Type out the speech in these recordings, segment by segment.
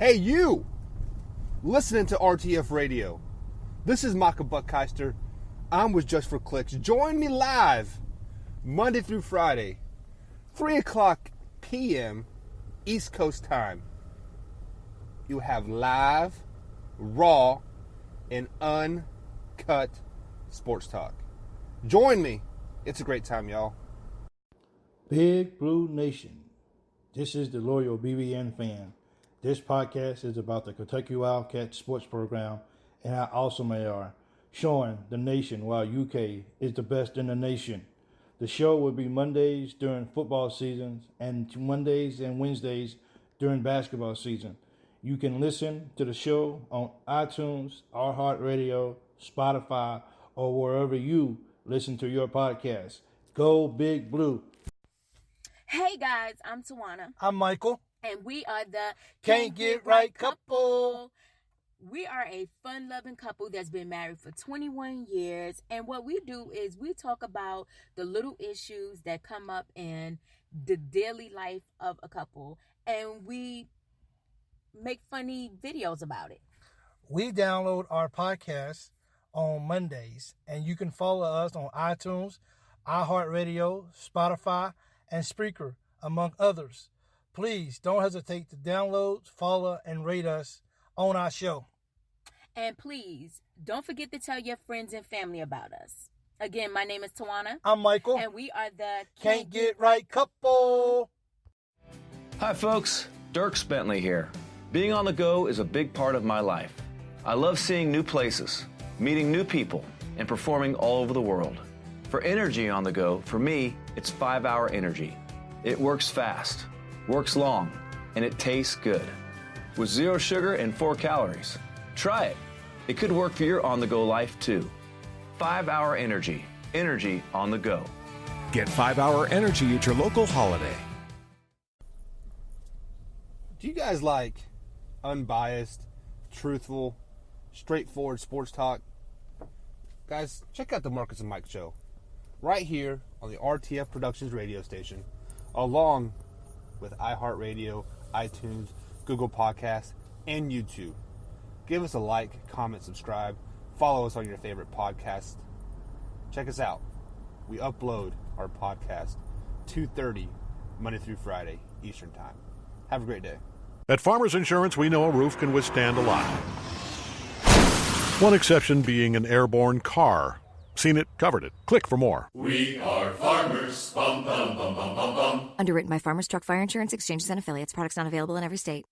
Hey, you! Listening to RTF Radio. This is Micah Buckheister. I'm with Just for Clicks. Join me live Monday through Friday, 3 o'clock p.m. East Coast time. You have live, raw, and uncut sports talk. Join me. It's a great time, y'all. Big Blue Nation. This is the loyal BBN fan. This podcast is about the Kentucky Wildcats sports program and how awesome they are, showing the nation why UK is the best in the nation. The show will be Mondays during football seasons and Mondays and Wednesdays during basketball season. You can listen to the show on iTunes, RTF Radio, Spotify, or wherever you listen to your podcast. Go Big Blue. Hey guys, I'm Tawana. I'm Michael. And we are the Can't Get Right Couple. We are a fun-loving couple that's been married for 21 years. And what we do is we talk about the little issues that come up in the daily life of a couple. And we make funny videos about it. We download our podcast on Mondays. And you can follow us on iTunes, iHeartRadio, Spotify, and Spreaker, among others. Please don't hesitate to download, follow, and rate us on our show. And please, don't forget to tell your friends and family about us. Again, my name is Tawana. I'm Michael. And we are the Can't Get Right Couple. Hi, folks. Dirk Bentley here. Being on the go is a big part of my life. I love seeing new places, meeting new people, and performing all over the world. For energy on the go, for me, it's 5 Hour Energy. It works fast, works long, and it tastes good. With 0 sugar and 4 calories. Try it. It could work for your on-the-go life, too. 5 Hour Energy. Energy on the go. Get 5 Hour Energy at your local Holiday. Do you guys like unbiased, truthful, straightforward sports talk? Guys, check out the Marcus and Mike Show. Right here on the RTF Productions radio station, along with iHeartRadio, iTunes, Google Podcasts, and YouTube. Give us a like, comment, subscribe, follow us on your favorite podcast. Check us out. We upload our podcast 2:30 Monday through Friday Eastern Time. Have a great day. At Farmers Insurance, we know a roof can withstand a lot. One exception being an airborne car. Seen it, covered it. Click for more. We are farmers. Bum, bum, bum, bum, bum, bum. Underwritten by Farmers Truck Fire Insurance Exchanges and Affiliates. Products not available in every state.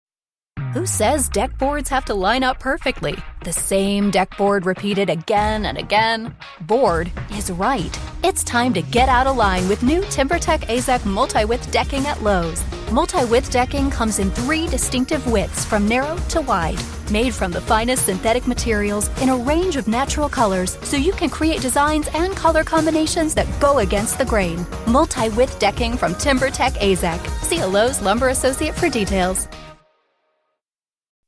Who says deck boards have to line up perfectly? The same deck board repeated again and again? Board is right. It's time to get out of line with new TimberTech AZEK multi-width decking at Lowe's. Multi-width decking comes in 3 distinctive widths from narrow to wide. Made from the finest synthetic materials in a range of natural colors, so you can create designs and color combinations that go against the grain. Multi-width decking from TimberTech AZEK. See a Lowe's Lumber Associate for details.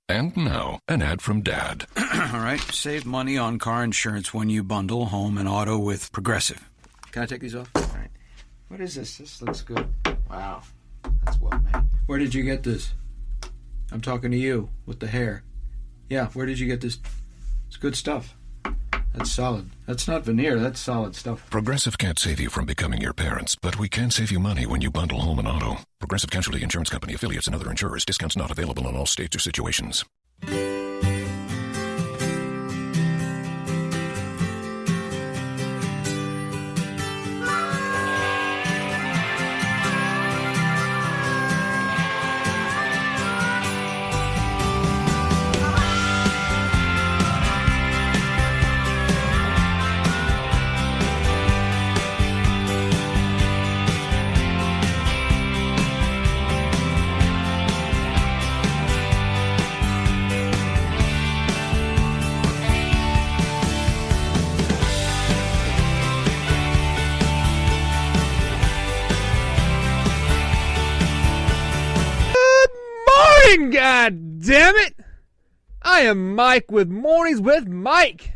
And now, an ad from Dad. All right, save money on car insurance when you bundle home and auto with Progressive. Can I take these off? All right. What is this? This looks good. Wow, that's well made. Where did you get this? I'm talking to you with the hair. Yeah, where did you get this? It's good stuff. That's solid. That's not veneer, that's solid stuff. Progressive can't save you from becoming your parents, but we can save you money when you bundle home and auto. Progressive Casualty Insurance Company, affiliates, and other insurers. Discounts not available in all states or situations. God damn it! I am Mike with Mornings with Mike.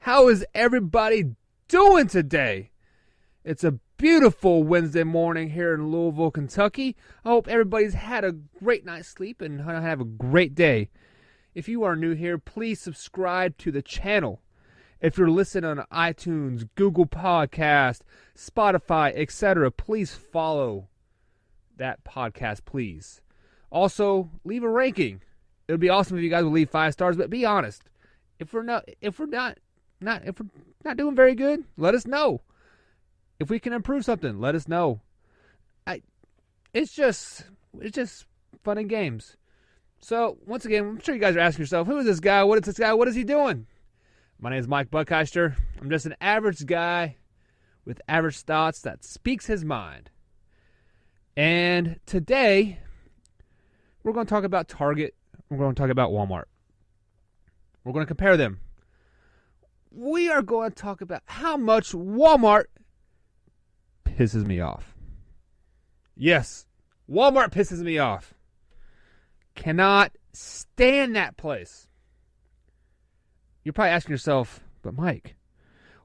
How is everybody doing today? It's a beautiful Wednesday morning here in Louisville, Kentucky. I hope everybody's had a great night's sleep and have a great day. If you are new here, please subscribe to the channel. If you're listening on iTunes, Google Podcast, Spotify, etc., please follow that podcast, please. Also, leave a ranking. It would be awesome if you guys would leave 5 stars, but be honest. If we're not doing very good, let us know. If we can improve something, let us know. It's just fun and games. So, once again, I'm sure you guys are asking yourself, who is this guy? What is this guy? What is he doing? My name is Mike Buckheister. I'm just an average guy with average thoughts that speaks his mind. And today, we're going to talk about Target. We're going to talk about Walmart. We're going to compare them. We are going to talk about how much Walmart pisses me off. Yes, Walmart pisses me off. Cannot stand that place. You're probably asking yourself, but Mike,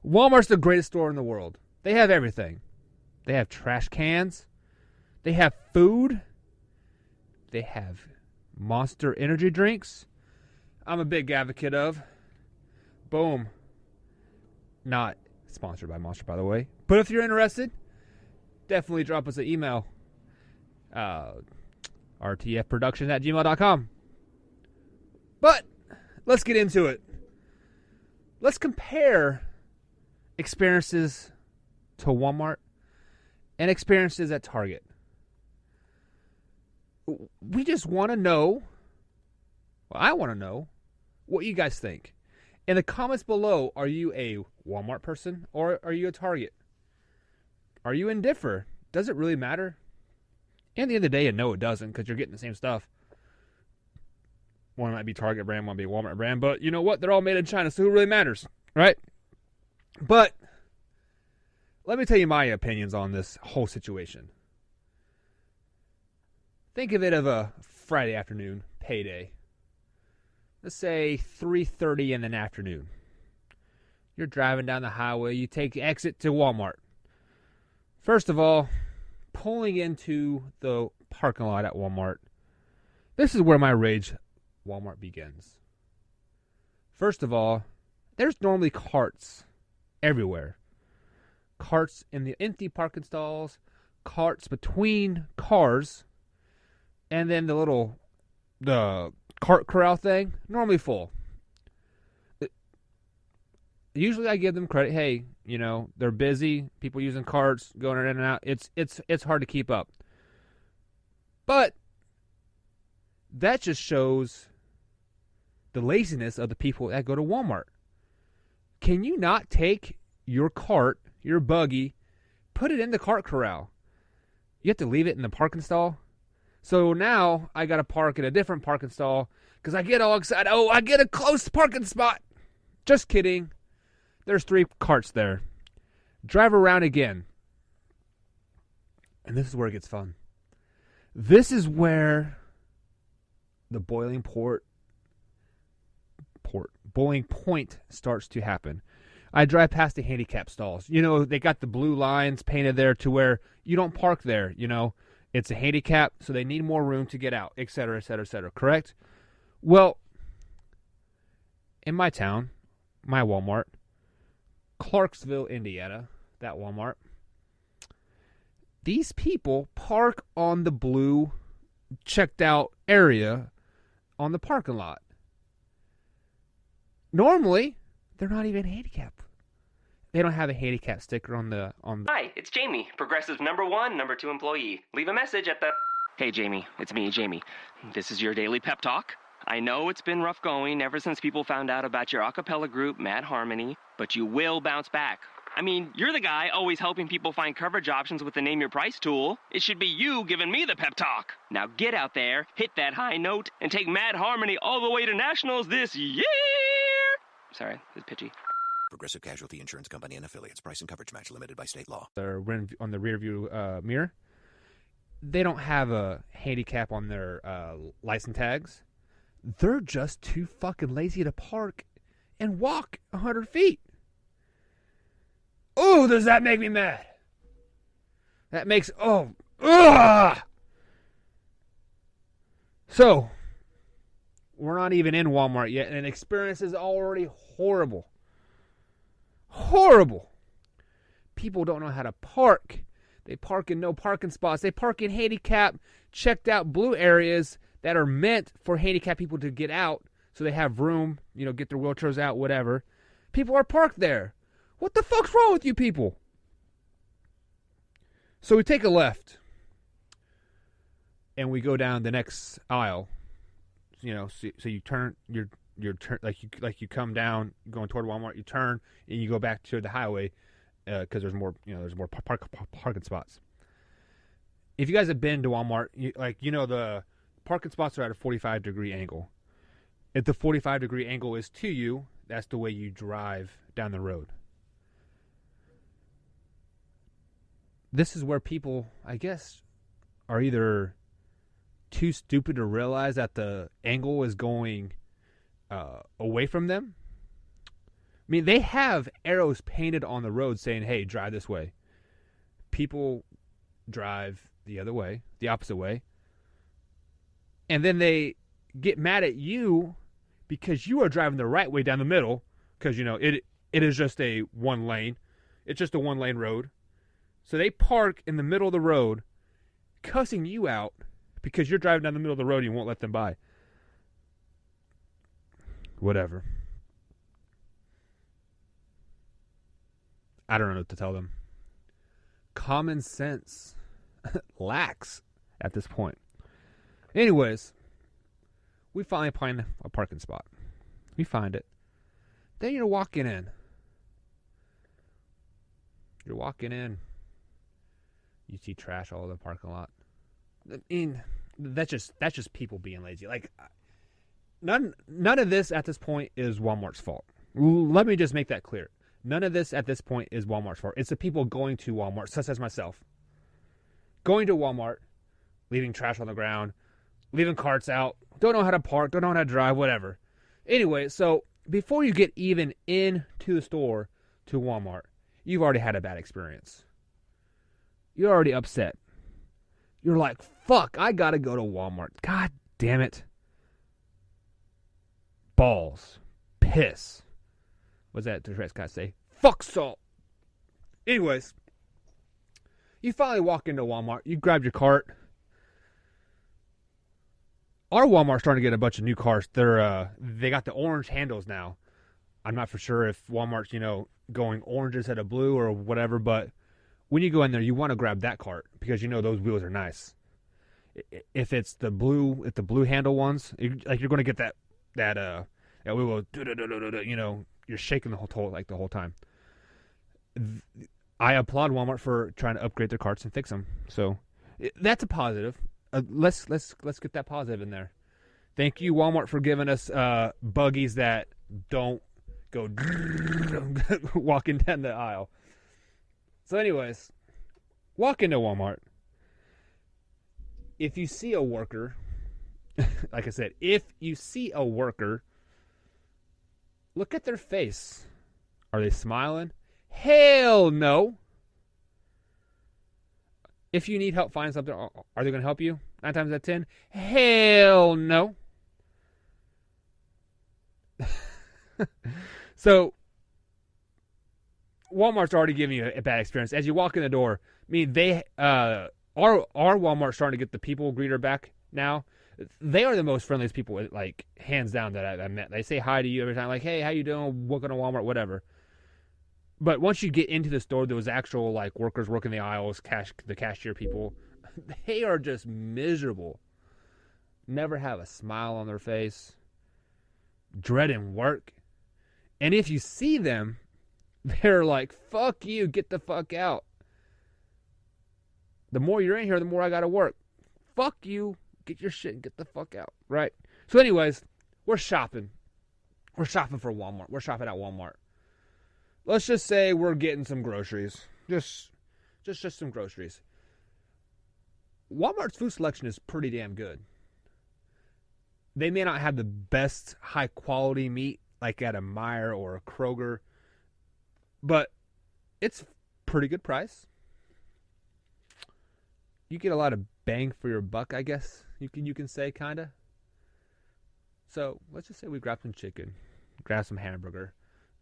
Walmart's the greatest store in the world. They have everything. They have trash cans. They have food. They have Monster energy drinks. I'm a big advocate of. Boom. Not sponsored by Monster, by the way. But if you're interested, definitely drop us an email. rtfproductions@gmail.com. But let's get into it. Let's compare experiences to Walmart and experiences at Target. We just want to know, well, I want to know what you guys think. In the comments below, are you a Walmart person or are you a Target? Are you indifferent? Does it really matter? At the end of the day, no, it doesn't, because you're getting the same stuff. One might be Target brand, one might be Walmart brand, but you know what? They're all made in China, so who really matters, right? But let me tell you my opinions on this whole situation. Think of it of a Friday afternoon, payday. Let's say 3:30 in the afternoon. You're driving down the highway. You take the exit to Walmart. First of all, pulling into the parking lot at Walmart, this is where my rage Walmart begins. First of all, there's normally carts everywhere. Carts in the empty parking stalls, carts between cars, and then the cart corral thing, normally full. Usually I give them credit. Hey, they're busy. People using carts, going in and out. It's hard to keep up. But that just shows the laziness of the people that go to Walmart. Can you not take your cart, your buggy, put it in the cart corral? You have to leave it in the parking stall? So now I got to park in a different parking stall because I get all excited. Oh, I get a close parking spot. Just kidding. There's 3 carts there. Drive around again. And this is where it gets fun. This is where the boiling point starts to happen. I drive past the handicap stalls. They got the blue lines painted there to where you don't park there, It's a handicap, so they need more room to get out, et cetera, et cetera, et cetera. Correct? Well, in my town, my Walmart, Clarksville, Indiana, that Walmart, these people park on the blue checked out area on the parking lot. Normally, they're not even handicapped. They don't have a handicap sticker on the. Hi, it's Jamie, Progressive's #1, #2 employee. Leave a message at the... Hey, Jamie, it's me, Jamie. This is your daily pep talk. I know it's been rough going ever since people found out about your a cappella group, Mad Harmony, but you will bounce back. I mean, you're the guy always helping people find coverage options with the Name Your Price tool. It should be you giving me the pep talk. Now get out there, hit that high note, and take Mad Harmony all the way to nationals this year! Sorry, it's pitchy. Progressive Casualty Insurance Company and Affiliates. Price and coverage match limited by state law. They're on the rear view mirror. They don't have a handicap on their license tags. They're just too fucking lazy to park and walk 100 feet. Oh, does that make me mad? That makes, ugh! So, we're not even in Walmart yet, and the experience is already horrible. Horrible. People don't know how to park. They park in no parking spots. They park in handicap, checked out blue areas that are meant for handicapped people to get out so they have room, get their wheelchairs out, whatever. People are parked there. What the fuck's wrong with you people? So we take a left and we go down the next aisle. So you turn like you come down going toward Walmart, you turn and you go back to the highway because there's more parking spots. If you guys have been to Walmart, the parking spots are at a 45-degree angle. If the 45-degree angle is to you, that's the way you drive down the road. This is where people, I guess, are either too stupid to realize that the angle is going away from them. I mean, they have arrows painted on the road saying, hey, drive this way. People drive the other way, the opposite way. And then they get mad at you because you are driving the right way down the middle because, it is just a one lane. It's just a one-lane road. So they park in the middle of the road, cussing you out because you're driving down the middle of the road and you won't let them by. Whatever. I don't know what to tell them. Common sense lacks at this point. Anyways, we finally find a parking spot. We find it. Then you're walking in. You're walking in. You see trash all over the parking lot. I mean, that's just people being lazy. Like, none of this at this point is Walmart's fault. Let me just make that clear. None of this at this point is Walmart's fault. It's the people going to Walmart, such as myself. Going to Walmart, leaving trash on the ground, leaving carts out, don't know how to park, don't know how to drive, whatever. Anyway, so before you get even into the store to Walmart, you've already had a bad experience. You're already upset. You're like, fuck, I gotta go to Walmart. God damn it. Balls. Piss. What's that Tourette's guy say? Fuck salt. Anyways, you finally walk into Walmart. You grab your cart. Our Walmart's starting to get a bunch of new cars. They got the orange handles now. I'm not for sure if Walmart's, going orange instead of blue or whatever, but when you go in there, you want to grab that cart because those wheels are nice. If it's the blue handle ones, you're going to get that wheel. You're shaking the whole time. I applaud Walmart for trying to upgrade their carts and fix them. So that's a positive. Let's get that positive in there. Thank you, Walmart, for giving us buggies that don't go walking down the aisle. So anyways, walk into Walmart. If you see a worker, like I said, if you see a worker, look at their face. Are they smiling? Hell no. If you need help finding something, are they going to help you? 9 times out of 10? Hell no. So, Walmart's already giving you a bad experience. As you walk in the door, I mean, our Walmart's starting to get the people greeter back now. They are the most friendliest people, like, hands down, that I met. They say hi to you every time, like, hey, how you doing? Welcome to Walmart, whatever. But once you get into the store, those actual, like, workers working the aisles, the cashier people, they are just miserable. Never have a smile on their face. Dreading work. And if you see them, they're like, fuck you, get the fuck out. The more you're in here, the more I gotta work. Fuck you, get your shit and get the fuck out. Right? So anyways, we're shopping. We're shopping for Walmart. We're shopping at Walmart. Let's just say we're getting some groceries. Just some groceries. Walmart's food selection is pretty damn good. They may not have the best high quality meat like at a Meijer or a Kroger, but it's pretty good price. you get a lot of bang for your buck, I guess you can say, kind of. So let's just say we grab some chicken, grab some hamburger.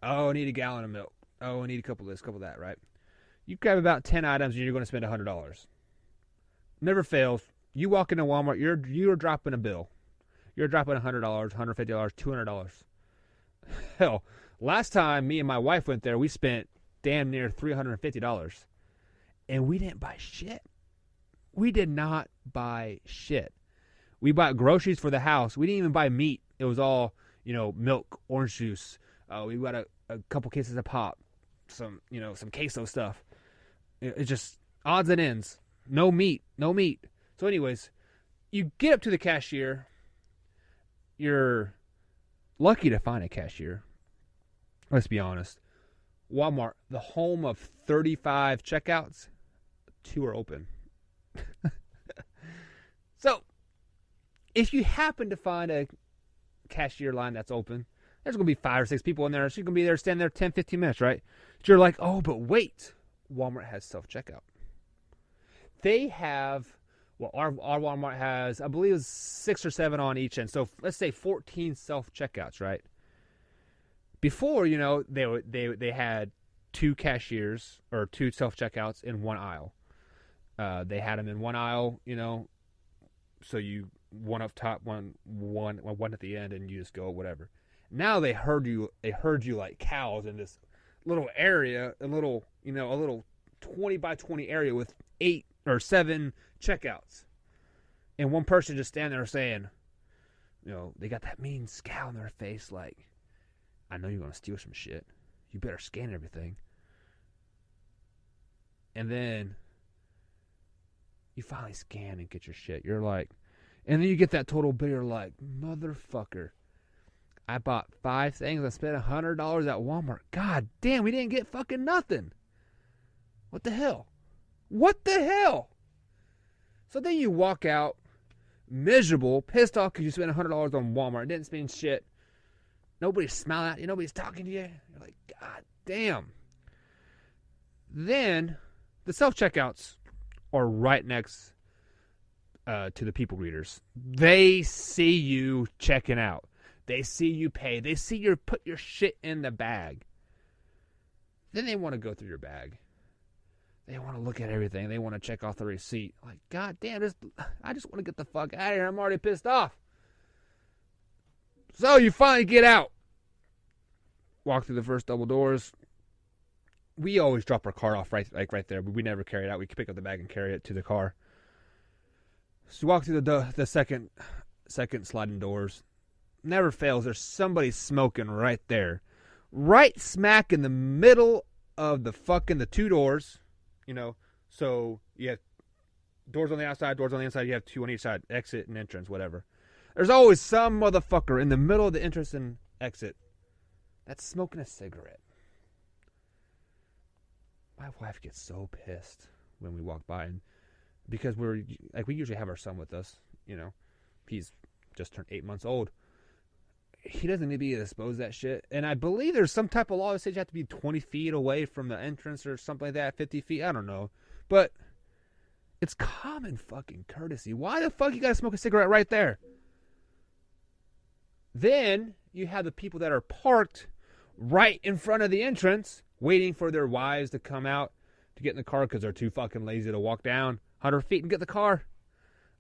Oh, I need a gallon of milk. Oh, I need a couple of this, couple of that, right? You grab about 10 items and you're going to spend $100. Never fails. You walk into Walmart, you're dropping a bill. You're dropping $100, $150, $200. Hell, last time me and my wife went there, we spent damn near $350. And we didn't buy shit. We did not buy shit. We bought groceries for the house. We didn't even buy meat. It was all, milk, orange juice. We bought a couple cases of pop, some queso stuff. It's just odds and ends. No meat. So anyways, you get up to the cashier. You're lucky to find a cashier. Let's be honest. Walmart, the home of 35 checkouts, 2 are open. So, if you happen to find a cashier line that's open, there's going to be 5 or 6 people in there. She's going to be there, standing there 10, 15 minutes, right? So you're like, oh, but wait. Walmart has self-checkout. They have, our Walmart has, I believe it's 6 or 7 on each end. So let's say 14 self-checkouts, right? Before, they had 2 cashiers or 2 self-checkouts in one aisle. They had them in one aisle, so you one up top, one at the end, and you just go whatever. Now they herd you like cows in this little area, a little 20 by 20 area with 8 or 7 checkouts, and one person just standing there saying, they got that mean scowl on their face, like, I know you're gonna steal some shit. You better scan everything. And then you finally scan and get your shit. You're like, and then you get that total bill. You're like, motherfucker, I bought 5 things. I spent $100 at Walmart. God damn, we didn't get fucking nothing. What the hell? So then you walk out miserable, pissed off because you spent $100 on Walmart. It didn't spend shit. Nobody's smiling at you. Nobody's talking to you. You're like, God damn. Then the self-checkouts are right next to the people greeters. They see you checking out. They see you pay. They see you put your shit in the bag. Then they want to go through your bag. They want to look at everything. They want to check off the receipt. Like, God damn, I just want to get the fuck out of here. I'm already pissed off. So you finally get out. Walk through the first double doors. We always drop our car off right there, but we never carry it out. We pick up the bag and carry it to the car. So you walk through the second sliding doors. Never fails. There's somebody smoking right there, right smack in the middle of the 2 doors. So you have doors on the outside, doors on the inside. You have 2 on each side, exit and entrance, whatever. There's always some motherfucker in the middle of the entrance and exit that's smoking a cigarette. My wife gets so pissed when we walk by, and because we usually have our son with us. He's just turned 8 months old. He doesn't need to be exposed to that shit. And I believe there's some type of law that says you have to be 20 feet away from the entrance or something like that, 50 feet. I don't know. But it's common fucking courtesy. Why the fuck you gotta smoke a cigarette right there? Then you have the people that are parked right in front of the entrance waiting for their wives to come out to get in the car because they're too fucking lazy to walk down 100 feet and get the car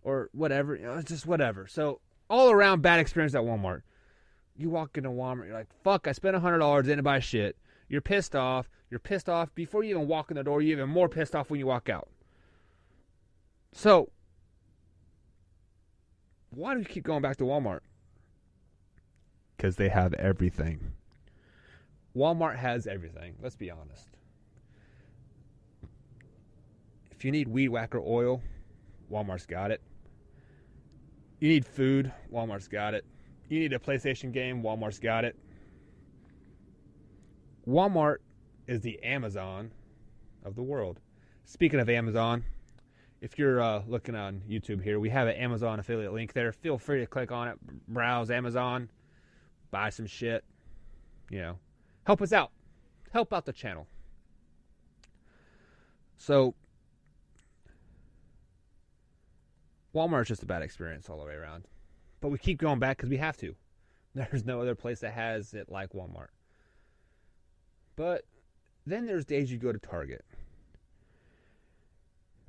or whatever. It's just whatever. So all around bad experience at Walmart. You walk into Walmart, you're like, fuck, I spent $100, didn't buy shit. You're pissed off. You're pissed off before you even walk in the door. You're even more pissed off when you walk out. So why do we keep going back to Walmart? Because they have everything. Walmart has everything. Let's be honest. If you need weed whacker oil, Walmart's got it. You need food, Walmart's got it. You need a PlayStation game, Walmart's got it. Walmart is the Amazon of the world. Speaking of Amazon, if you're looking on YouTube here, we have an Amazon affiliate link there. Feel free to click on it, browse Amazon, buy some shit. Help us out. Help out the channel. So, Walmart's just a bad experience all the way around. But we keep going back because we have to. There's no other place that has it like Walmart. But then there's days you go to Target.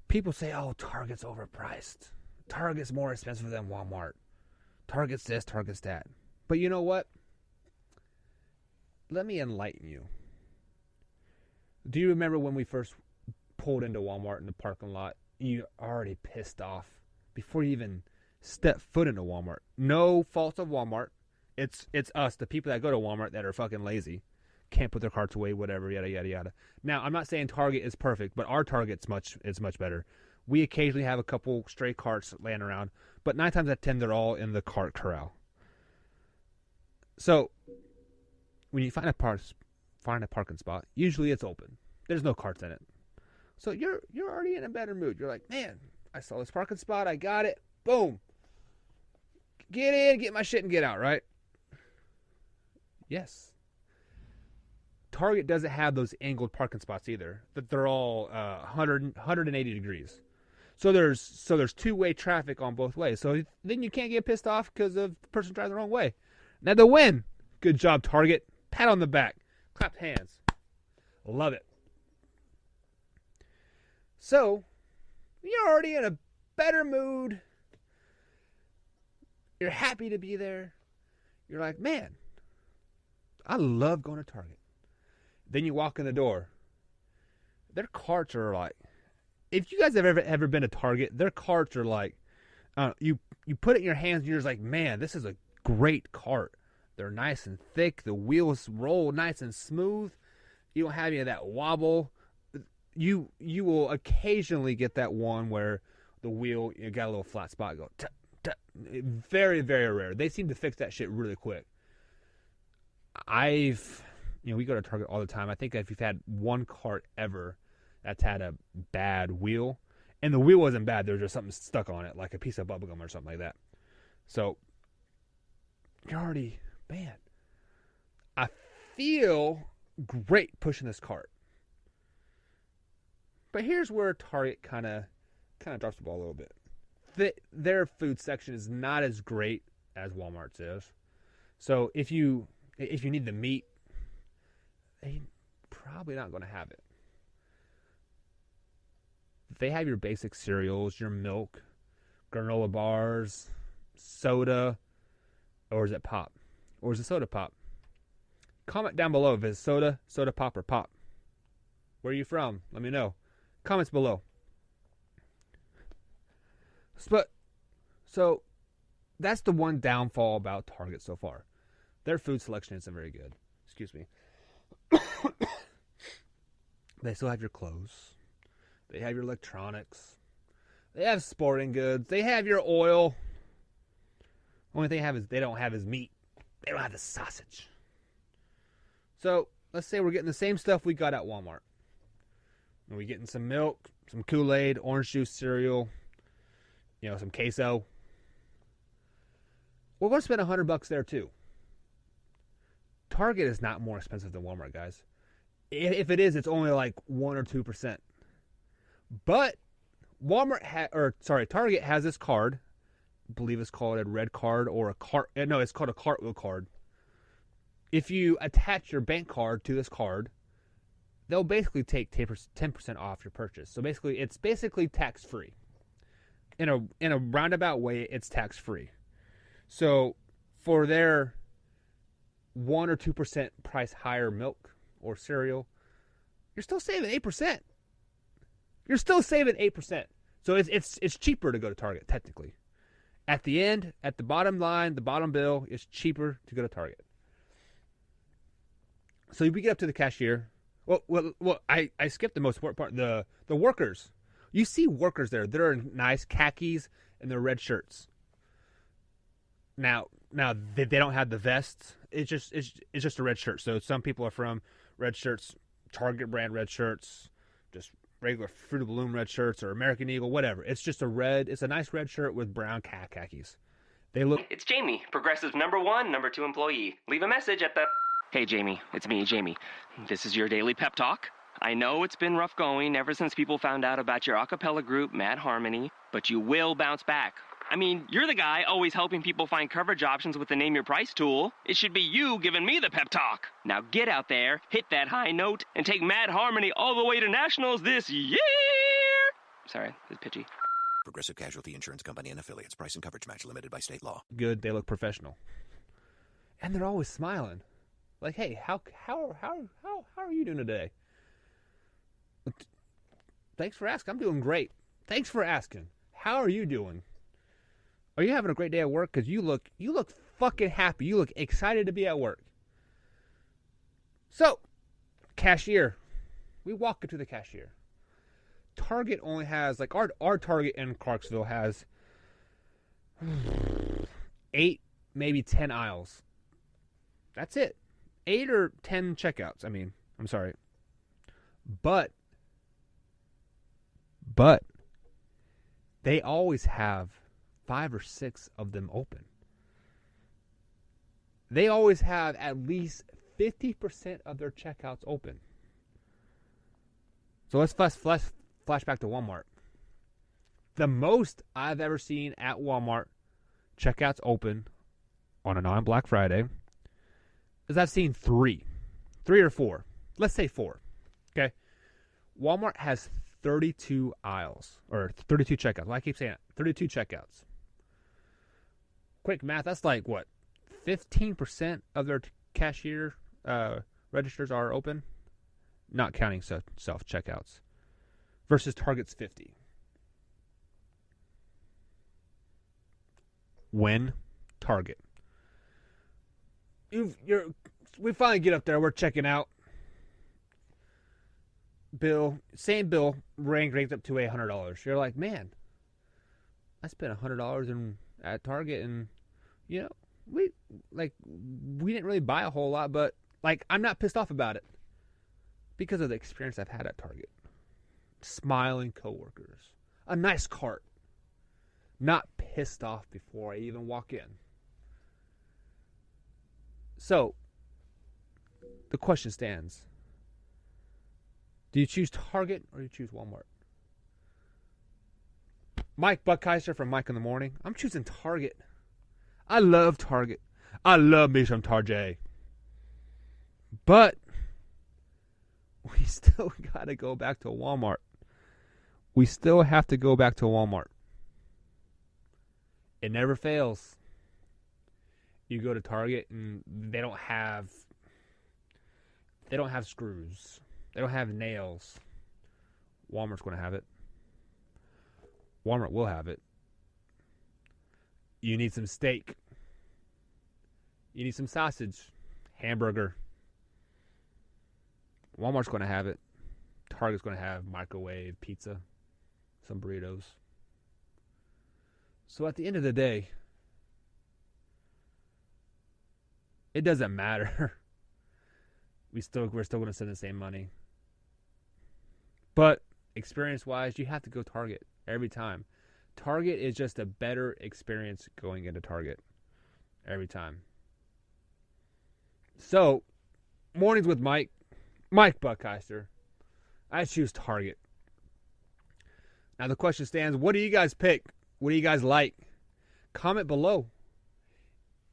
People say, oh, Target's overpriced. Target's more expensive than Walmart. Target's this, Target's that. But you know what? Let me enlighten you. Do you remember when we first pulled into Walmart in the parking lot? You already pissed off before you even step foot into Walmart. No fault of Walmart. It's us, the people that go to Walmart that are fucking lazy. Can't put their carts away, whatever, yada, yada, yada. Now, I'm not saying Target is perfect, but our Target's much better. We occasionally have a couple stray carts laying around, but 9 times out of 10, they're all in the cart corral. So, when you find a parking spot, usually it's open. There's no carts in it. So you're already in a better mood. You're like, man, I saw this parking spot. I got it. Boom. Get in, get my shit, and get out, right? Yes. Target doesn't have those angled parking spots either. That they're all 180 degrees. So there's two-way traffic on both ways. So then you can't get pissed off because of the person driving the wrong way. Now the win. Good job, Target. Pat on the back. Clapped hands. Love it. So, you're already in a better mood. You're happy to be there. You're like, man, I love going to Target. Then you walk in the door. Their carts are like, if you guys have ever been to Target, their carts are like, you put it in your hands and you're just like, man, this is a great cart. They're nice and thick. The wheels roll nice and smooth. You don't have any of that wobble. You will occasionally get that one where the wheel, you got a little flat spot. Go, tuh, tuh. Very, very rare. They seem to fix that shit really quick. We go to Target all the time. I think if you've had one cart ever that's had a bad wheel, and the wheel wasn't bad, there's just something stuck on it, like a piece of bubblegum or something like that. So, you're already, man, I feel great pushing this cart. But here's where Target kind of drops the ball a little bit. Their food section is not as great as Walmart's is. So if you need the meat, they're probably not going to have it. They have your basic cereals, your milk, granola bars, soda, or is it pop? Or is it soda pop? Comment down below if it's soda pop, or pop. Where are you from? Let me know. Comments below. So that's the one downfall about Target so far. Their food selection isn't very good. Excuse me. They still have your clothes. They have your electronics. They have sporting goods. They have your oil. Only thing they don't have is meat. They don't have the sausage. So let's say we're getting the same stuff we got at Walmart. We're getting some milk, some Kool-Aid, orange juice cereal, some queso. We're going to spend $100 there too. Target is not more expensive than Walmart, guys. If it is, it's only like 1 or 2%. But Target has this card. I believe it's called a red card or a cart. No, it's called a cartwheel card. If you attach your bank card to this card, they'll basically take 10% off your purchase. So basically, it's tax-free. In a roundabout way, it's tax-free. So for their 1 or 2% price higher milk or cereal, you're still saving 8%. You're still saving 8%. So it's cheaper to go to Target, technically. At the end, at the bottom line, the bottom bill, it's cheaper to go to Target. So we get up to the cashier. Well, I skipped the most important part. The workers. You see workers there. They're in nice khakis and their red shirts. Now they don't have the vests. It's just a red shirt. So some people are from red shirts, Target brand red shirts, just regular Fruit of the Loom red shirts or American Eagle, whatever. It's a nice red shirt with brown khakis. It's Jamie, Progressive #1, #2 employee. Leave a message at the... Hey, Jamie, it's me, Jamie. This is your daily pep talk. I know it's been rough going ever since people found out about your a cappella group, Mad Harmony, but but you will bounce back. I mean, you're the guy always helping people find coverage options with the Name Your Price tool. It should be you giving me the pep talk. Now get out there, hit that high note, and take Mad Harmony all the way to nationals this year. Sorry, it's pitchy. Progressive Casualty Insurance Company and Affiliates. Price and coverage match limited by state law. Good, they look professional. And they're always smiling. Like, hey, how are you doing today? Thanks for asking. I'm doing great. Thanks for asking. How are you doing? Are you having a great day at work? Because you look fucking happy. You look excited to be at work. So, cashier. We walk into the cashier. Target only has, like, our Target in Clarksville has 8, maybe 10 aisles. That's it. 8 or 10 checkouts. I mean, I'm sorry. But they always have 5 or 6 of them open. They always have at least 50% of their checkouts open. So let's flash back to Walmart. The most I've ever seen at Walmart checkouts open on a non-Black Friday is I've seen 3 or 4. Let's say 4. Okay. Walmart has 32 aisles, or 32 checkouts. Well, I keep saying it. 32 checkouts. Quick math, that's like, what, 15% of their cashier registers are open? Not counting self-checkouts. Versus Target's 50. When Target. We finally get up there, we're checking out. Same bill ranked up to $100. You're like, man, I spent $100 at Target, and we didn't really buy a whole lot, but like, I'm not pissed off about it because of the experience I've had at Target. Smiling coworkers, a nice cart, not pissed off before I even walk in. So the question stands. Do you choose Target or do you choose Walmart? Mike Buckheiser from Mike in the Morning. I'm choosing Target. I love Target. I love me some Target. But we still got to go back to Walmart. We still have to go back to Walmart. It never fails. You go to Target and they don't have screws. They don't have nails. Walmart's going to have it. Walmart will have it. You need some steak. You need some sausage. Hamburger. Walmart's going to have it. Target's going to have microwave pizza. Some burritos. So at the end of the day, it doesn't matter. We're still going to spend the same money. But experience-wise, you have to go Target every time. Target is just a better experience going into Target every time. So, mornings with Mike Buckheiser. I choose Target. Now the question stands, what do you guys pick? What do you guys like? Comment below.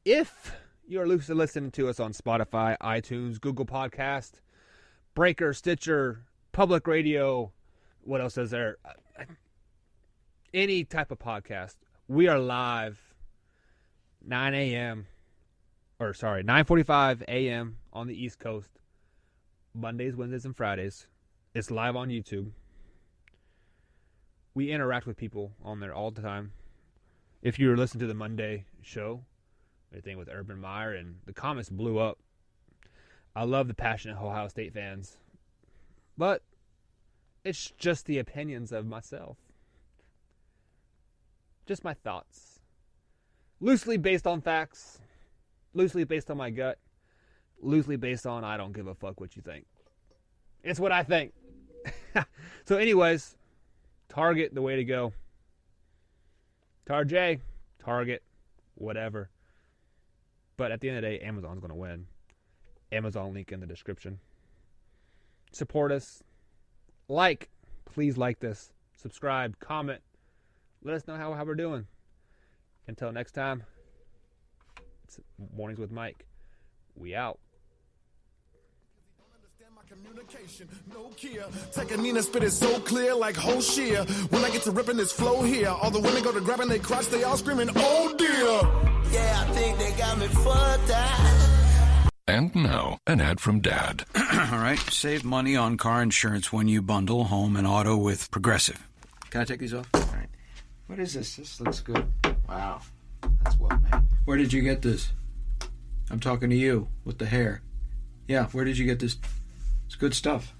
If you're listening to us on Spotify, iTunes, Google Podcast, Breaker, Stitcher, Public Radio, what else is there? Any type of podcast. We are live 9:45 a.m. on the East Coast. Mondays, Wednesdays, and Fridays. It's live on YouTube. We interact with people on there all the time. If you were listening to the Monday show, everything with Urban Meyer, and the comments blew up. I love the passionate Ohio State fans. But it's just the opinions of myself. Just my thoughts. Loosely based on facts. Loosely based on my gut. Loosely based on I don't give a fuck what you think. It's what I think. So anyways, Target, the way to go. Target, whatever. But at the end of the day, Amazon's going to win. Amazon link in the description. Support us. Please like this. Subscribe, comment, Let us know how we're doing. Until next time, it's Mornings with Mike. We out. Communication, no care. Take a Nina, spit it so clear like whole sheer. When I get to ripping this flow here, all the women go to grabbing their crotch, they all screaming, oh dear. Yeah, I think they got me fucked up. And now, an ad from Dad. All right, save money on car insurance when you bundle home and auto with Progressive. Can I take these off? All right. What is this? This looks good. Wow, that's well made. Where did you get this? I'm talking to you with the hair. Yeah, where did you get this? It's good stuff.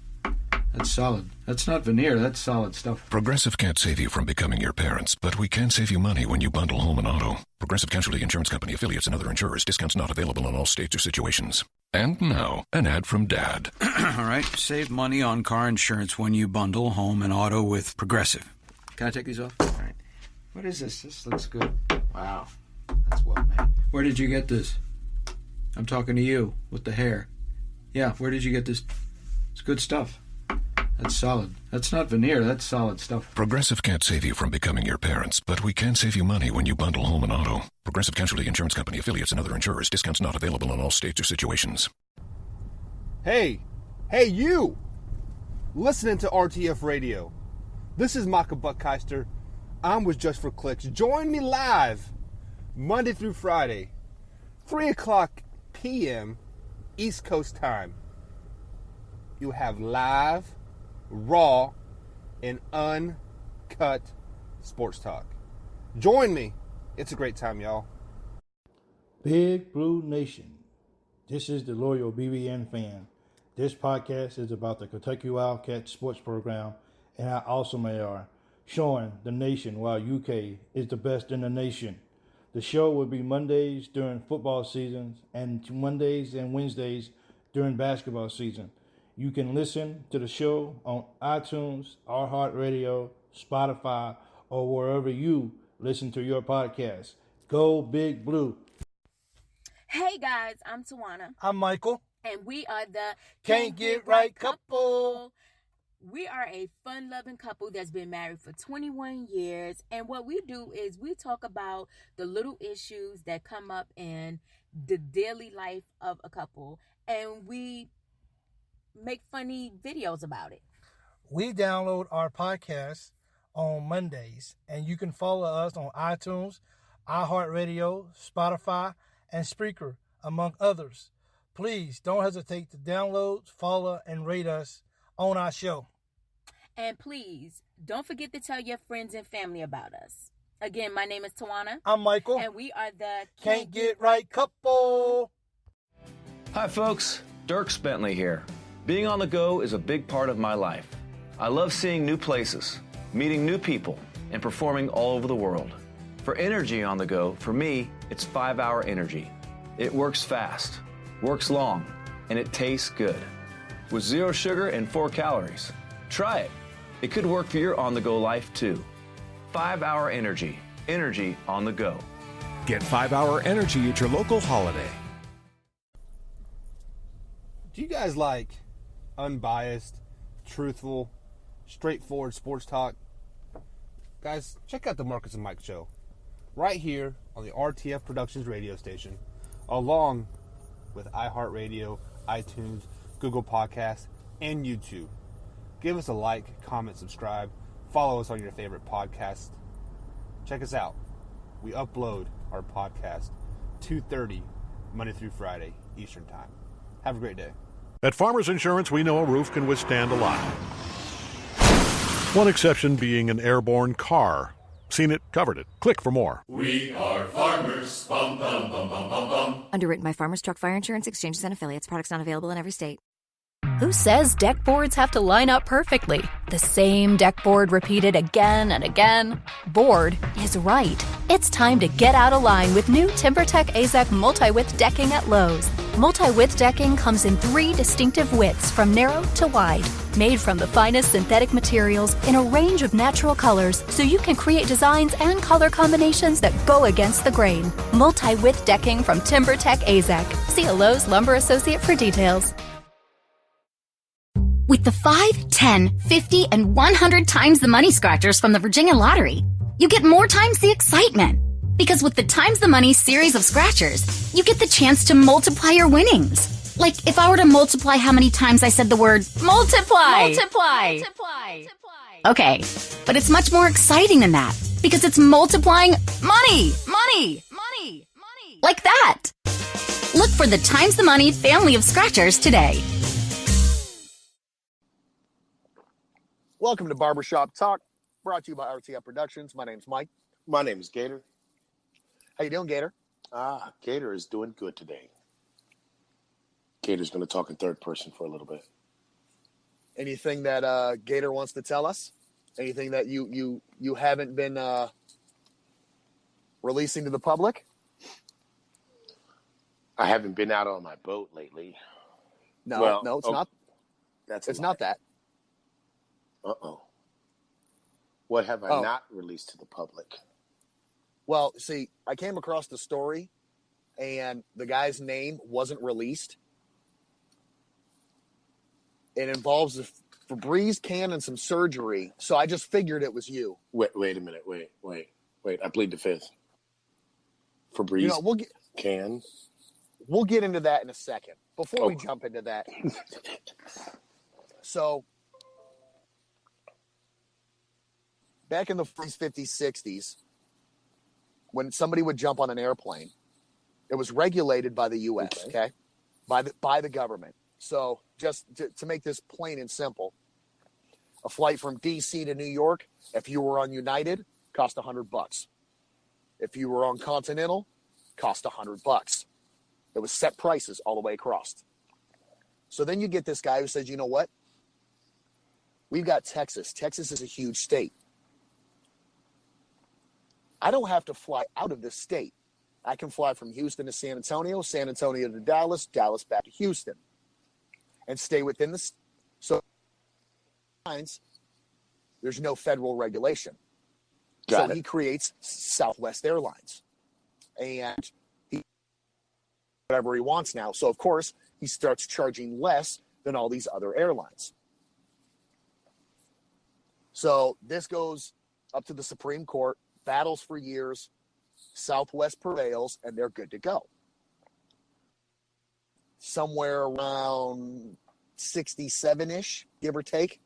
That's solid. That's not veneer. That's solid stuff. Progressive can't save you from becoming your parents, but we can save you money when you bundle home and auto. Progressive Casualty Insurance Company, affiliates, and other insurers. Discounts not available in all states or situations. And now, an ad from Dad. All right, save money on car insurance when you bundle home and auto with Progressive. Can I take these off? All right. What is this? This looks good. Wow, that's well made. Where did you get this? I'm talking to you with the hair. Yeah, where did you get this? It's good stuff. That's solid. That's not veneer. That's solid stuff. Progressive can't save you from becoming your parents, but we can save you money when you bundle home and auto. Progressive Casualty Insurance Company, affiliates, and other insurers. Discounts not available in all states or situations. Hey, you! Listening to RTF Radio. This is Micah Buckheister. I'm with Just for Clicks. Join me live Monday through Friday, 3 o'clock p.m. East Coast time. You have live, raw, and uncut sports talk. Join me. It's a great time, y'all. Big Blue Nation. This is the loyal BBN fan. This podcast is about the Kentucky Wildcats sports program and how awesome they are, showing the nation why UK is the best in the nation. The show will be Mondays during football seasons and Mondays and Wednesdays during basketball season. You can listen to the show on iTunes, RTF Radio, Spotify, or wherever you listen to your podcast. Go Big Blue. Hey guys, I'm Tawana. I'm Michael. And we are the Can't Get Right Couple. We are a fun-loving couple that's been married for 21 years. And what we do is we talk about the little issues that come up in the daily life of a couple. And we make funny videos about it. We download our podcast on Mondays. And you can follow us on iTunes, RTF Radio, Spotify, and Spreaker, among others. Please don't hesitate to download, follow, and rate us on our show. And please, don't forget to tell your friends and family about us. Again, my name is Tawana. I'm Michael. And we are the Can't Get Right Couple. Hi, folks. Dirk Bentley here. Being on the go is a big part of my life. I love seeing new places, meeting new people, and performing all over the world. For energy on the go, for me, it's 5-Hour Energy. It works fast, works long, and it tastes good. With 0 sugar and 4 calories. Try it. It could work for your on-the-go life, too. 5-Hour Energy. Energy on the go. Get 5-Hour Energy at your local Holiday. Do you guys like unbiased, truthful, straightforward sports talk? Guys, check out the Marcus and Mike Show. Right here on the RTF Productions radio station. Along with iHeartRadio, iTunes, Google Podcasts, and YouTube. Give us a like, comment, subscribe. Follow us on your favorite podcast. Check us out. We upload our podcast 2:30 Monday through Friday Eastern Time. Have a great day. At Farmers Insurance, we know a roof can withstand a lot. One exception being an airborne car. Seen it, covered it. Click for more. We are farmers. Bum, bum, bum, bum, bum, bum. Underwritten by Farmers Truck Fire Insurance Exchanges and Affiliates. Products not available in every state. Who says deck boards have to line up perfectly? The same deck board repeated again and again? Board is right. It's time to get out of line with new TimberTech AZEK multi-width decking at Lowe's. Multi-width decking comes in 3 distinctive widths from narrow to wide. Made from the finest synthetic materials in a range of natural colors so you can create designs and color combinations that go against the grain. Multi-width decking from TimberTech AZEK. See a Lowe's Lumber Associate for details. With the 5, 10, 50, and 100 times the money scratchers from the Virginia Lottery, you get more times the excitement. Because with the Times the Money series of scratchers, you get the chance to multiply your winnings. Like if I were to multiply how many times I said the word multiply. Multiply. Okay, but it's much more exciting than that because it's multiplying money. Like that. Look for the Times the Money family of scratchers today. Welcome to Barbershop Talk, brought to you by RTF Productions. My name's Mike. My name is Gator. How you doing, Gator? Gator is doing good today. Gator's going to talk in third person for a little bit. Anything that Gator wants to tell us? Anything that you haven't been releasing to the public? I haven't been out on my boat lately. No, it's not. It's not that. Uh-oh. What have I not released to the public? Well, see, I came across the story, and the guy's name wasn't released. It involves a Febreze can and some surgery, so I just figured it was you. Wait a minute. Wait. I plead the fifth. Febreze can? We'll get into that in a second. Before we jump into that. So, back in the 40s, 50s, 60s, when somebody would jump on an airplane, it was regulated by the U.S., okay? By the government. So, just to make this plain and simple, a flight from D.C. to New York, if you were on United, cost $100. If you were on Continental, cost $100. It was set prices all the way across. So then you get this guy who says, you know what? We've got Texas. Texas is a huge state. I don't have to fly out of this state. I can fly from Houston to San Antonio to Dallas, Dallas back to Houston, and stay within the state. So there's no federal regulation. So he creates Southwest Airlines. And whatever he wants now. So, of course, he starts charging less than all these other airlines. So this goes up to the Supreme Court, battles for years, Southwest prevails, and they're good to go. Somewhere around 67-ish, give or take,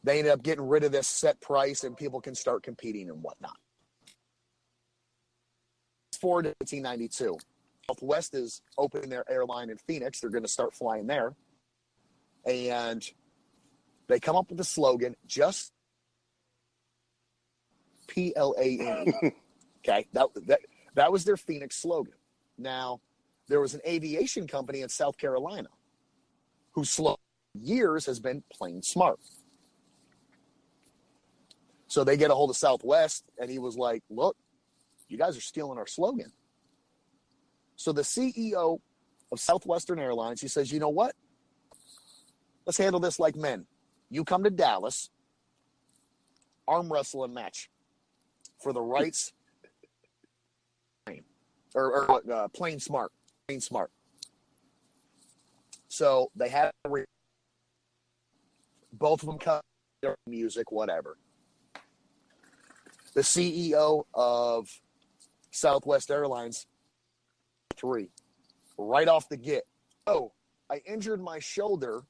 they ended up getting rid of this set price and people can start competing and whatnot. Forward to 1992. Southwest is opening their airline in Phoenix. They're going to start flying there. And they come up with the slogan, just PLANE. Okay, that was their Phoenix slogan. Now, there was an aviation company in South Carolina whose slogan for years has been Plain Smart. So they get a hold of Southwest, and he was like, look, you guys are stealing our slogan. So the CEO of Southwestern Airlines, he says, you know what? Let's handle this like men. You come to Dallas, arm wrestle and match for the rights, or Plain Smart. Plain Smart. So they have both of them cut their music, whatever. The CEO of Southwest Airlines, right off the get. Oh, I injured my shoulder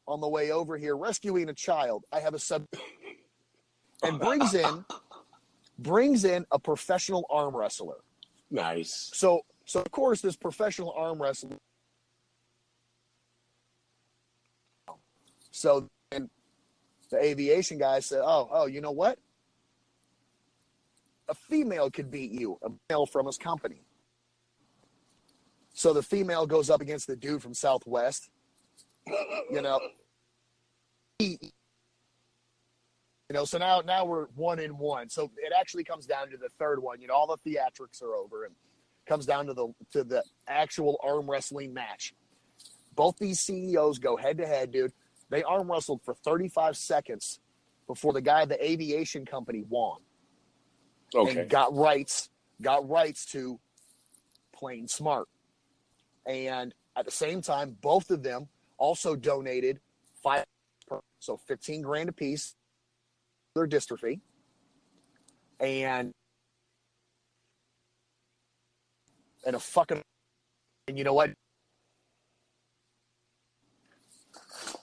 on the way over here rescuing a child. I have a sub, and brings in a professional arm wrestler. Nice. So of course this professional arm wrestler. So then the aviation guy said, "Oh, you know what? A female could beat you, a male from his company." So the female goes up against the dude from Southwest. So now we're 1-1. So it actually comes down to the third one. All the theatrics are over and comes down to the actual arm wrestling match. Both these CEOs go head to head, dude. They arm wrestled for 35 seconds before the guy at the aviation company won. Okay. And got rights to Plain Smart. And at the same time, both of them also donated $15,000 apiece, their dystrophy. and a fucking, and you know what?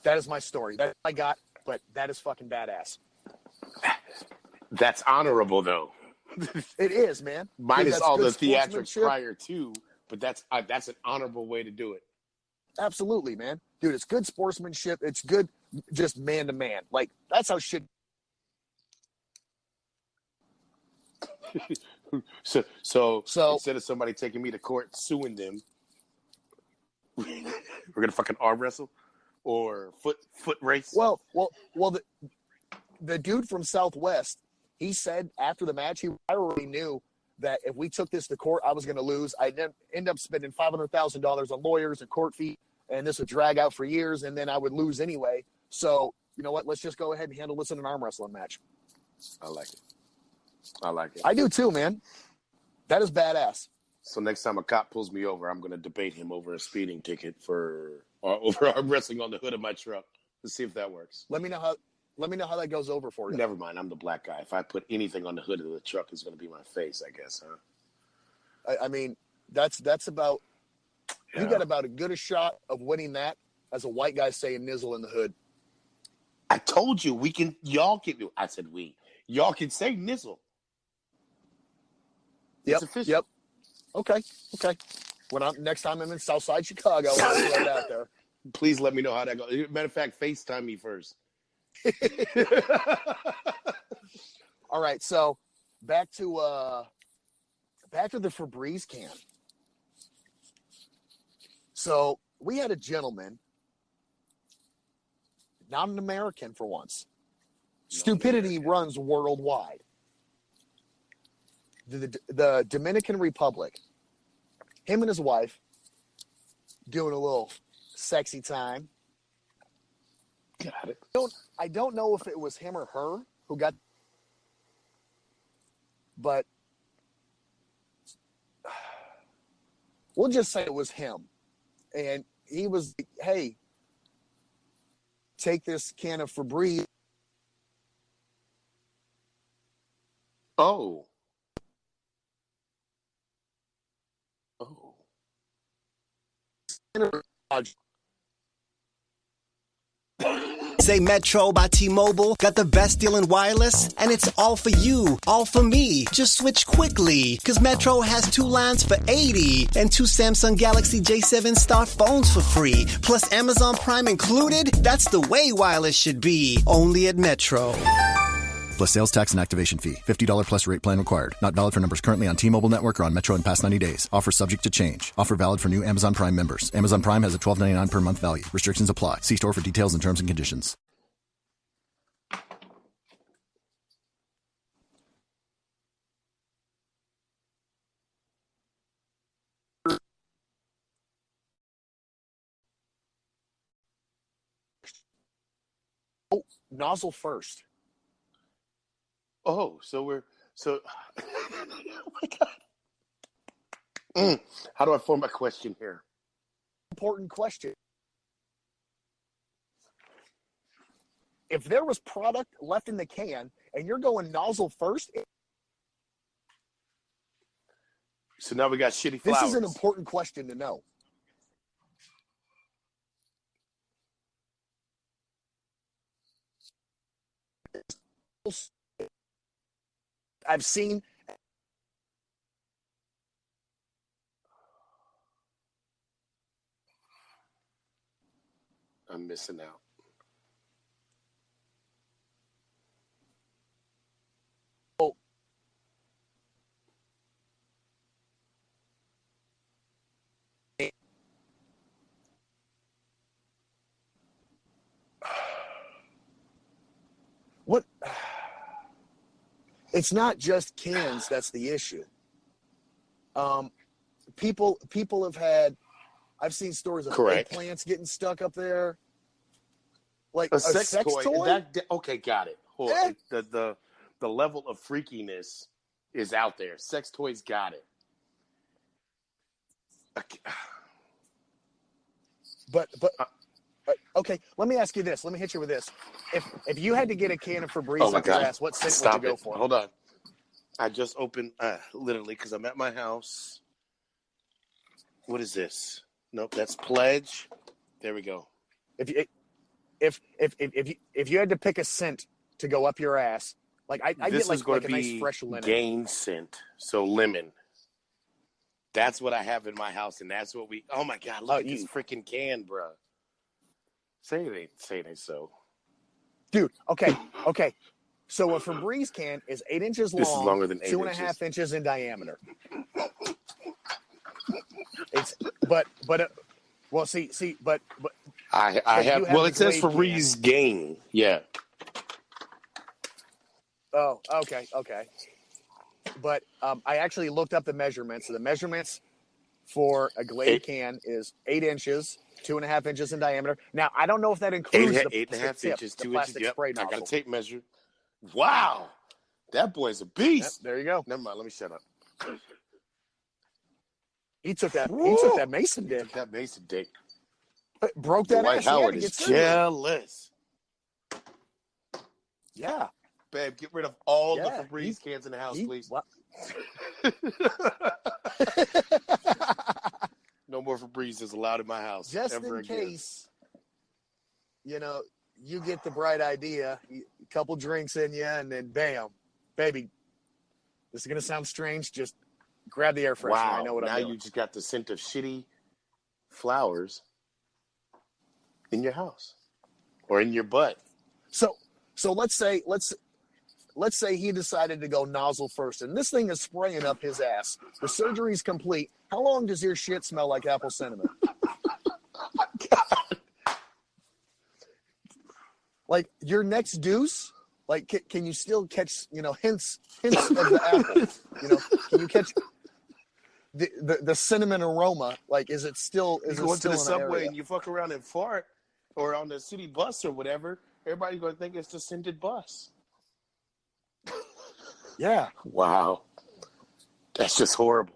That is my story. That's all I got, but that is fucking badass. That's honorable, though. It is, man. Minus Dude, all the good theatrics prior to, but that's an honorable way to do it. Absolutely, man. Dude, it's good sportsmanship. It's good just man to man. Like, that's how shit. So instead of somebody taking me to court suing them, we're gonna fucking arm wrestle or foot race. Well, the dude from Southwest, he said after the match, I already knew that if we took this to court, I was going to lose. I'd end up spending $500,000 on lawyers and court fees, and this would drag out for years, and then I would lose anyway. So, you know what? Let's just go ahead and handle this in an arm wrestling match. I like it. I do too, man. That is badass. So next time a cop pulls me over, I'm going to debate him over a speeding ticket over arm wrestling on the hood of my truck. Let's see if that works. Let me know how that goes over for you. Never mind. I'm the black guy. If I put anything on the hood of the truck, it's going to be my face, I guess, huh? I mean, that's about. Yeah. You got about as good a shot of winning that as a white guy saying "nizzle" in the hood. I told you y'all can do. I said we. Y'all can say "nizzle." Yep. Okay. Next time I'm in Southside Chicago, I'll be right out there. Please let me know how that goes. Matter of fact, FaceTime me first. All right, so back to the Febreze can. So we had a gentleman, not an American for once. Stupidity runs worldwide. The Dominican Republic, him and his wife doing a little sexy time. Got it. I don't know if it was him or her who got, but we'll just say it was him. And he was, hey, take this can of Febreze. Oh. Say Metro by T-Mobile got the best deal in wireless, and it's all for you, all for me. Just switch quickly, cause Metro has 2 lines for $80 and 2 Samsung Galaxy J7 Star phones for free, plus Amazon Prime included. That's the way wireless should be, only at Metro. Plus sales tax and activation fee. $50 plus rate plan required. Not valid for numbers currently on T-Mobile network or on Metro in past 90 days. Offer subject to change. Offer valid for new Amazon Prime members. Amazon Prime has a $12.99 per month value. Restrictions apply. See store for details and terms and conditions. Oh, nozzle first. Oh, oh my God. How do I form my question here? Important question. If there was product left in the can and you're going nozzle first. So now we got shitty flowers. This is an important question to know. I've seen. I'm missing out. Oh. What? It's not just cans that's the issue. People have had. I've seen stories of eggplants getting stuck up there. Like a sex toy? Okay, got it. The level of freakiness is out there. Sex toys got it. But okay, let me ask you this. Let me hit you with this. If you had to get a can of Febreze up your ass, what scent would you go for? Hold on. I just opened, literally, because I'm at my house. What is this? Nope, that's Pledge. There we go. If you had to pick a scent to go up your ass, like I this get is going like to a be nice fresh linen. Gain scent, so lemon. That's what I have in my house, and that's what we. Oh my God! Look at this freaking can, bro. Say it ain't so, dude. Okay. So a Febreze can is 8 inches long. This is longer than 8 2.5 inches in diameter. But I have. Well, it says Febreze Gain. Yeah. Oh, okay. But I actually looked up the measurements. So the measurements for a Glade can is 8 inches, 2.5 inches in diameter. Now, I don't know if that includes the 8.5 inches, the 2 plastic inches. Yep. spray I got nozzle. a tape measure. Wow, that boy's a beast. Yep, there you go. Never mind. Let me shut up. He took that. He took that Mason dick. That Mason dick. Broke that Dwight ass. Howard is jealous. Yeah. Babe, get rid of all the Febreze cans in the house, please. No more Febreze is allowed in my house. Just ever in again. case, you get the bright idea, a couple drinks in you, and then bam, baby. This is gonna sound strange. Just grab the air freshener. Wow. I know what I'm doing. Now you just got the scent of shitty flowers in your house or in your butt. So let's say he decided to go nozzle first, and this thing is spraying up his ass. The surgery's complete. How long does your shit smell like apple cinnamon? Like your next deuce, like can you still catch hints of the apple? Can you catch the cinnamon aroma? Like is it still? Is you it go still to the in subway area? and you fuck around and fart, or on the city bus or whatever? Everybody's gonna think it's the scented bus. Yeah. Wow. That's just horrible.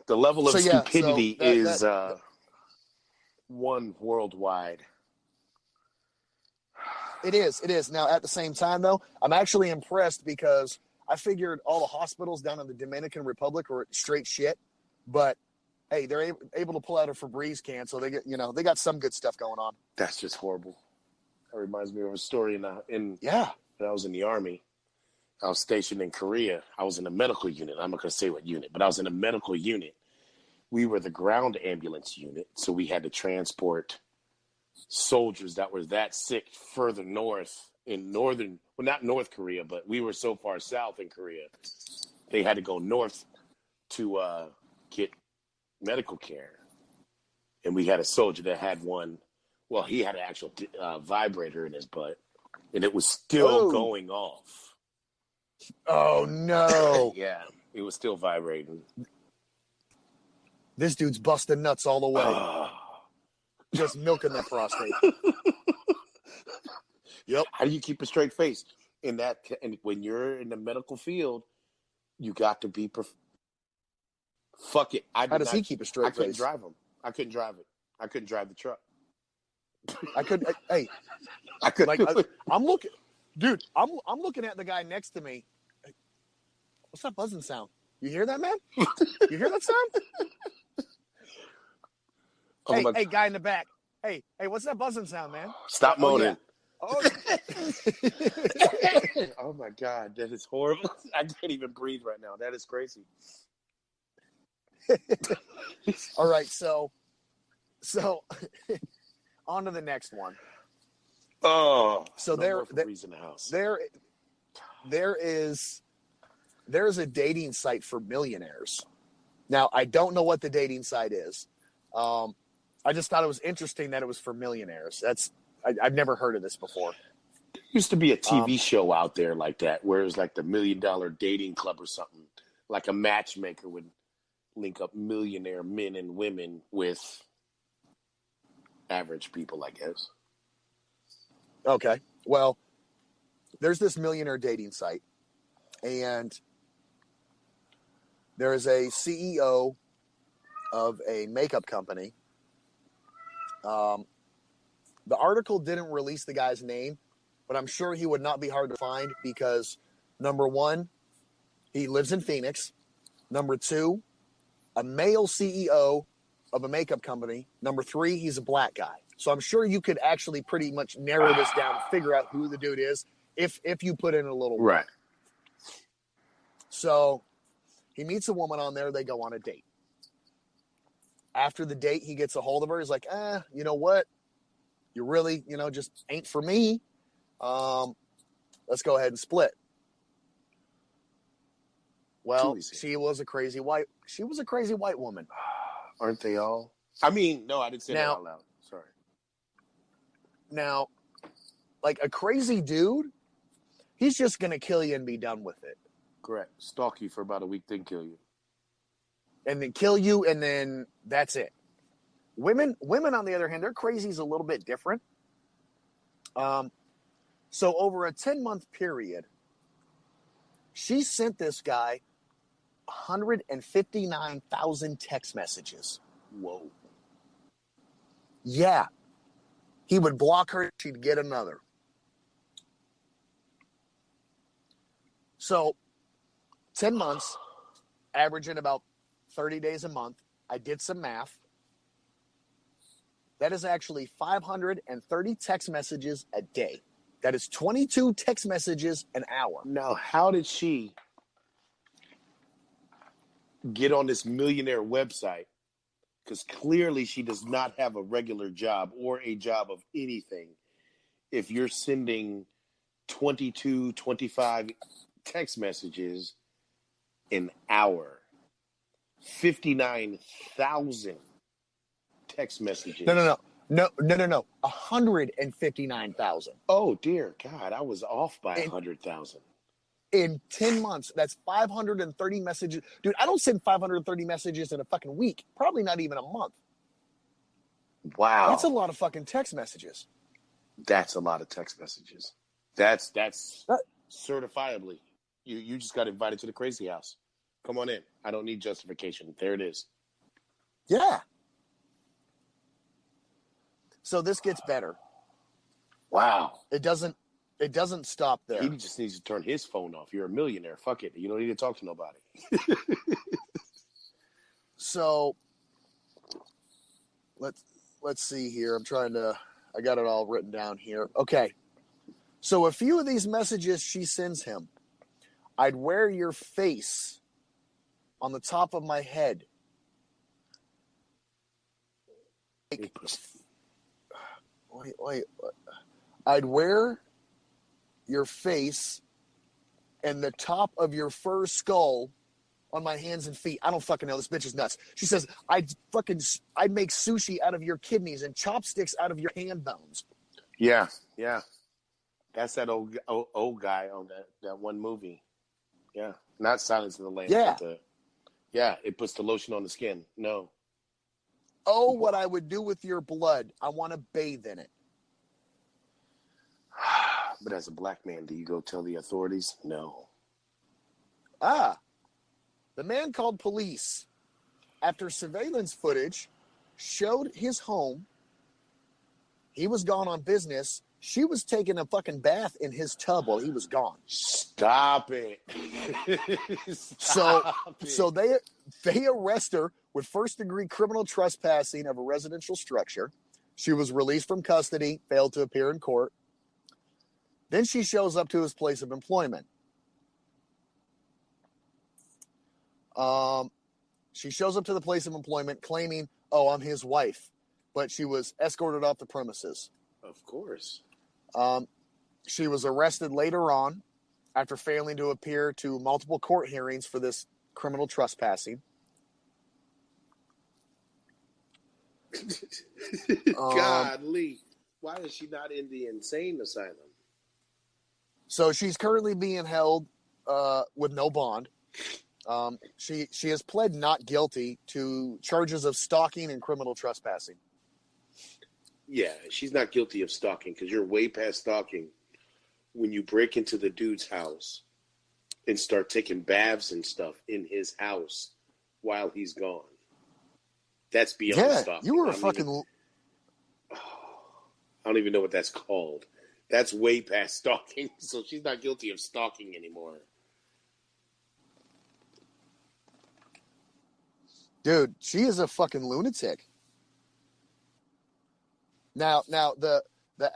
The level of stupidity is one worldwide. It is. Now, at the same time, though, I'm actually impressed because I figured all the hospitals down in the Dominican Republic are straight shit. But, hey, they're able to pull out a Febreze can, so they got some good stuff going on. That's just horrible. That reminds me of a story when I was in the Army. I was stationed in Korea. I was in a medical unit. I'm not going to say what unit, but I was in a medical unit. We were the ground ambulance unit, so we had to transport soldiers that were that sick further north in not North Korea, but we were so far south in Korea. They had to go north to get medical care. And we had a soldier that had he had an actual vibrator in his butt, and it was still going off. Oh, no. Yeah, it was still vibrating. This dude's busting nuts all the way. Just milking that prostate. Yep. How do you keep a straight face in that? And when you're in the medical field, you got to be. Fuck it. How does he keep a straight face? I couldn't drive him. I couldn't drive it. I couldn't drive the truck. I couldn't. Hey, I couldn't. I'm looking, dude. I'm looking at the guy next to me. Hey, what's that buzzing sound? You hear that, man? You hear that sound? Hey, guy in the back. Hey, what's that buzzing sound, man? Stop moaning. Oh, oh my God, that is horrible. I can't even breathe right now. That is crazy. All right, so on to the next one. Oh, so no in the house. There is a dating site for millionaires. Now, I don't know what the dating site is. I just thought it was interesting that it was for millionaires. I've never heard of this before. There used to be a TV show out there like that, where it was like the $1 Million Dating Club or something. Like a matchmaker would link up millionaire men and women with average people, I guess. Okay. Well, there's this millionaire dating site, and there is a CEO of a makeup company. The article didn't release the guy's name, but I'm sure he would not be hard to find because Number 1, he lives in Phoenix. Number 2, a male CEO of a makeup company. Number 3, he's a black guy. So I'm sure you could actually pretty much narrow this down and figure out who the dude is if you put in a little work. Right. So he meets a woman on there. They go on a date. After the date, he gets a hold of her. He's like, you know what? You really, just ain't for me. Let's go ahead and split. Well, she was a crazy white woman. Aren't they all? I mean, no, I didn't say that out loud. Sorry. Now, like a crazy dude, he's just going to kill you and be done with it. Correct. Stalk you for about a week, then kill you. And then kill you, and then that's it. Women, on the other hand, their crazy's a little bit different. So over a 10-month period, she sent this guy 159,000 text messages. Whoa. Yeah. He would block her, she'd get another. So 10 months, averaging about 30 days a month. I did some math. That is actually 530 text messages a day. That is 22 text messages an hour. Now, how did she get on this millionaire website? Because clearly she does not have a regular job or a job of anything. If you're sending 22, 25 text messages an hour, 59,000 text messages. No. 159,000. Oh, dear God. I was off by 100,000. In 10 months, that's 530 messages. Dude, I don't send 530 messages in a fucking week. Probably not even a month. Wow. That's a lot of fucking text messages. That's a lot of text messages. That's certifiably. You just got invited to the crazy house. Come on in. I don't need justification. There it is. Yeah. So this gets better. Wow. It doesn't stop there. He just needs to turn his phone off. You're a millionaire. Fuck it. You don't need to talk to nobody. So let's see here. I got it all written down here. Okay. So a few of these messages she sends him. I'd wear your face on the top of my head. Wait. I'd wear your face and the top of your fur skull on my hands and feet. I don't fucking know. This bitch is nuts. She says, I'd make sushi out of your kidneys and chopsticks out of your hand bones. Yeah. That's that old guy on that one movie. Yeah. Not Silence of the Lambs. Yeah. It puts the lotion on the skin. No. Oh, what I would do with your blood. I want to bathe in it. But as a black man, do you go tell the authorities? No. The man called police after surveillance footage showed his home. He was gone on business. She was taking a fucking bath in his tub while he was gone. Stop it. So they arrest her with first-degree criminal trespassing of a residential structure. She was released from custody, failed to appear in court. Then she shows up to his place of employment. She shows up to the place of employment claiming, I'm his wife. But she was escorted off the premises. Of course. She was arrested later on after failing to appear to multiple court hearings for this criminal trespassing. Godly. Why is she not in the insane asylum? So she's currently being held with no bond. She has pled not guilty to charges of stalking and criminal trespassing. Yeah, she's not guilty of stalking because you're way past stalking when you break into the dude's house and start taking baths and stuff in his house while he's gone. That's beyond stalking. You were I don't even know what that's called. That's way past stalking. So she's not guilty of stalking anymore. Dude, she is a fucking lunatic. Now the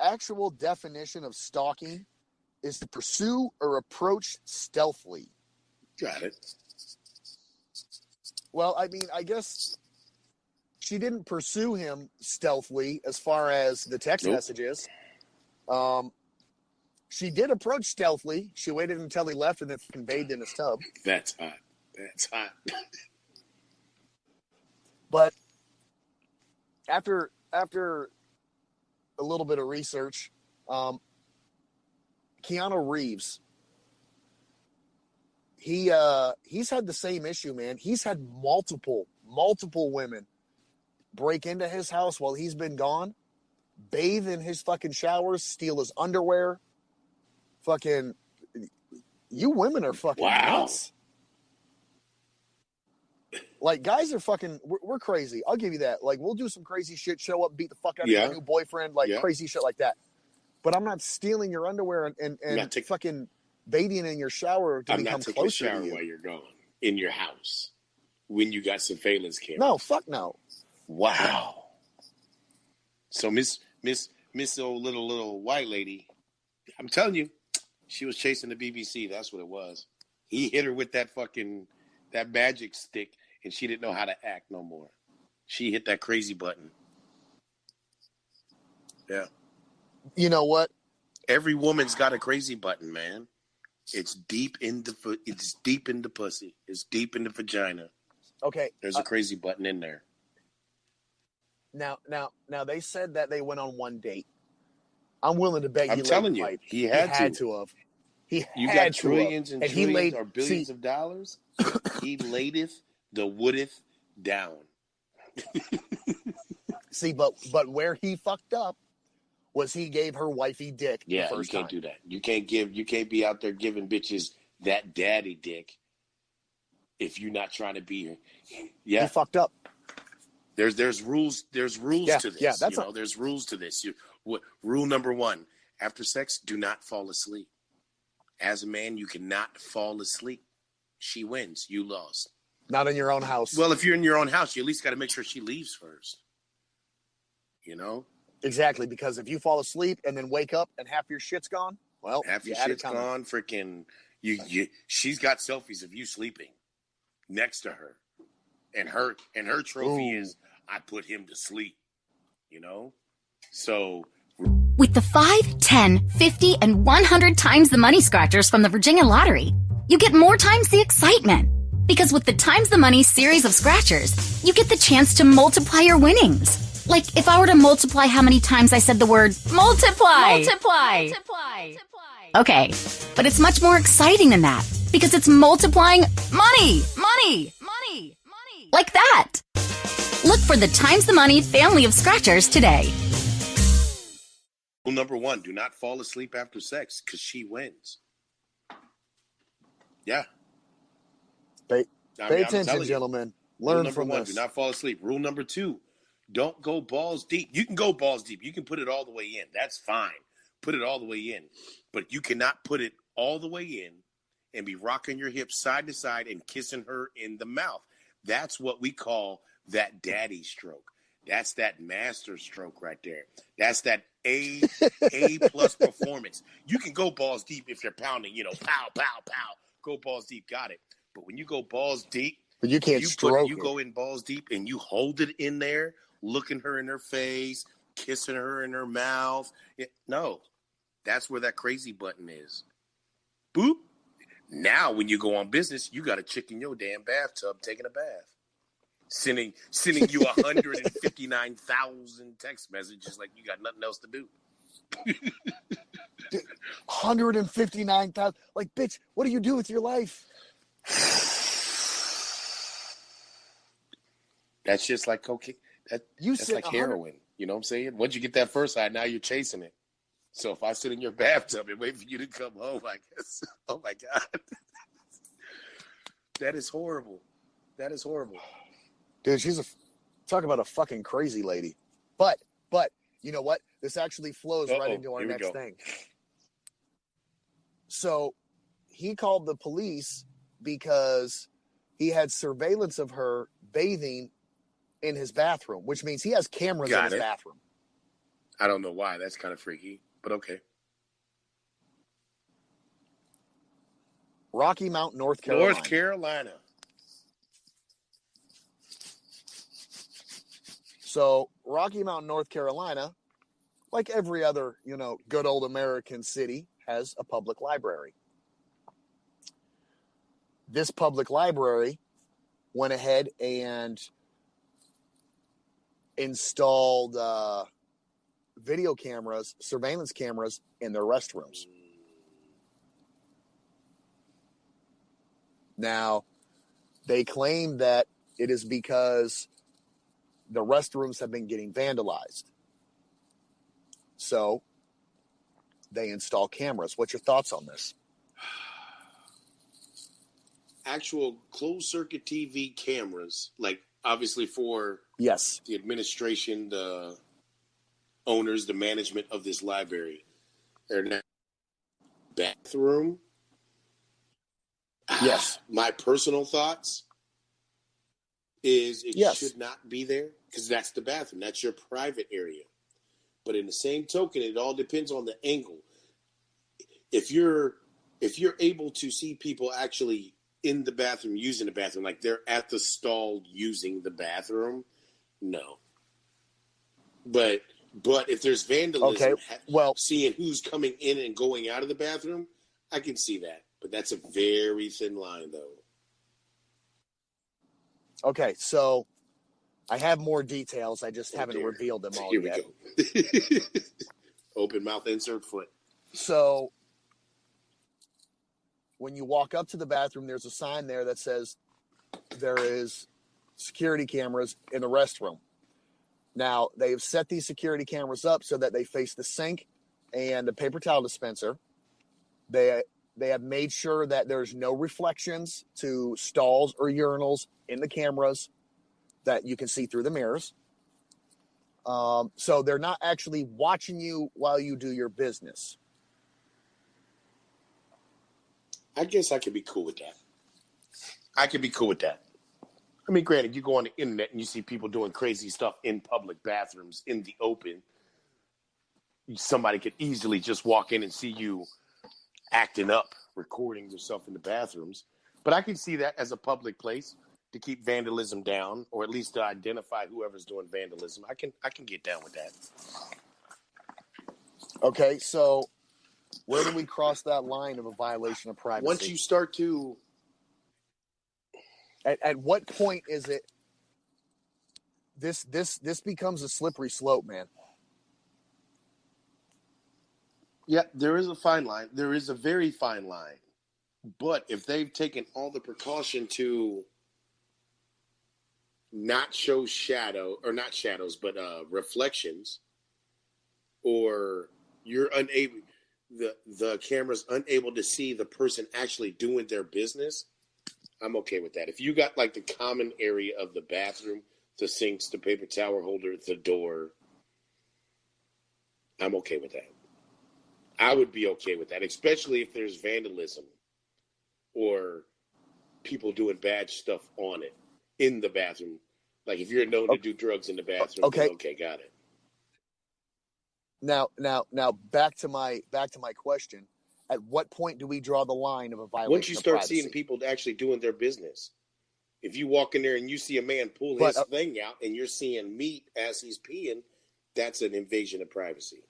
actual definition of stalking is to pursue or approach stealthily. Got it. Well, I mean, I guess she didn't pursue him stealthily as far as the text messages. She did approach stealthily. She waited until he left and then fucking bathed in his tub. That's hot. That's hot. But after a little bit of research, Keanu Reeves, he's had the same issue, man. He's had multiple women break into his house while he's been gone, bathe in his fucking showers, steal his underwear. Fucking, you women are fucking nuts. Like, guys are fucking, we're crazy. I'll give you that. Like, we'll do some crazy shit, show up, beat the fuck out of your new boyfriend, like crazy shit like that. But I'm not stealing your underwear and fucking bathing in your shower to become closer to you. I'm not taking a shower while you're gone in your house when you got surveillance cameras. No, fuck no. Wow. So Miss old little white lady, I'm telling you, she was chasing the BBC. That's what it was. He hit her with that magic stick, and she didn't know how to act no more. She hit that crazy button. Yeah. You know what? Every woman's got a crazy button, man. It's deep in the pussy. It's deep in the vagina. Okay. There's a crazy button in there. Now they said that they went on one date. I'm willing to bet I'm telling you, he had to have. You got trillions and trillions or billions of dollars. He lateth the woodeth down. See, but where he fucked up was he gave her wifey dick. Yeah, the first you can't time. do that. You can't be out there giving bitches that daddy dick if you're not trying to be. Yeah, he fucked up. There's rules to this. Yeah, there's rules to this. Rule number 1: after sex, do not fall asleep. As a man, you cannot fall asleep. She wins. You lost. Not in your own house. Well, if you're in your own house, you at least got to make sure she leaves first. You know? Exactly, because if you fall asleep and then wake up and half your shit's gone, well, half your shit's gone. Freaking, she's got selfies of you sleeping next to her, and her trophy is I put him to sleep. You know, so. With the 5, 10, 50, and 100 times the money scratchers from the Virginia Lottery, you get more times the excitement. Because with the times the money series of scratchers, you get the chance to multiply your winnings. Like if I were to multiply how many times I said the word multiply. Okay, but it's much more exciting than that because it's multiplying money. Like that. Look for the Times the Money family of scratchers today. Rule number 1, do not fall asleep after sex because she wins. Yeah. Pay attention, gentlemen. Learn from Rule number 1, this. do not fall asleep. Rule number 2, don't go balls deep. You can go balls deep. You can put it all the way in. That's fine. Put it all the way in. But you cannot put it all the way in and be rocking your hips side to side and kissing her in the mouth. That's what we call that daddy stroke. That's that master stroke right there. That's that A plus performance. You can go balls deep if you're pounding, pow, pow, pow. Go balls deep, got it. But when you go balls deep, but you can't stroke. You go in balls deep and you hold it in there, looking her in her face, kissing her in her mouth. No, that's where that crazy button is. Boop. Now, when you go on business, you got a chick in your damn bathtub taking a bath. Sending you 159,000 text messages like you got nothing else to do. 159,000. Like, bitch, what do you do with your life? That's just like cocaine. That's like heroin. You know what I'm saying? Once you get that first high, now you're chasing it. So if I sit in your bathtub and wait for you to come home, I guess. Oh my God. That is horrible. That is horrible. Dude, talk about a fucking crazy lady. But you know what? This actually flows right into our next thing. So he called the police because he had surveillance of her bathing in his bathroom, which means he has cameras in his bathroom. I don't know why. That's kind of freaky, but okay. Rocky Mount, North Carolina. North Carolina. So Rocky Mount, North Carolina, like every other, good old American city, has a public library. This public library went ahead and installed video cameras, surveillance cameras in their restrooms. Now, they claim that it is because the restrooms have been getting vandalized. So, they install cameras. What's your thoughts on this? Actual closed-circuit TV cameras, like obviously for the administration, the owners, the management of this library. They're not bathroom. Yes. My personal thoughts is it should not be there because that's the bathroom. That's your private area. But in the same token, it all depends on the angle. If you're able to see people actually in the bathroom, using the bathroom, like they're at the stall using the bathroom, no. But if there's vandalism, seeing who's coming in and going out of the bathroom, I can see that. But that's a very thin line, though. Okay, so I have more details. I just haven't revealed them all yet. Here we go. Open mouth, insert foot. So when you walk up to the bathroom, there's a sign there that says there is security cameras in the restroom. Now, they've set these security cameras up so that they face the sink and the paper towel dispenser. They have made sure that there's no reflections to stalls or urinals in the cameras that you can see through the mirrors. So they're not actually watching you while you do your business. I guess I could be cool with that. I mean, granted, you go on the internet and you see people doing crazy stuff in public bathrooms in the open. Somebody could easily just walk in and see you acting up, recording yourself in the bathrooms. But I can see that as a public place to keep vandalism down, or at least to identify whoever's doing vandalism. I can get down with that. Okay, so where do we cross that line of a violation of privacy? Once you start to... At what point is it this becomes a slippery slope, man? Yeah, there is a fine line. There is a very fine line. But if they've taken all the precaution to not show reflections, or you're unable, the camera's unable to see the person actually doing their business, I'm okay with that. If you got like the common area of the bathroom, the sinks, the paper towel holder, the door, I'm okay with that. I would be okay with that, especially if there's vandalism or people doing bad stuff on it in the bathroom. Like if you're known to do drugs in the bathroom, okay, got it. Now, back to my question. At what point do we draw the line of a violation? Once you start of privacy? seeing people actually doing their business. If you walk in there and you see a man pull his thing out and you're seeing meat as he's peeing, that's an invasion of privacy.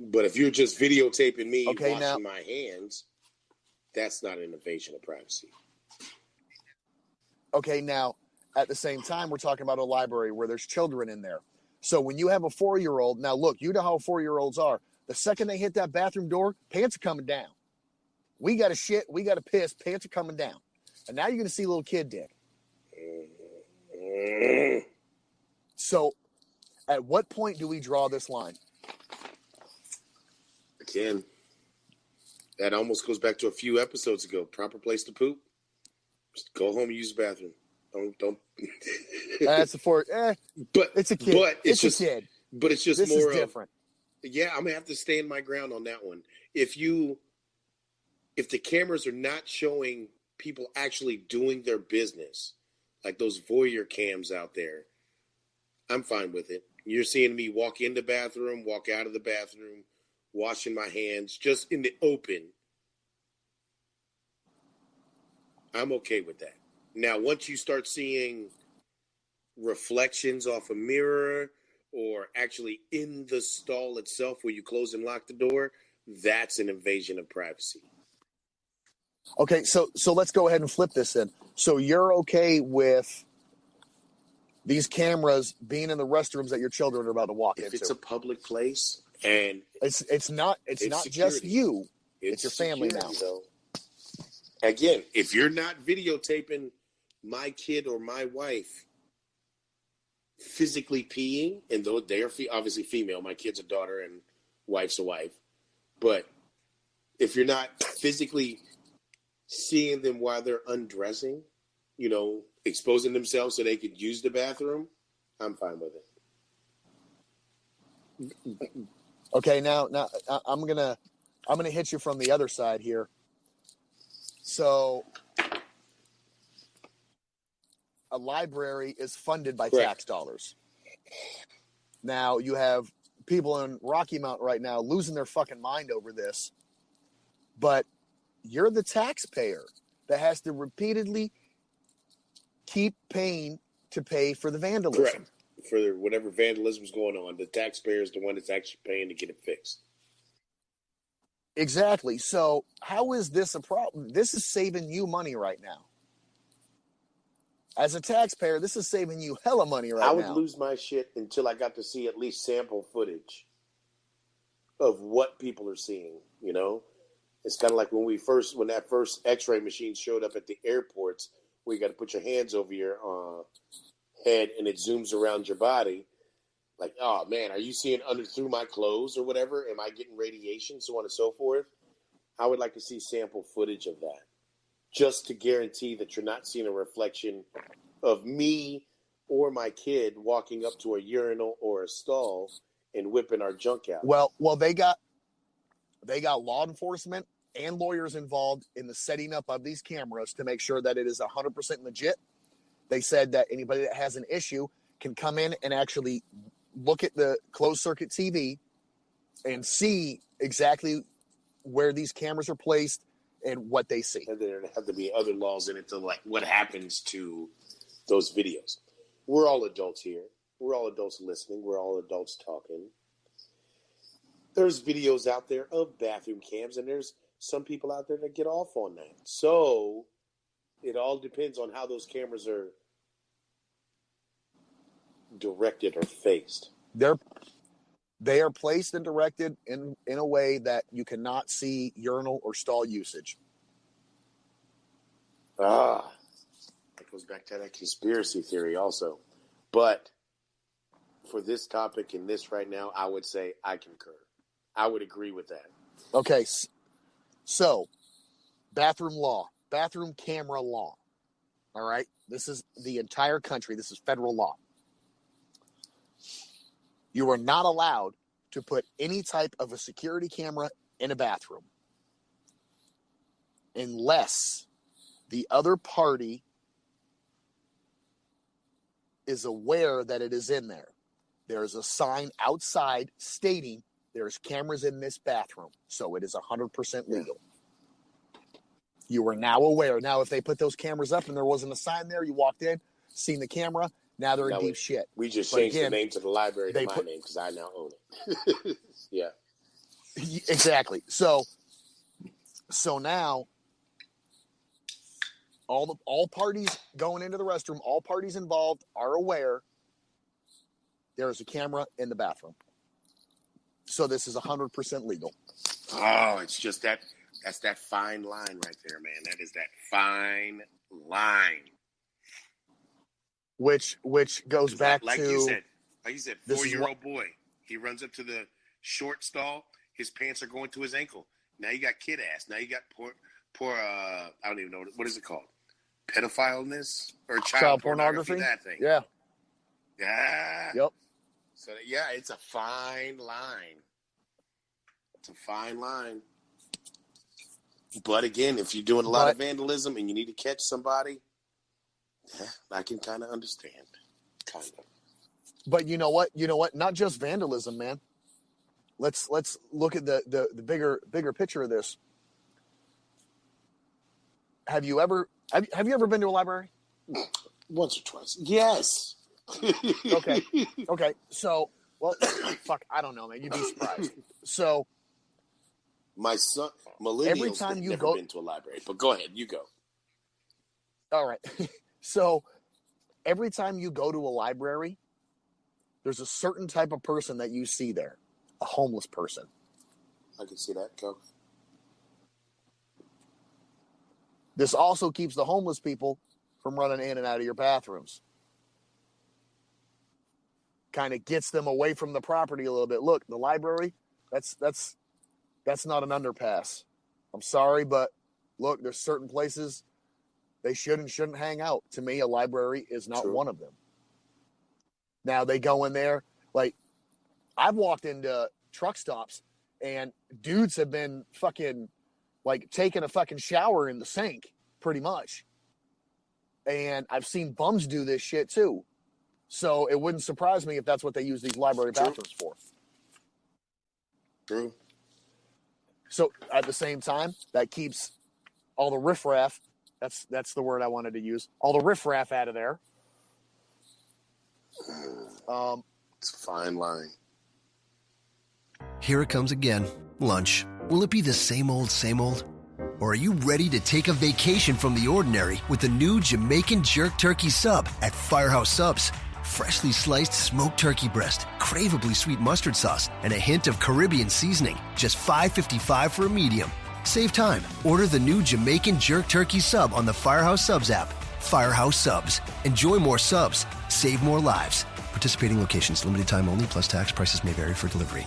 But if you're just videotaping me washing my hands, that's not an invasion of privacy. Okay, now, at the same time, we're talking about a library where there's children in there. So when you have a 4-year-old, now look, you know how 4-year-olds are. The second they hit that bathroom door, pants are coming down. We got to shit, we got to piss, pants are coming down. And now you're going to see little kid dick. So at what point do we draw this line? Again, that almost goes back to a few episodes ago. Proper place to poop. Just go home and use the bathroom. Don't. That's but it's a kid. But it's just a kid. But it's just this more is different. Yeah, I'm gonna have to stand my ground on that one. If the cameras are not showing people actually doing their business, like those voyeur cams out there, I'm fine with it. You're seeing me walk in the bathroom, walk out of the bathroom, washing my hands, just in the open. I'm okay with that. Now, once you start seeing reflections off a mirror or actually in the stall itself where you close and lock the door, that's an invasion of privacy. Okay, so let's go ahead and flip this in. So you're okay with these cameras being in the restrooms that your children are about to walk into? If it's a public place and it's not just you, it's your family now. Though. Again, if you're not videotaping my kid or my wife physically peeing, and though they are obviously female, my kid's a daughter and wife's a wife, but if you're not physically seeing them while they're undressing, exposing themselves so they could use the bathroom, I'm fine with it. Okay, now I'm gonna hit you from the other side here. So a library is funded by tax dollars. Now you have people in Rocky Mount right now losing their fucking mind over this, but you're the taxpayer that has to repeatedly keep paying to pay for the vandalism. Correct. For whatever vandalism is going on, the taxpayer is the one that's actually paying to get it fixed. Exactly. So how is this a problem? This is saving you money right now. As a taxpayer, this is saving you hella money right now. I would lose my shit until I got to see at least sample footage of what people are seeing, It's kind of like when that first x-ray machine showed up at the airports, where you got to put your hands over your head and it zooms around your body. Like, oh man, are you seeing through my clothes or whatever? Am I getting radiation, so on and so forth? I would like to see sample footage of that, just to guarantee that you're not seeing a reflection of me or my kid walking up to a urinal or a stall and whipping our junk out. Well, they got law enforcement and lawyers involved in the setting up of these cameras to make sure that it is 100% legit. They said that anybody that has an issue can come in and actually look at the closed circuit TV and see exactly where these cameras are placed and what they see. And there have to be other laws in it to what happens to those videos. We're all adults here. We're all adults listening. We're all adults talking. There's videos out there of bathroom cams, and there's some people out there that get off on that. So it all depends on how those cameras are directed or faced. They are placed and directed in a way that you cannot see urinal or stall usage. That goes back to that conspiracy theory also. But for this topic and this right now, I would say I concur. I would agree with that. Okay, so bathroom camera law. All right, this is the entire country. This is federal law. You are not allowed to put any type of a security camera in a bathroom unless the other party is aware that it is in there. There is a sign outside stating there's cameras in this bathroom, so it is 100% legal. You are now aware. Now, if they put those cameras up and there wasn't a sign there, you walked in, seen the camera, now they're in deep shit. We just changed the name to the library to my name because I now own it. Yeah. Exactly. So now all parties going into the restroom, all parties involved are aware there is a camera in the bathroom. So this is 100% legal. Oh, it's just that's that fine line right there, man. That is that fine line. Which goes back like to you said, 4-year-old boy. He runs up to the short stall. His pants are going to his ankle. Now you got kid ass. Now you got poor. I don't even know what is it called. Pedophileness or child pornography. That thing. Yeah. Yeah. Yep. So yeah, it's a fine line. It's a fine line. But again, if you're doing a lot of vandalism and you need to catch somebody, I can kind of understand. Kind of. But you know what? Not just vandalism, man. Let's look at the bigger picture of this. Have you ever been to a library? Once or twice. Yes. Okay. So, well, fuck, I don't know, man. You'd be surprised. So, my son, millennials, have never been to a library. But go ahead, you go. All right. So, every time you go to a library, there's a certain type of person that you see there, a homeless person. I can see that. Go. This also keeps the homeless people from running in and out of your bathrooms. Kind of gets them away from the property a little bit. Look, the library, that's not an underpass. I'm sorry, but look, there's certain places they shouldn't hang out. To me, a library is not one of them. Now they go in there, like I've walked into truck stops and dudes have been fucking like taking a fucking shower in the sink, pretty much. And I've seen bums do this shit too. So it wouldn't surprise me if that's what they use these library bathrooms for. True. So at the same time, that keeps all the riffraff, that's the word I wanted to use, all the riffraff out of there. It's a fine line. Here it comes again. Lunch. Will it be the same old, same old? Or are you ready to take a vacation from the ordinary with the new Jamaican Jerk Turkey Sub at Firehouse Subs? Freshly sliced smoked turkey breast, craveably sweet mustard sauce, and a hint of Caribbean seasoning. Just $5.55 for a medium. Save time. Order the new Jamaican Jerk Turkey Sub on the Firehouse Subs app. Firehouse Subs. Enjoy more subs. Save more lives. Participating locations. Limited time only, plus tax. Prices may vary for delivery.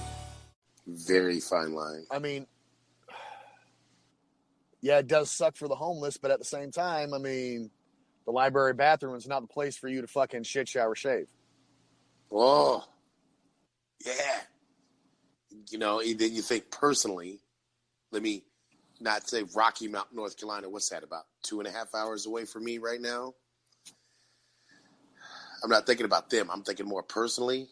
Very fine line. I mean, yeah, it does suck for the homeless, but at the same time, I mean, the library bathroom is not the place for you to fucking shit, shower, shave. Oh, yeah. You know, then you think personally, let me not say Rocky Mount, North Carolina. What's that, about 2.5 hours away from me right now? I'm not thinking about them. I'm thinking more personally.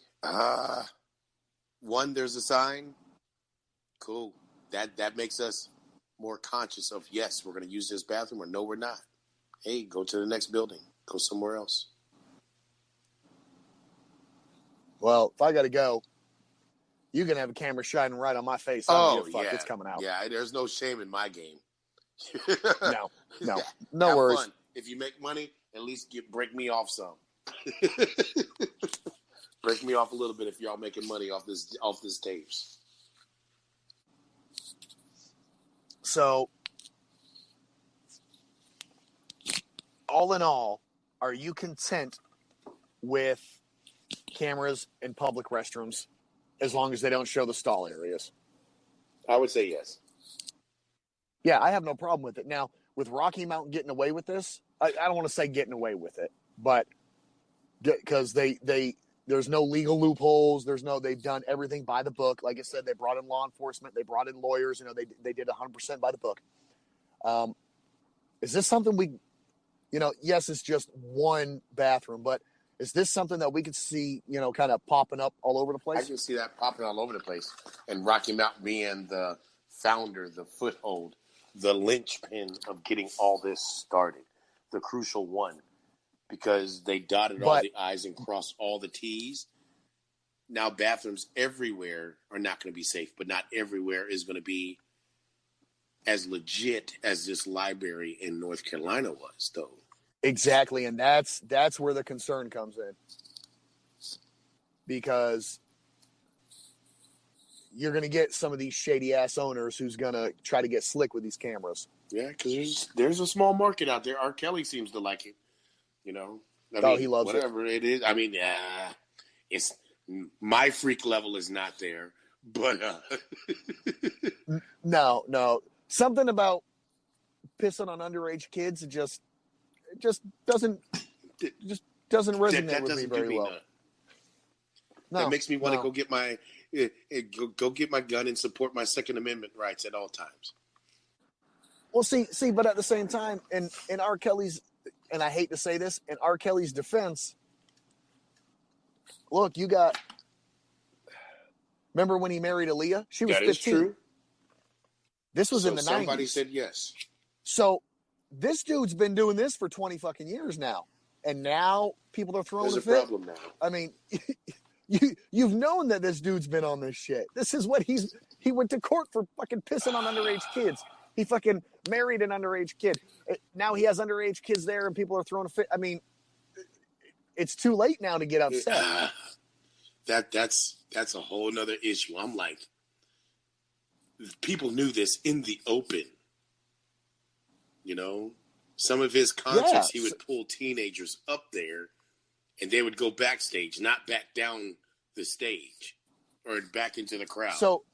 One, there's a sign. Cool. That makes us more conscious of, yes, we're going to use this bathroom, or no, we're not. Hey, go to the next building. Go somewhere else. Well, if I got to go, you can have a camera shining right on my face. Yeah. It's coming out. Yeah, there's no shame in my game. No Have worries. fun. If you make money, at least break me off some. Break me off a little bit if y'all making money off this tapes. So, all in all, are you content with cameras in public restrooms as long as they don't show the stall areas? I would say yes. Yeah, I have no problem with it. Now, with Rocky Mountain getting away with this, I don't want to say getting away with it, but because there's no legal loopholes. They've done everything by the book. Like I said, they brought in law enforcement. They brought in lawyers. You know, they did 100% by the book. Is this something yes, it's just one bathroom, but is this something that we could see, kind of popping up all over the place? I can see that popping all over the place. And Rocky Mountain being the founder, the foothold, the linchpin of getting all this started, the crucial one. Because they dotted all the I's and crossed all the T's. Now bathrooms everywhere are not going to be safe, but not everywhere is going to be as legit as this library in North Carolina was, though. Exactly, and that's where the concern comes in. Because you're going to get some of these shady-ass owners who's going to try to get slick with these cameras. Yeah, because there's a small market out there. R. Kelly seems to like it. You know, he loves whatever it is. I mean, it's my freak level is not there, but no, something about pissing on underage kids it just doesn't resonate with me very well. That makes me want to go get my gun and support my Second Amendment rights at all times. Well, see, but at the same time, in R. Kelly's, and I hate to say this, in R. Kelly's defense, look, you got. Remember when he married Aaliyah? She was 15. That is true. This was in the 90s. Somebody said yes. So this dude's been doing this for 20 fucking years now, and now people are throwing There's a a fit. problem now. I mean, you've known that this dude's been on this shit. This is what he went to court for fucking pissing on underage kids. He fucking married an underage kid. Now he has underage kids there, and people are throwing a fit. I mean, it's too late now to get upset. That's a whole nother issue. I'm like, people knew this in the open. You know, some of his concerts, he would pull teenagers up there, and they would go backstage, not back down the stage or back into the crowd. So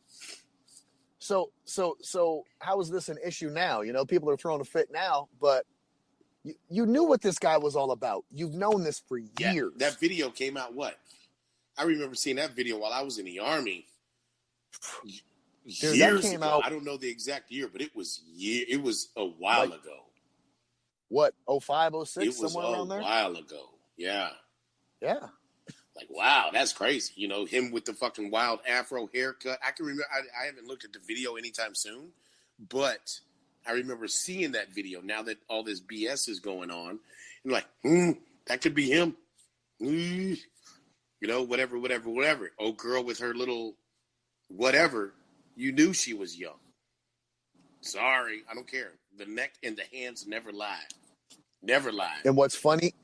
how is this an issue now? You know, people are throwing a fit now, but you knew what this guy was all about. You've known this for years. That video came out I remember seeing that video while I was in the Army. Dude, years that came ago. out. I don't know the exact year, but it was a while ago. What, 05, 06, it was somewhere around there? a while ago. Yeah. Yeah. Like, wow, that's crazy. You know, him with the fucking wild afro haircut. I can remember, I haven't looked at the video anytime soon, but I remember seeing that video now that all this BS is going on. And like, that could be him. You know, whatever. Oh, girl with her little whatever. You knew she was young. Sorry, I don't care. The neck and the hands never lie. Never lie. And what's funny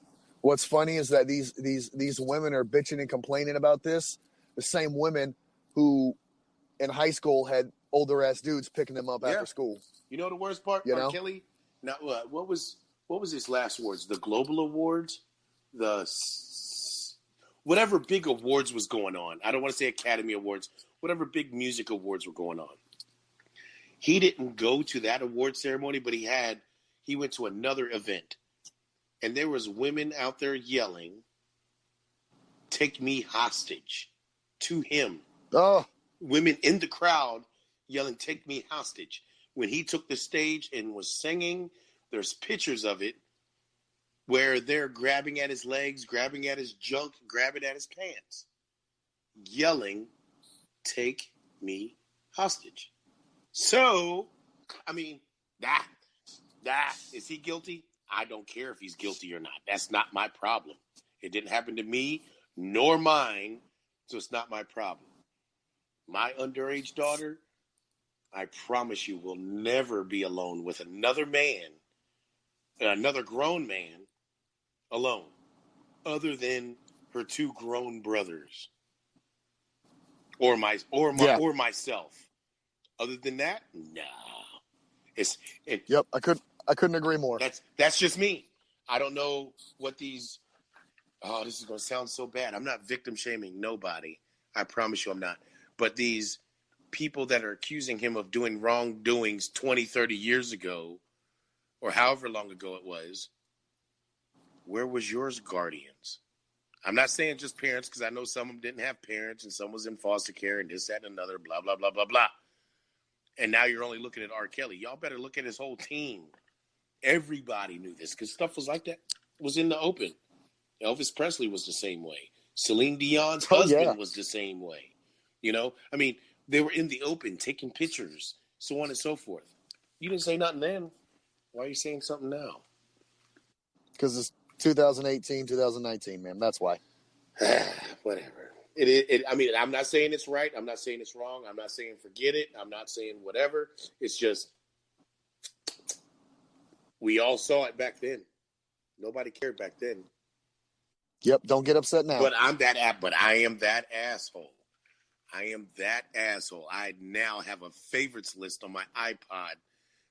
is that these women are bitching and complaining about this. The same women who in high school had older ass dudes picking them up after school. You know the worst part? You R. know? Kelly. Now, what was his last awards? The Global Awards, whatever big awards was going on. I don't want to say Academy Awards. Whatever big music awards were going on. He didn't go to that award ceremony, but he went to another event. And there was women out there yelling, "Take me hostage," to him. Oh. Women in the crowd yelling, "Take me hostage." When he took the stage and was singing, there's pictures of it where they're grabbing at his legs, grabbing at his junk, grabbing at his pants, yelling, "Take me hostage." So, I mean, is he guilty? I don't care if he's guilty or not. That's not my problem. It didn't happen to me, nor mine, so it's not my problem. My underage daughter, I promise you, will never be alone with another man, another grown man, alone, other than her two grown brothers, or myself. Other than that, no. Yep, I couldn't agree more. That's just me. I don't know what these. Oh, this is going to sound so bad. I'm not victim shaming nobody. I promise you I'm not. But these people that are accusing him of doing wrongdoings 20, 30 years ago, or however long ago it was, where was yours, guardians? I'm not saying just parents, because I know some of them didn't have parents and some was in foster care and this, that, and another, blah, blah, blah, blah, blah. And now you're only looking at R. Kelly. Y'all better look at his whole team. Everybody knew this because stuff was like that. Was in the open. Elvis Presley was the same way. Celine Dion's husband was the same way. You know, I mean, they were in the open, taking pictures, so on and so forth. You didn't say nothing then. Why are you saying something now? Because it's 2018, 2019, man. That's why. Whatever. I mean, I'm not saying it's right. I'm not saying it's wrong. I'm not saying forget it. I'm not saying whatever. It's just we all saw it back then. Nobody cared back then. Yep. Don't get upset now. But I am that asshole. I am that asshole. I now have a favorites list on my iPod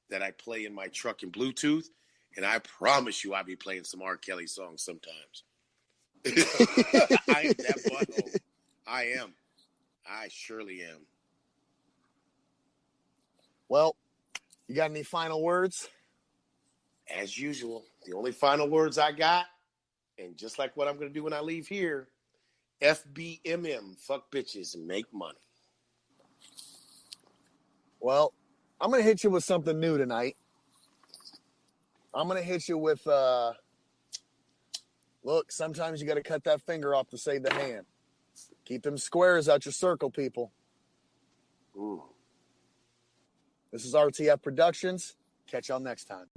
that I play in my truck in Bluetooth, and I promise you I'll be playing some R. Kelly songs sometimes. I am that butthole. I am. I surely am. Well, you got any final words? As usual, the only final words I got, and just like what I'm going to do when I leave here, FBMM, fuck bitches and make money. Well, I'm going to hit you with something new tonight. I'm going to hit you with, look, sometimes you got to cut that finger off to save the hand. Keep them squares out your circle, people. Ooh. This is RTF Productions. Catch y'all next time.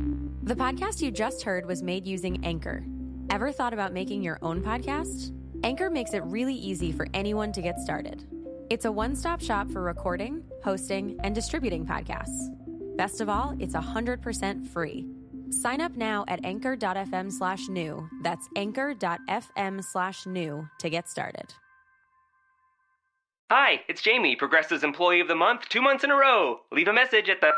The podcast you just heard was made using Anchor. Ever thought about making your own podcast? Anchor makes it really easy for anyone to get started. It's a one-stop shop for recording, hosting, and distributing podcasts. Best of all, it's 100% free. Sign up now at anchor.fm/new. That's anchor.fm/new to get started. Hi, it's Jamie, Progressive's Employee of the Month, 2 months in a row. Leave a message at the...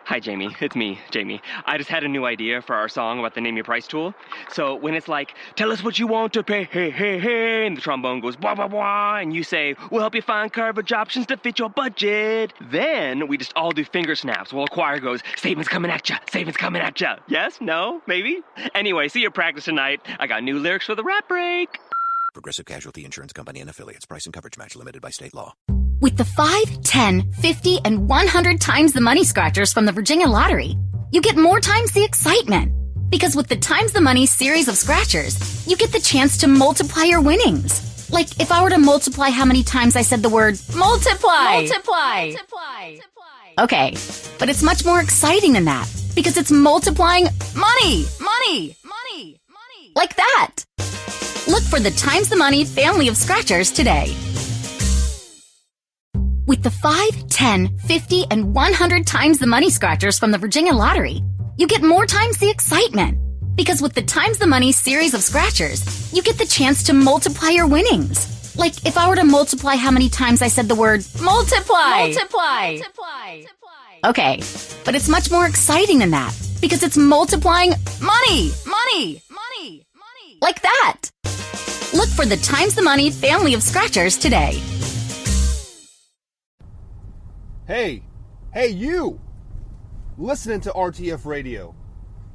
Hi, Jamie. It's me, Jamie. I just had a new idea for our song about the Name Your Price tool. So when it's like, tell us what you want to pay, hey, hey, hey, and the trombone goes, blah, blah, blah, and you say, we'll help you find coverage options to fit your budget. Then we just all do finger snaps while a choir goes, savings coming at ya, savings coming at ya. Yes? No? Maybe? Anyway, see your practice tonight. I got new lyrics for the rap break. Progressive Casualty Insurance Company and Affiliates. Price and coverage match limited by state law. With the 5, 10, 50, and 100 times the money scratchers from the Virginia Lottery, you get more times the excitement. Because with the Times the Money series of scratchers, you get the chance to multiply your winnings. Like if I were to multiply how many times I said the word multiply. Multiply. Okay, but it's much more exciting than that because it's multiplying money. Like that. Look for the Times the Money family of scratchers today. With the 5, 10, 50, and 100 times the money scratchers from the Virginia Lottery, you get more times the excitement. Because with the Times the Money series of scratchers, you get the chance to multiply your winnings. Like if I were to multiply how many times I said the word multiply. Okay, but it's much more exciting than that because it's multiplying money. Like that. Look for the Times the Money family of scratchers today. Hey, you! Listening to RTF Radio.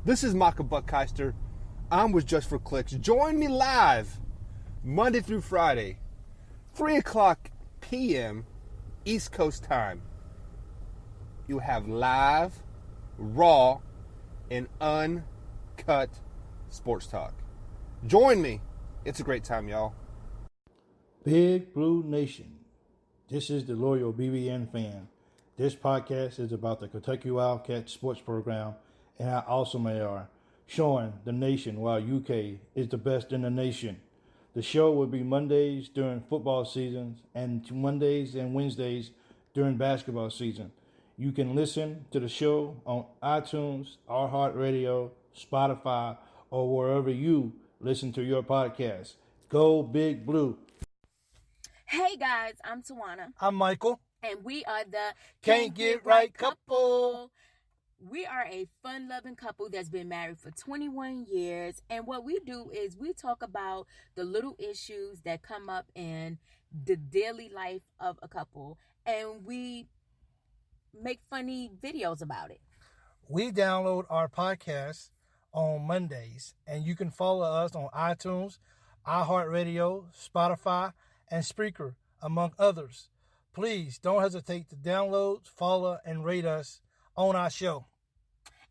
This is Micah Buckheister. I'm with Just for Clicks. Join me live Monday through Friday, 3 o'clock p.m. East Coast time. You have live, raw, and uncut sports talk. Join me. It's a great time, y'all. Big Blue Nation. This is the loyal BBN fan. This podcast is about the Kentucky Wildcats sports program and how awesome they are, showing the nation why UK is the best in the nation. The show will be Mondays during football seasons and Mondays and Wednesdays during basketball season. You can listen to the show on iTunes, RTF Radio, Spotify, or wherever you listen to your podcast. Go Big Blue. Hey guys, I'm Tawana. I'm Michael. And we are the Can't Get Right Couple. We are a fun-loving couple that's been married for 21 years. And what we do is we talk about the little issues that come up in the daily life of a couple. And we make funny videos about it. We download our podcast on Mondays. And you can follow us on iTunes, RTF Radio, Spotify, and Spreaker, among others. Please don't hesitate to download, follow, and rate us on our show.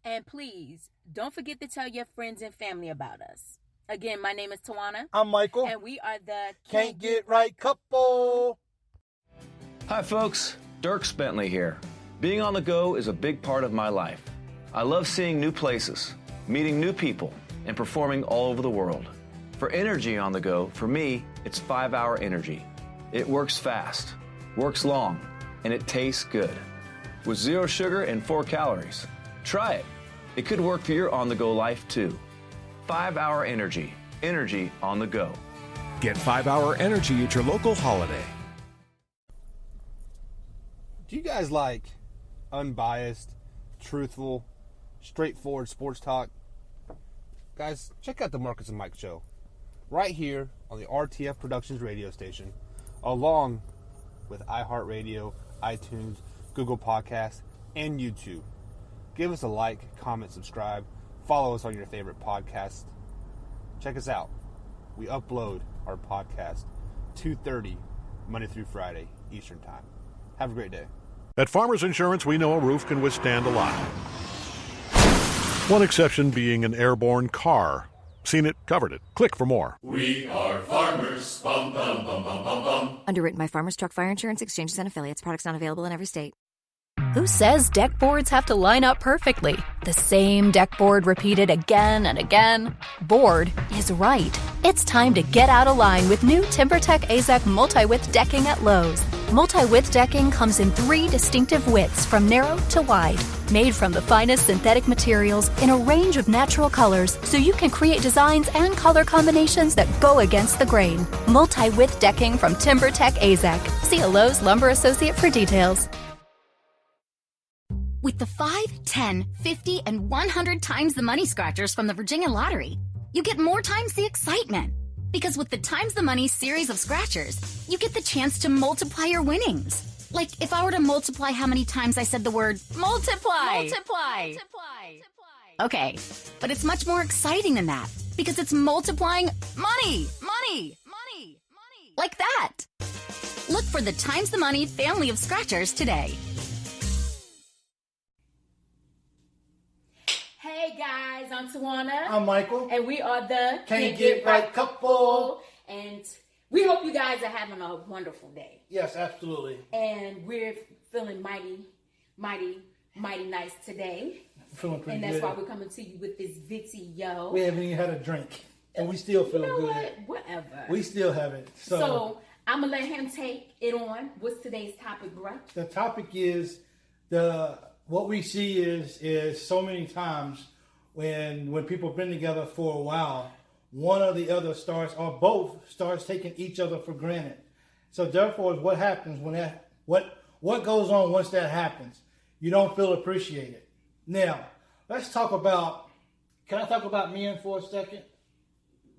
And please, don't forget to tell your friends and family about us. Again, my name is Tawana. I'm Michael. And we are the Can't Get Right Couple. Hi, folks. Dirk Bentley here. Being on the go is a big part of my life. I love seeing new places, meeting new people, and performing all over the world. For energy on the go, for me, it's 5-Hour Energy. It works fast, works long, and it tastes good. With 0 sugar and 4 calories. Try it. It could work for your on-the-go life, too. 5-Hour Energy. Energy on the go. Get 5-Hour Energy at your local holiday. Do you guys like unbiased, truthful, straightforward sports talk? Guys, check out the Marcus and Mike Show. Right here on the RTF Productions radio station. Along with iHeartRadio, iTunes, Google Podcasts, and YouTube. Give us a like, comment, subscribe. Follow us on your favorite podcast. Check us out. We upload our podcast 2:30 Monday through Friday Eastern Time. Have a great day. At Farmers Insurance, we know a roof can withstand a lot. One exception being an airborne car. Seen it, covered it. Click for more. We are farmers. Bum, bum, bum, bum, bum, bum. Underwritten by Farmers Truck Fire Insurance Exchanges and Affiliates. Products not available in every state. Who says deck boards have to line up perfectly? The same deck board repeated again and again? Board is right. It's time to get out of line with new TimberTech AZEK multi-width decking at Lowe's. Multi-width decking comes in 3 distinctive widths from narrow to wide. Made from the finest synthetic materials in a range of natural colors so you can create designs and color combinations that go against the grain. Multi-width decking from TimberTech AZEK. See a Lowe's Lumber Associate for details. With the 5, 10, 50, and 100 times the money scratchers from the Virginia Lottery, you get more times the excitement. Because with the times the money series of scratchers, you get the chance to multiply your winnings. Like if I were to multiply how many times I said the word multiply. Okay, but it's much more exciting than that because it's multiplying money. Like that. Look for the Times the Money family of scratchers today. Hey guys, I'm Tawana. I'm Michael. And we are the Can't Get Right Couple. And we hope you guys are having a wonderful day. Yes, absolutely. And we're feeling mighty nice today. Feeling pretty good. And that's why we're coming to you with this video. We haven't even had a drink. And we still feeling good. Whatever. We still haven't. So I'm going to let him take it on. What's today's topic, bro? The topic is what we see is so many times when people have been together for a while, one or the other starts, or both starts taking each other for granted. So therefore, what happens when what goes on once that happens? You don't feel appreciated. Now, let's talk about. Can I talk about men for a second?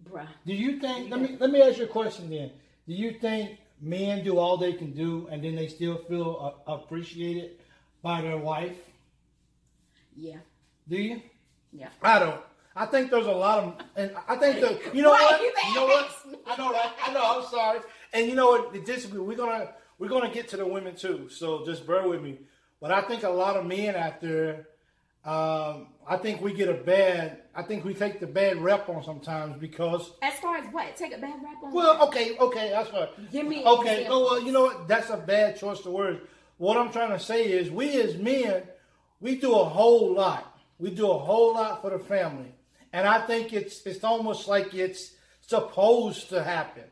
Bruh. Do you think? Let me ask you a question then. Do you think men do all they can do and then they still feel appreciated by their wife? Yeah. Do you? Yeah. I don't. I think there's a lot of, and I think that you know what? You know what? I know that. I know. I'm sorry. And you know what? We're gonna get to the women too. So just bear with me. But I think a lot of men out there, I think we take the bad rep on sometimes because. As far as what? Take a bad rep on? Well, okay, that's right. Give me. Okay. Oh well, you know what? That's a bad choice of words. What I'm trying to say is, we as men, we do a whole lot. We do a whole lot for the family. And I think it's almost like it's supposed to happen.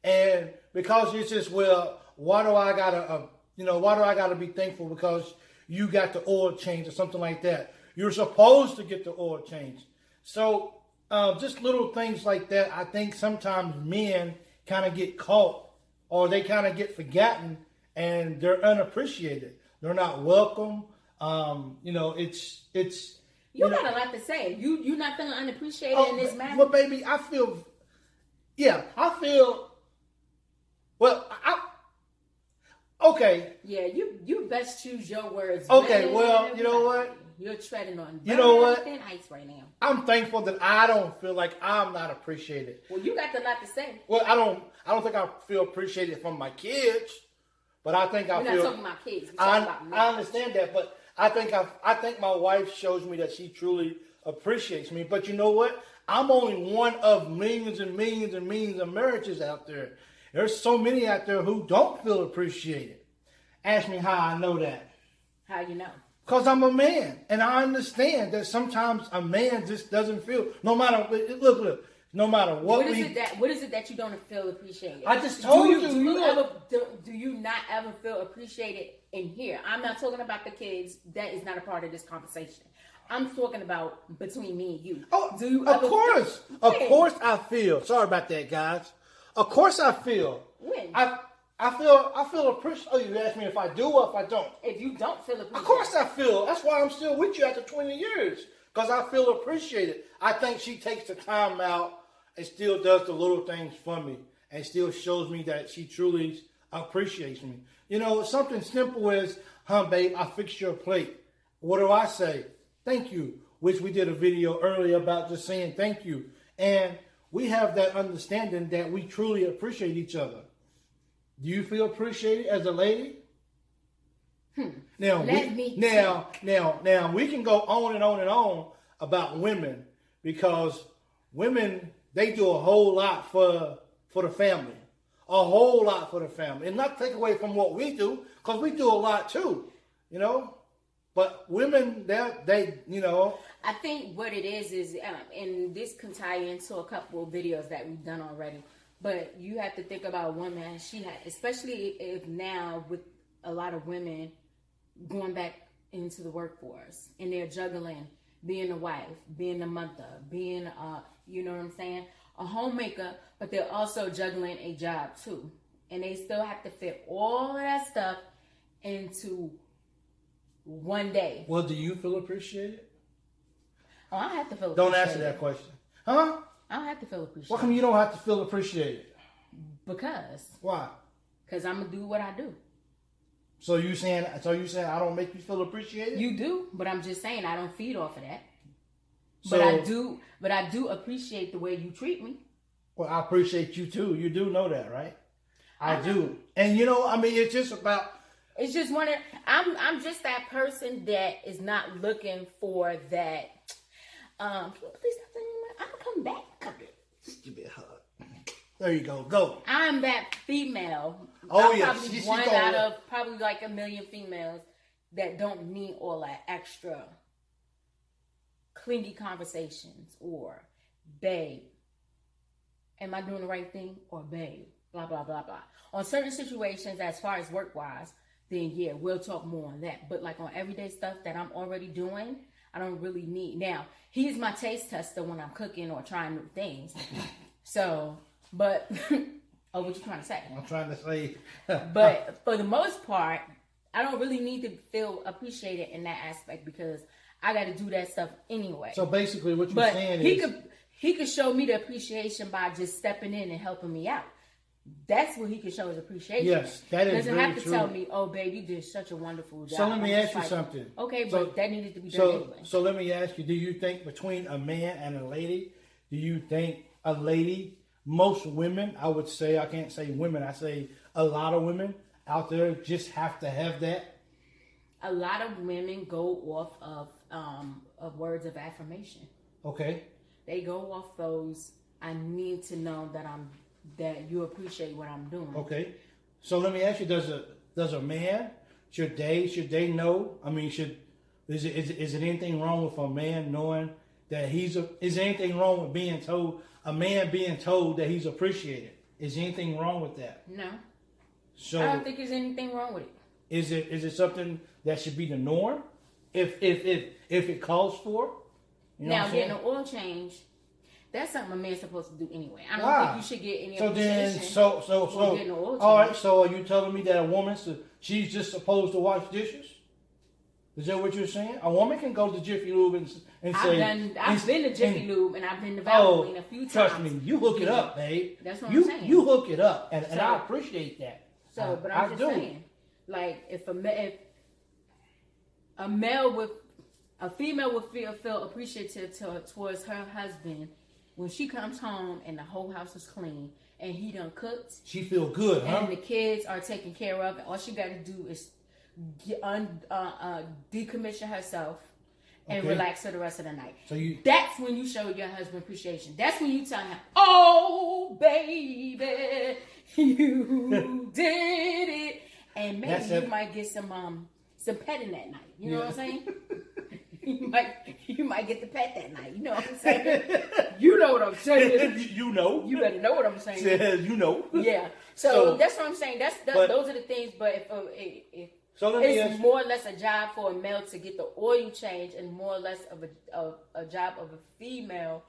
And because it's just, well, why do I gotta be thankful because you got the oil change or something like that? You're supposed to get the oil change. So just little things like that, I think sometimes men kind of get caught or they kind of get forgotten and they're unappreciated. They're not welcome. It's You got a lot to say. You not feeling unappreciated in this matter? Well, baby, I feel. Well, okay. Yeah, you best choose your words. Okay, well, you know what? You're treading on thin ice right now. I'm thankful that I don't feel like I'm not appreciated. Well, you got a lot to say. Well, I don't think I feel appreciated from my kids, but I think We're not talking about kids. We're talking about men. I understand that, but I think my wife shows me that she truly appreciates me. But you know what? I'm only one of millions and millions and millions of marriages out there. There's so many out there who don't feel appreciated. Ask me how I know that. How you know? Because I'm a man, and I understand that sometimes a man just doesn't feel. No matter look. No matter what what is it that you don't feel appreciated? I just told you. Do you not ever feel appreciated in here? I'm not talking about the kids. That is not a part of this conversation. I'm talking about between me and you. Oh, of course I feel. Sorry about that, guys. Of course I feel. When? I feel appreciated. Oh, you asked me if I do or if I don't. If you don't feel appreciated. Of course I feel. That's why I'm still with you after 20 years. Because I feel appreciated. I think she takes the time out and still does the little things for me. And still shows me that she truly appreciates me. You know, something simple as, babe, I fixed your plate. What do I say? Thank you. Which we did a video earlier about just saying thank you. And we have that understanding that we truly appreciate each other. Do you feel appreciated as a lady? Now we can go on and on and on about women, because women, they do a whole lot for the family. A whole lot for the family. And not take away from what we do, because we do a lot too, you know. But women, they you know. I think what it is, and this can tie into a couple of videos that we've done already, but you have to think about women, especially if now with a lot of women going back into the workforce, and they're juggling being a wife, being a mother, being you know what I'm saying, a homemaker, but they're also juggling a job too. And they still have to fit all of that stuff into one day. Well, do you feel appreciated? Oh, I have to feel appreciated. Don't answer that question. Huh? I don't have to feel appreciated. Why come you don't have to feel appreciated? Because. Why? Because I'm going to do what I do. So you saying I don't make you feel appreciated? You do, but I'm just saying I don't feed off of that. So, but I do appreciate the way you treat me. Well, I appreciate you too. You do know that, right? I do. And you know, I mean, it's just about. It's just one. I'm just that person that is not looking for that. Can you please stop saying that? I'm coming back. Come here. Just give me a hug. There you go. Go. I'm that female. Oh, I'm yeah. probably one out of probably like 1 million females that don't need all that extra clingy conversations or babe, am I doing the right thing? Or babe, blah, blah, blah, blah. On certain situations, as far as work-wise, then yeah, we'll talk more on that. But like on everyday stuff that I'm already doing, I don't really need. Now, he's my taste tester when I'm cooking or trying new things. So, but, oh, what you trying to say? I'm trying to say. But for the most part, I don't really need to feel appreciated in that aspect because I got to do that stuff anyway. So basically what you're saying is. He could show me the appreciation by just stepping in and helping me out. That's what he could show his appreciation. Yes, that is doesn't very have to true. tell me, oh, babe, you did such a wonderful job. So let me ask you something. Okay, but that needed to be done anyway. So let me ask you, do you think between a man and a lady, do you think a lady, most women, I would say, I can't say women, I say a lot of women out there just have to have that? A lot of women go off of words of affirmation. Okay. They go off those, I need to know that you appreciate what I'm doing. Okay. So let me ask you, does a man, should they know, I mean, is it anything wrong with a man knowing that is there anything wrong with a man being told that he's appreciated? Is there anything wrong with that? No. So I don't think there's anything wrong with it. Is it something that should be the norm if it calls for it? You know now, getting an oil change, that's something a man's supposed to do anyway. I don't think you should get any appreciation for getting an oil change. All right, so are you telling me that a woman, she's just supposed to wash dishes? Is that what you're saying? A woman can go to Jiffy Lube and say... I've been to Jiffy Lube and I've been to Valvoline a few times. Trust me, you hook it up, babe. That's what I'm saying. You hook it up, and I appreciate that. So, but I'm just saying, like, if a female would feel appreciative towards her husband when she comes home and the whole house is clean and he done cooked. She feel good, huh? And the kids are taken care of, and all she got to do is decommission herself and relax for the rest of the night. So that's when you show your husband appreciation. That's when you tell him, "Oh, baby, you did it," and maybe you might get some petting that night. You know what I'm saying? You might get the pet that night. You know what I'm saying? You know what I'm saying. You know. You better know what I'm saying. Says you know. Yeah. So that's what I'm saying. Those are the things. But if it's more or less a job for a male to get the oil change, and more or less of a job of a female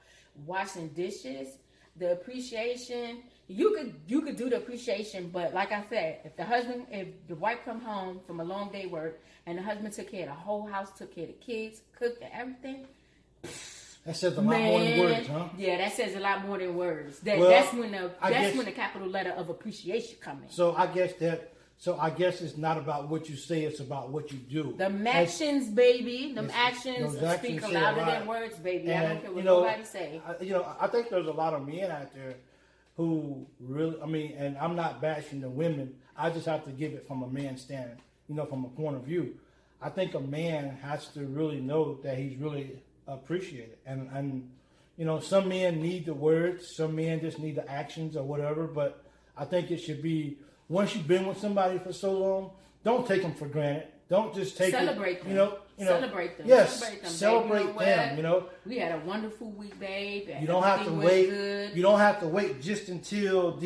washing dishes, the appreciation, you could do the appreciation, but like I said, if the wife come home from a long day work and the husband took care of the whole house, took care of the kids, cooked and everything, that says a lot more than words, huh? Yeah, that says a lot more than words. That's when the capital letter of appreciation comes in. So I guess it's not about what you say; it's about what you do. Them actions, baby. Them actions speak louder than words, baby. And, I don't care what nobody say. I think there's a lot of men out there who really, and I'm not bashing the women. I just have to give it from a man's stand, from a point of view. I think a man has to really know that he's really appreciate it. And you know, some men need the words, some men just need the actions or whatever. But I think it should be, once you've been with somebody for so long, don't take them for granted. Don't just take celebrate them. them. Celebrate them. Yes, celebrate them. You know, we had a wonderful week, babe. You don't have to wait. Good. You don't have to wait just until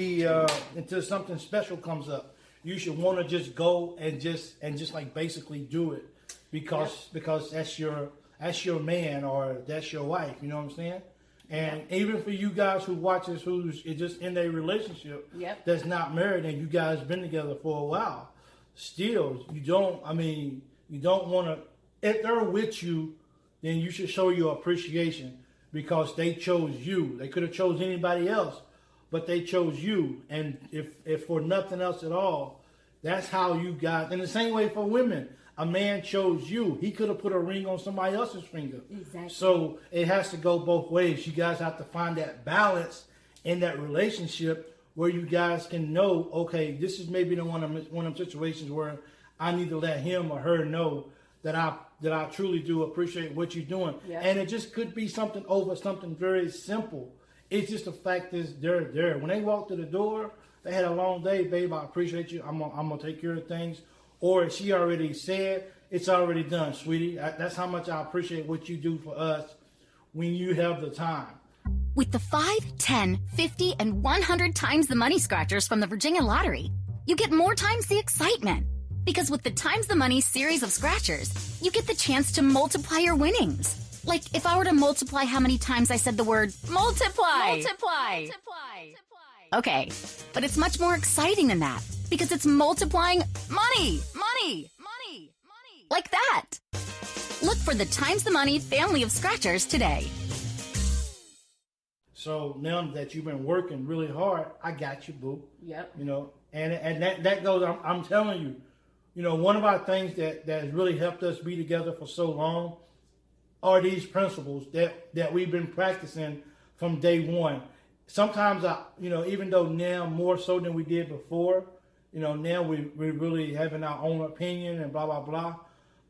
until something special comes up. You should want to just go and just like basically do it because that's your man or that's your wife. You know what I'm saying? And even for you guys who watch this, who's just in a relationship that's not married and you guys been together for a while, still you don't want to. If they're with you, then you should show your appreciation because they chose you. They could have chose anybody else, but they chose you. And if for nothing else at all, that's how you got. In the same way for women, a man chose you. He could have put a ring on somebody else's finger. Exactly. So it has to go both ways. You guys have to find that balance in that relationship where you guys can know, okay, this is maybe one of them situations where I need to let him or her know that I truly do appreciate what you're doing. Yeah. And it just could be something very simple. It's just the fact is they're there. When they walk through the door, they had a long day, babe, I appreciate you. I'm gonna take care of things. Or she already said, it's already done, sweetie. That's how much I appreciate what you do for us when you have the time. With the 5, 10, 50, and 100 times the money scratchers from the Virginia Lottery, you get more times the excitement. Because with the Times the Money series of scratchers, you get the chance to multiply your winnings. Like if I were to multiply how many times I said the word multiply. Multiply. Okay, but it's much more exciting than that because it's multiplying money. Like that. Look for the Times the Money family of scratchers today. So now that you've been working really hard, I got you, boo. Yep. You know, and that goes, I'm telling you, you know, one of our things that has really helped us be together for so long are these principles that we've been practicing from day one. Sometimes even though now more so than we did before, you know, now we're really having our own opinion and blah, blah, blah.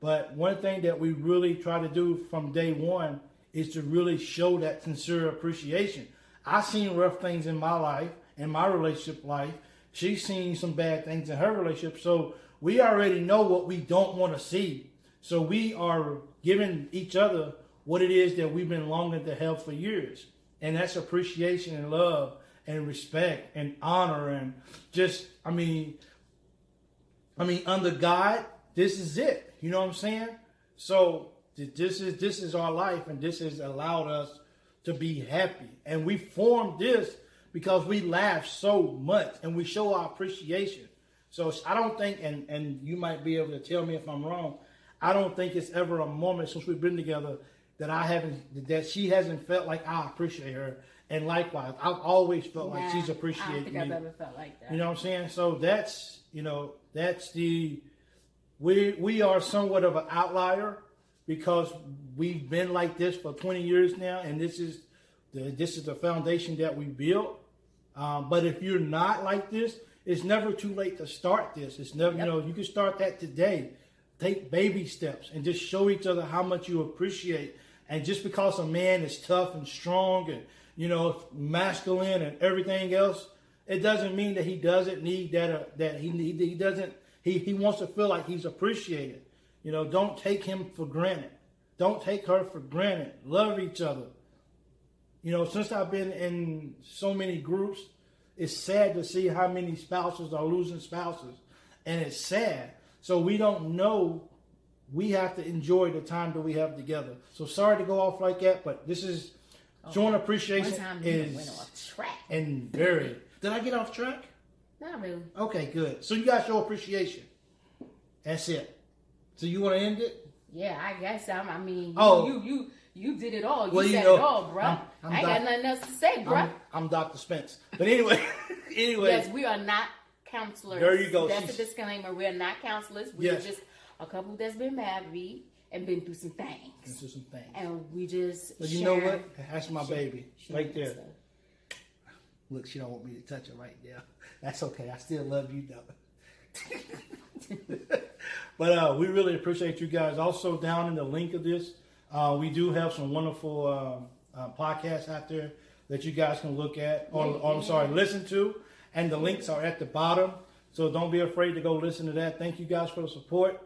But one thing that we really try to do from day one is to really show that sincere appreciation. I've seen rough things in my life, in my relationship life. She's seen some bad things in her relationship. So we already know what we don't want to see. So we are giving each other what it is that we've been longing to have for years. And that's appreciation and love and respect and honor and just, under God, this is it. You know what I'm saying? So this is our life, and this has allowed us to be happy. And we formed this because we laugh so much and we show our appreciation. So I don't think, and you might be able to tell me if I'm wrong, I don't think it's ever a moment since we've been together that she hasn't felt like I appreciate her. And likewise, I've always felt like she's appreciated me. I don't think I've ever felt like that. You know what I'm saying? So we are somewhat of an outlier because we've been like this for 20 years now, and this is the foundation that we built. But if you're not like this, it's never too late to start this. It's never, you can start that today. Take baby steps and just show each other how much you appreciate. And just because a man is tough and strong and, masculine and everything else, it doesn't mean that he doesn't need that he wants to feel like he's appreciated. Don't take him for granted. Don't take her for granted. Love each other. Since I've been in so many groups, it's sad to see how many spouses are losing spouses. And it's sad. So we don't know. We have to enjoy the time that we have together. So sorry to go off like that, but this is showing appreciation. One time you went off track. And very. Did I get off track? Not really. Okay, good. So you guys show appreciation. That's it. So you want to end it? Yeah, I guess. You did it all. You said it all, bro. I ain't got nothing else to say, bro. I'm Dr. Spence. But anyway. Yes, we are not counselors. There you go. That's a disclaimer. We're not counselors. We're just a couple that's been married and been through some things. And we just But you know what? That's my baby. Right there. Stuff. Look, she don't want me to touch her right there. That's okay. I still love you, though. But we really appreciate you guys. Also, down in the link of this, We do have some wonderful podcasts out there that you guys can look at, listen to, and the links are at the bottom. So don't be afraid to go listen to that. Thank you guys for the support.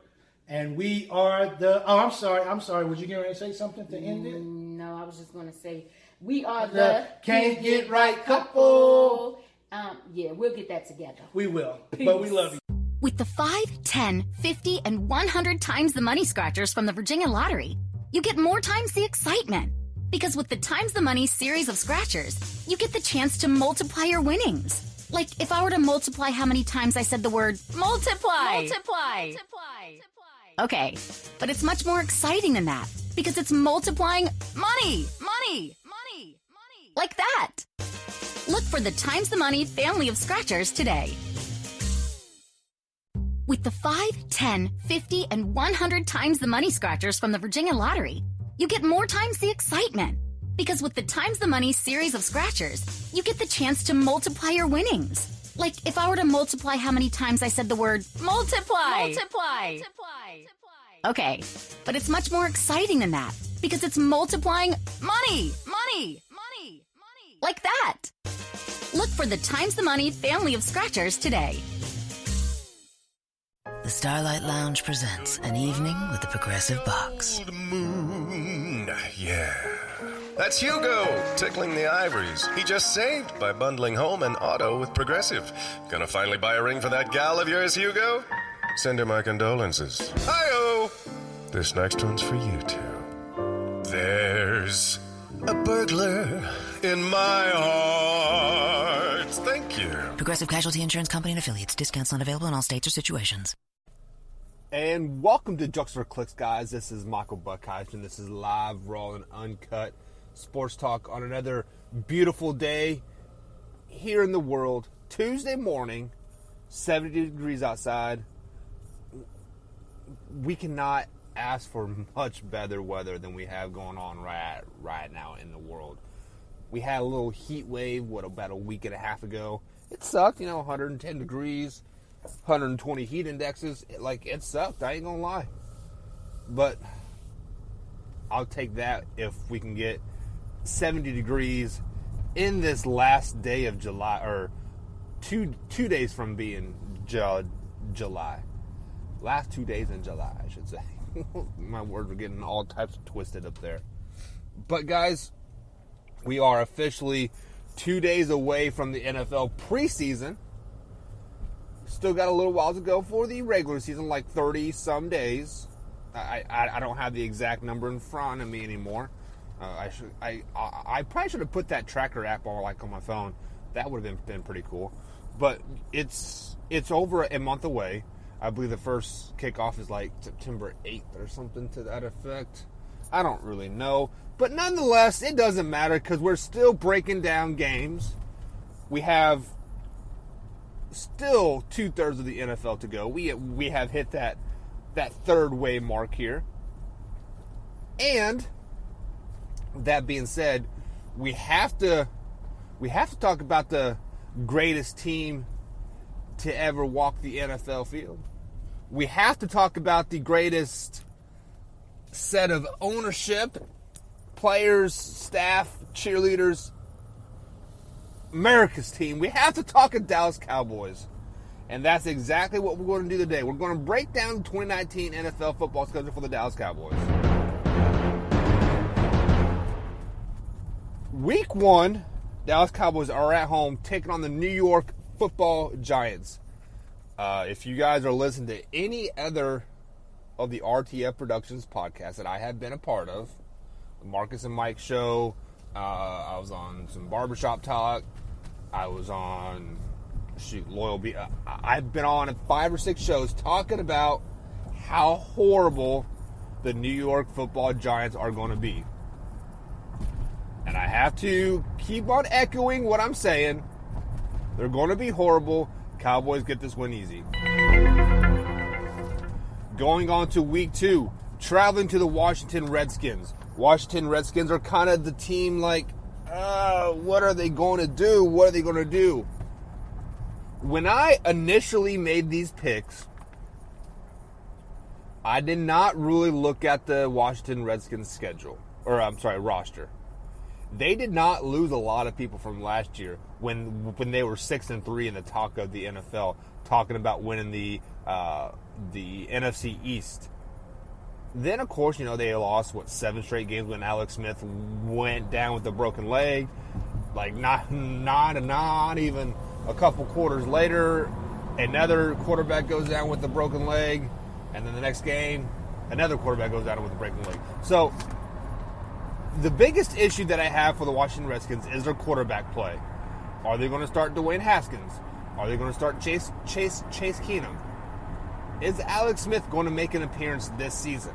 And we are the. Oh, I'm sorry. Was you going to say something to end it? No, I was just going to say we are the Can't Get Right Couple. Yeah, we'll get that together. We will. Peace. But we love you. With the 5, 10, 50, and 100 times the money scratchers from the Virginia Lottery, you get more times the excitement. Because with the Times the Money series of scratchers, you get the chance to multiply your winnings. Like if I were to multiply how many times I said the word multiply. Okay, but it's much more exciting than that because it's multiplying money. Like that. Look for the Times the Money family of scratchers today. With the 5, 10, 50, and 100 times the money scratchers from the Virginia Lottery, you get more times the excitement. Because with the Times the Money series of scratchers, you get the chance to multiply your winnings. Like if I were to multiply how many times I said the word multiply. Okay, but it's much more exciting than that because it's multiplying money. Like that. Look for the Times the Money family of scratchers today. The Starlight Lounge presents an evening with the Progressive Box. Moon, yeah. That's Hugo, tickling the ivories. He just saved by bundling home and auto with Progressive. Gonna finally buy a ring for that gal of yours, Hugo? Send her my condolences. Hi-oh! This next one's for you two. There's a burglar in my heart. Thank you. Progressive Casualty Insurance Company and Affiliates. Discounts not available in all states or situations. And welcome to Jokes for Clicks, guys. This is Michael Buckheisen. This is live, raw, and uncut sports talk on another beautiful day here in the world. Tuesday morning, 70 degrees outside. We cannot ask for much better weather than we have going on right now in the world. We had a little heat wave, about a week and a half ago. It sucked, 110 degrees, 120 heat indexes. It sucked, I ain't gonna lie. But I'll take that if we can get 70 degrees in this last day of July, or two days from being July. Last 2 days in July, I should say. My words are getting all types of twisted up there. But guys, we are officially 2 days away from the NFL preseason. Still got a little while to go for the regular season, 30 some days. I don't have the exact number in front of me anymore. I probably should have put that tracker app on my phone. That would have been pretty cool. But it's over a month away. I believe the first kickoff is September 8th or something to that effect. I don't really know. But nonetheless, it doesn't matter because we're still breaking down games. We have still 2/3 of the NFL to go. We have hit that third wave mark here. And that being said, we have to talk about the greatest team to ever walk the NFL field. We have to talk about the greatest set of ownership, players, staff, cheerleaders, America's team. We have to talk of Dallas Cowboys. And that's exactly what we're going to do today. We're going to break down the 2019 NFL football schedule for the Dallas Cowboys. Week 1, Dallas Cowboys are at home taking on the New York Football Giants. If you guys are listening to any other of the RTF Productions podcasts that I have been a part of, the Marcus and Mike show, I was on some barbershop talk, I was on Loyal B. I've been on 5 or 6 shows talking about how horrible the New York Football Giants are going to be. And I have to keep on echoing what I'm saying. They're going to be horrible. Cowboys get this win easy. Going on to week 2, traveling to the Washington Redskins. Washington Redskins are kind of the team what are they going to do? What are they going to do? When I initially made these picks, I did not really look at the Washington Redskins schedule, roster. They did not lose a lot of people from last year when they were 6-3 in the talk of the NFL, talking about winning the NFC East. Then, of course, they lost 7 straight games when Alex Smith went down with a broken leg. Like not even a couple quarters later, another quarterback goes down with a broken leg, and then the next game, another quarterback goes down with a broken leg. So the biggest issue that I have for the Washington Redskins is their quarterback play. Are they going to start Dwayne Haskins? Are they going to start Chase Keenum? Is Alex Smith going to make an appearance this season?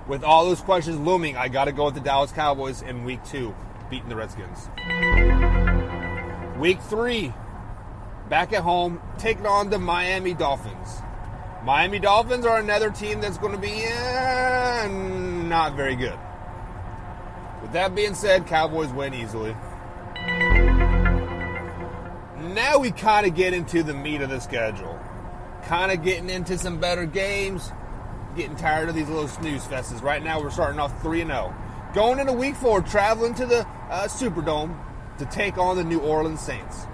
With all those questions looming, I got to go with the Dallas Cowboys in Week 2, beating the Redskins. Week 3, back at home, taking on the Miami Dolphins. Miami Dolphins are another team that's going to be not very good. With that being said, Cowboys win easily. Now we kind of get into the meat of the schedule. Kind of getting into some better games. Getting tired of these little snooze fests. Right now we're starting off 3-0. Going into Week 4, traveling to the Superdome to take on the New Orleans Saints.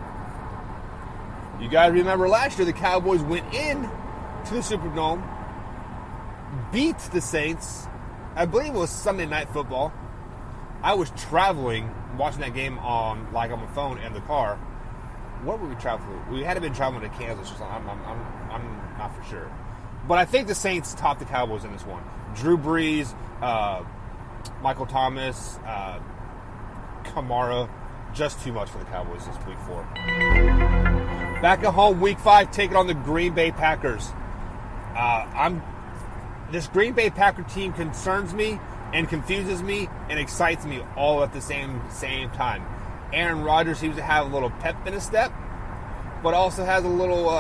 You guys remember last year the Cowboys went in to the Superdome, beat the Saints. I believe it was Sunday Night Football. I was traveling, watching that game on my phone in the car. What were we traveling? We had to been traveling to Kansas or something. I'm not for sure. But I think the Saints topped the Cowboys in this one. Drew Brees, Michael Thomas, Kamara, just too much for the Cowboys this Week 4. Back at home, Week 5, taking on the Green Bay Packers. This Green Bay Packer team concerns me and confuses me and excites me all at the same time. Aaron Rodgers seems to have a little pep in his step, but also has a little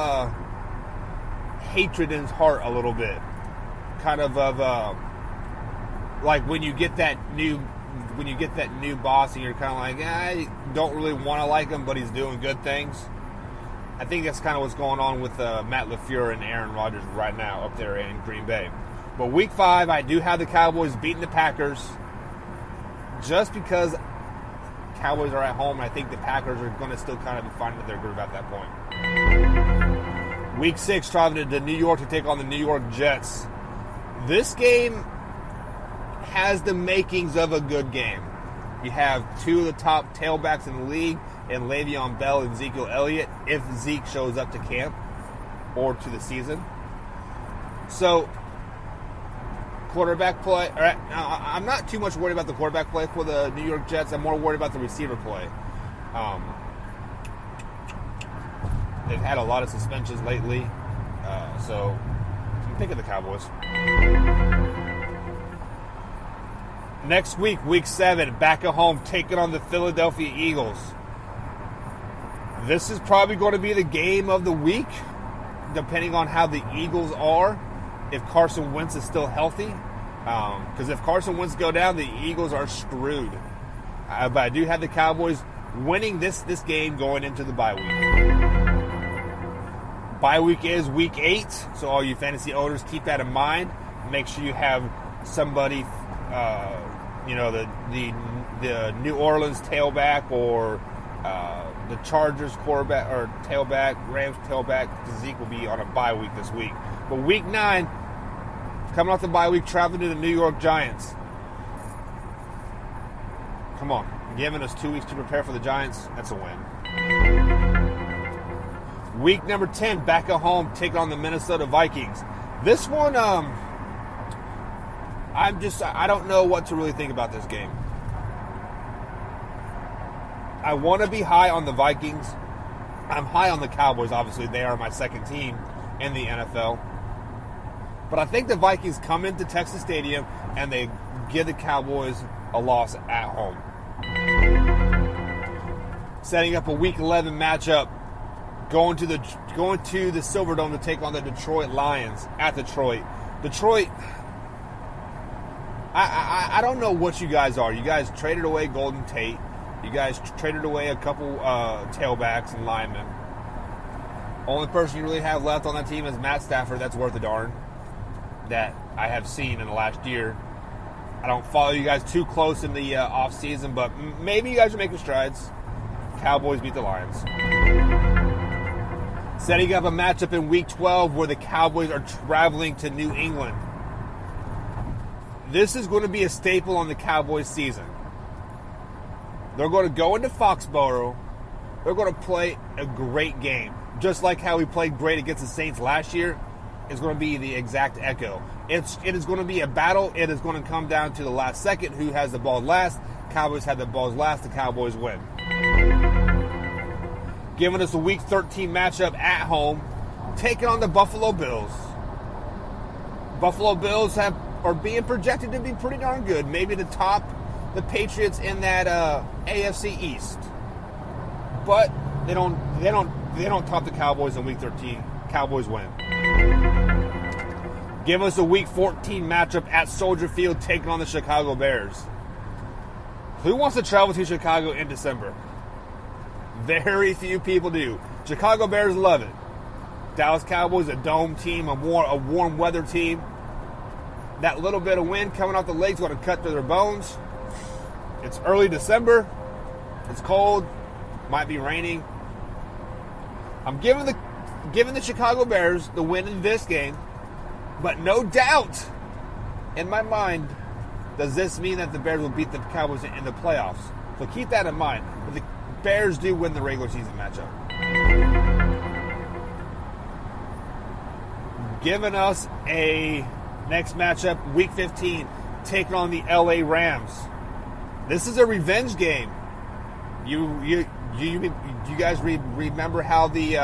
hatred in his heart a little bit. Kind of like when you get that new boss and you're kind of like, I don't really want to like him, but he's doing good things. I think that's kind of what's going on with Matt LaFleur and Aaron Rodgers right now up there in Green Bay. But Week 5, I do have the Cowboys beating the Packers just because Cowboys are at home, and I think the Packers are going to still kind of be finding their groove at that point. Week 6, traveling to New York to take on the New York Jets. This game has the makings of a good game. You have two of the top tailbacks in the league, and Le'Veon Bell and Ezekiel Elliott, if Zeke shows up to camp or to the season. So, quarterback play. I'm not too much worried about the quarterback play for the New York Jets. I'm more worried about the receiver play. They've had a lot of suspensions lately, so I'm picking the Cowboys. Next week, Week 7, back at home, taking on the Philadelphia Eagles. This is probably going to be the game of the week, depending on how the Eagles are. If Carson Wentz is still healthy. Because if Carson Wentz go down, the Eagles are screwed. But I do have the Cowboys winning this game going into the bye week. Bye week is Week 8, so all you fantasy owners, keep that in mind. Make sure you have somebody, the New Orleans tailback or the Chargers quarterback or tailback, Rams tailback. Zeke will be on a bye week this week. But Week 9, coming off the bye week, traveling to the New York Giants. Come on. Giving us 2 weeks to prepare for the Giants, that's a win. Week number 10, back at home, taking on the Minnesota Vikings. This one, I don't know what to really think about this game. I want to be high on the Vikings. I'm high on the Cowboys, obviously. They are my second team in the NFL. But I think the Vikings come into Texas Stadium and they give the Cowboys a loss at home. Setting up a Week 11 matchup, going to the Silverdome to take on the Detroit Lions at Detroit. Detroit, I don't know what you guys are. You guys traded away Golden Tate. You guys traded away a couple tailbacks and linemen. Only person you really have left on that team is Matt Stafford. That's worth a darn. that I have seen in the last year. I don't follow you guys too close in the off season, but maybe you guys are making strides. Cowboys beat the Lions. Setting up a matchup in Week 12 where the Cowboys are traveling to New England. This is going to be a staple on the Cowboys season. They're going to go into Foxborough. They're going to play a great game. Just like how we played great against the Saints last year, it's going to be the exact echo. It is going to be a battle. It is going to come down to the last second. Who has the ball last? Cowboys had the balls last. The Cowboys win. Giving us a Week 13 matchup at home, taking on the Buffalo Bills. Buffalo Bills are being projected to be pretty darn good. Maybe to top the Patriots in that AFC East. But they don't top the Cowboys in Week 13. Cowboys win. Give us a Week 14 matchup at Soldier Field, taking on the Chicago Bears. Who wants to travel to Chicago in December? Very few people do. Chicago Bears love it. Dallas Cowboys, a dome team, a warm weather team. That little bit of wind coming off the lakes going to cut through their bones. It's early December. It's cold. Might be raining. I'm giving the Chicago Bears the win in this game, but no doubt in my mind does this mean that the Bears will beat the Cowboys in the playoffs. So keep that in mind. But the Bears do win the regular season matchup. Giving us a next matchup, Week 15, taking on the LA Rams. This is a revenge game. You guys remember how the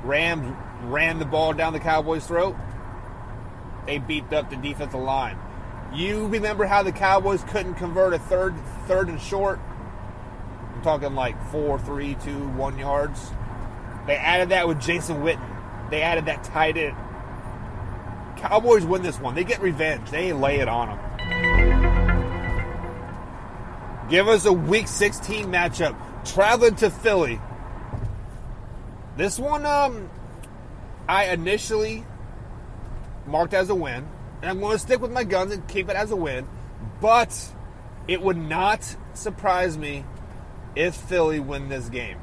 Rams ran the ball down the Cowboys' throat? They beat up the defensive line. You remember how the Cowboys couldn't convert a third and short? I'm talking like 4, 3, 2, 1 yards. They added that with Jason Witten. They added that tight end. Cowboys win this one. They get revenge. They lay it on them. Give us a Week 16 matchup. Traveling to Philly. This one, I initially marked as a win. And I'm going to stick with my guns and keep it as a win. But it would not surprise me if Philly win this game.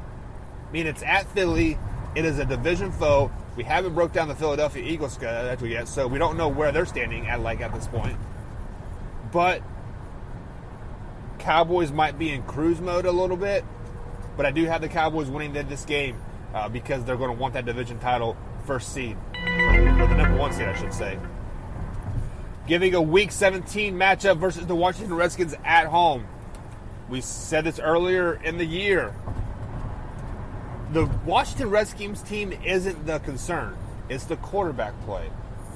I mean, it's at Philly. It is a division foe. We haven't broke down the Philadelphia Eagles schedule yet, so we don't know where they're standing at this point. But Cowboys might be in cruise mode a little bit. But I do have the Cowboys winning this game because they're going to want that division title first seed. Or the number 1 seed, I should say. Giving a Week 17 matchup versus the Washington Redskins at home. We said this earlier in the year. The Washington Redskins team isn't the concern. It's the quarterback play.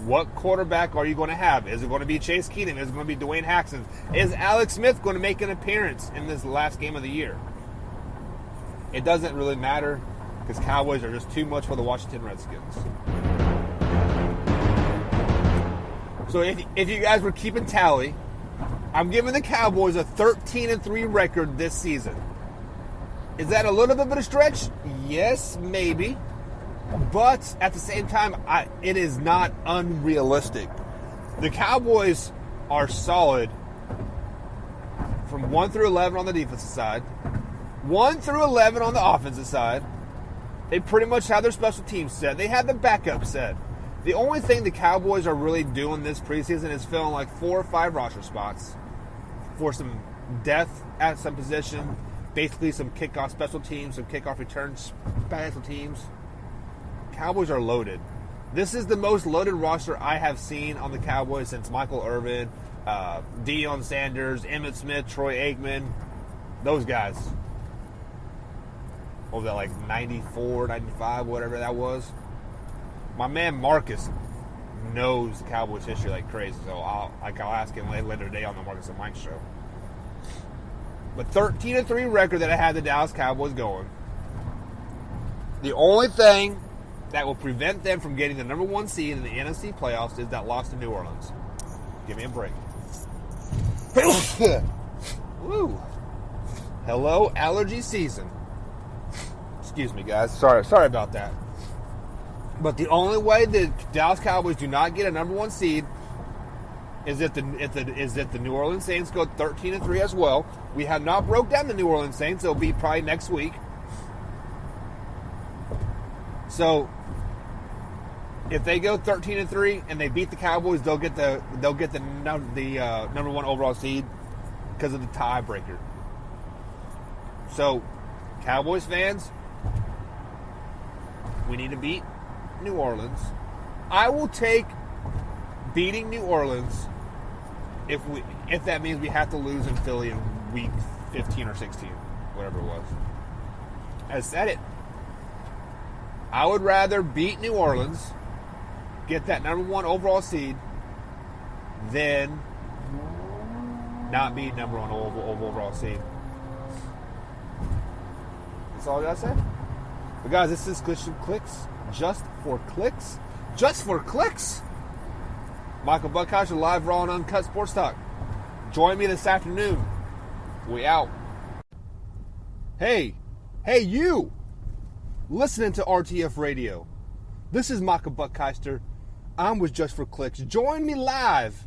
What quarterback are you going to have? Is it going to be Chase Keenum? Is it going to be Dwayne Haxton? Is Alex Smith going to make an appearance in this last game of the year? It doesn't really matter because Cowboys are just too much for the Washington Redskins. So if you guys were keeping tally, I'm giving the Cowboys a 13-3 record this season. Is that a little bit of a stretch? Yes, maybe. But at the same time, it is not unrealistic. The Cowboys are solid from 1 through 11 on the defensive side, 1 through 11 on the offensive side. They pretty much have their special teams set. They have the backup set. The only thing the Cowboys are really doing this preseason is filling like 4 or 5 roster spots for some depth at some position, basically some kickoff special teams, some kickoff returns special teams. Cowboys are loaded. This is the most loaded roster I have seen on the Cowboys since Michael Irvin, Deion Sanders, Emmitt Smith, Troy Aikman, those guys. What was that, like 94, 95, whatever that was? My man Marcus knows the Cowboys history like crazy, so I'll ask him later today on the Marcus and Mike show. But 13-3 record that I had the Dallas Cowboys going. The only thing that will prevent them from getting the number 1 seed in the NFC playoffs is that loss to New Orleans. Give me a break. Woo. Hello, allergy season. Excuse me, guys. Sorry about that. But the only way the Dallas Cowboys do not get a number 1 seed is if the New Orleans Saints go 13-3 as well. We have not broke down the New Orleans Saints. It'll be probably next week. So if they go 13-3 and they beat the Cowboys, they'll get the number 1 overall seed because of the tiebreaker. So, Cowboys fans, we need to beat New Orleans. I will take beating New Orleans if that means we have to lose in Philly in week 15 or 16, whatever it was. I said it. I would rather beat New Orleans, get that number 1 overall seed, than not be number 1 overall seed. That's all I gotta say. But guys, this is Clicks. Just for clicks. Michael Buckhouse, live, raw, and uncut sports talk. Join me this afternoon. We out. Hey, you! Listening to RTF Radio. This is Michael Buckheister. I'm with Just for Clicks. Join me live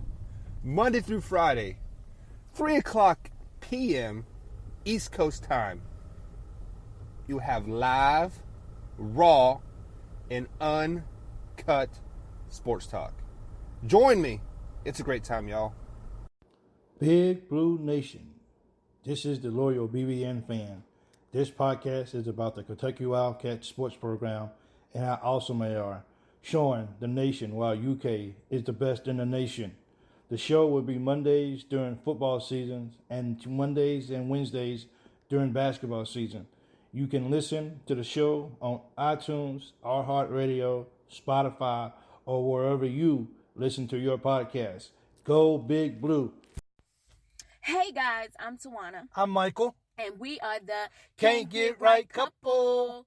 Monday through Friday, 3 o'clock p.m. East Coast time. You have live, raw, and uncut sports talk. Join me. It's a great time, y'all. Big Blue Nation. This is the loyal BBN fan. This podcast is about the Kentucky Wildcats sports program and how awesome they are, showing the nation why UK is the best in the nation. The show will be Mondays during football seasons and Mondays and Wednesdays during basketball season. You can listen to the show on iTunes, RTF Radio, Spotify, or wherever you listen to your podcast. Go Big Blue. Hey guys, I'm Tawana. I'm Michael. And we are the Can't Get Right Couple.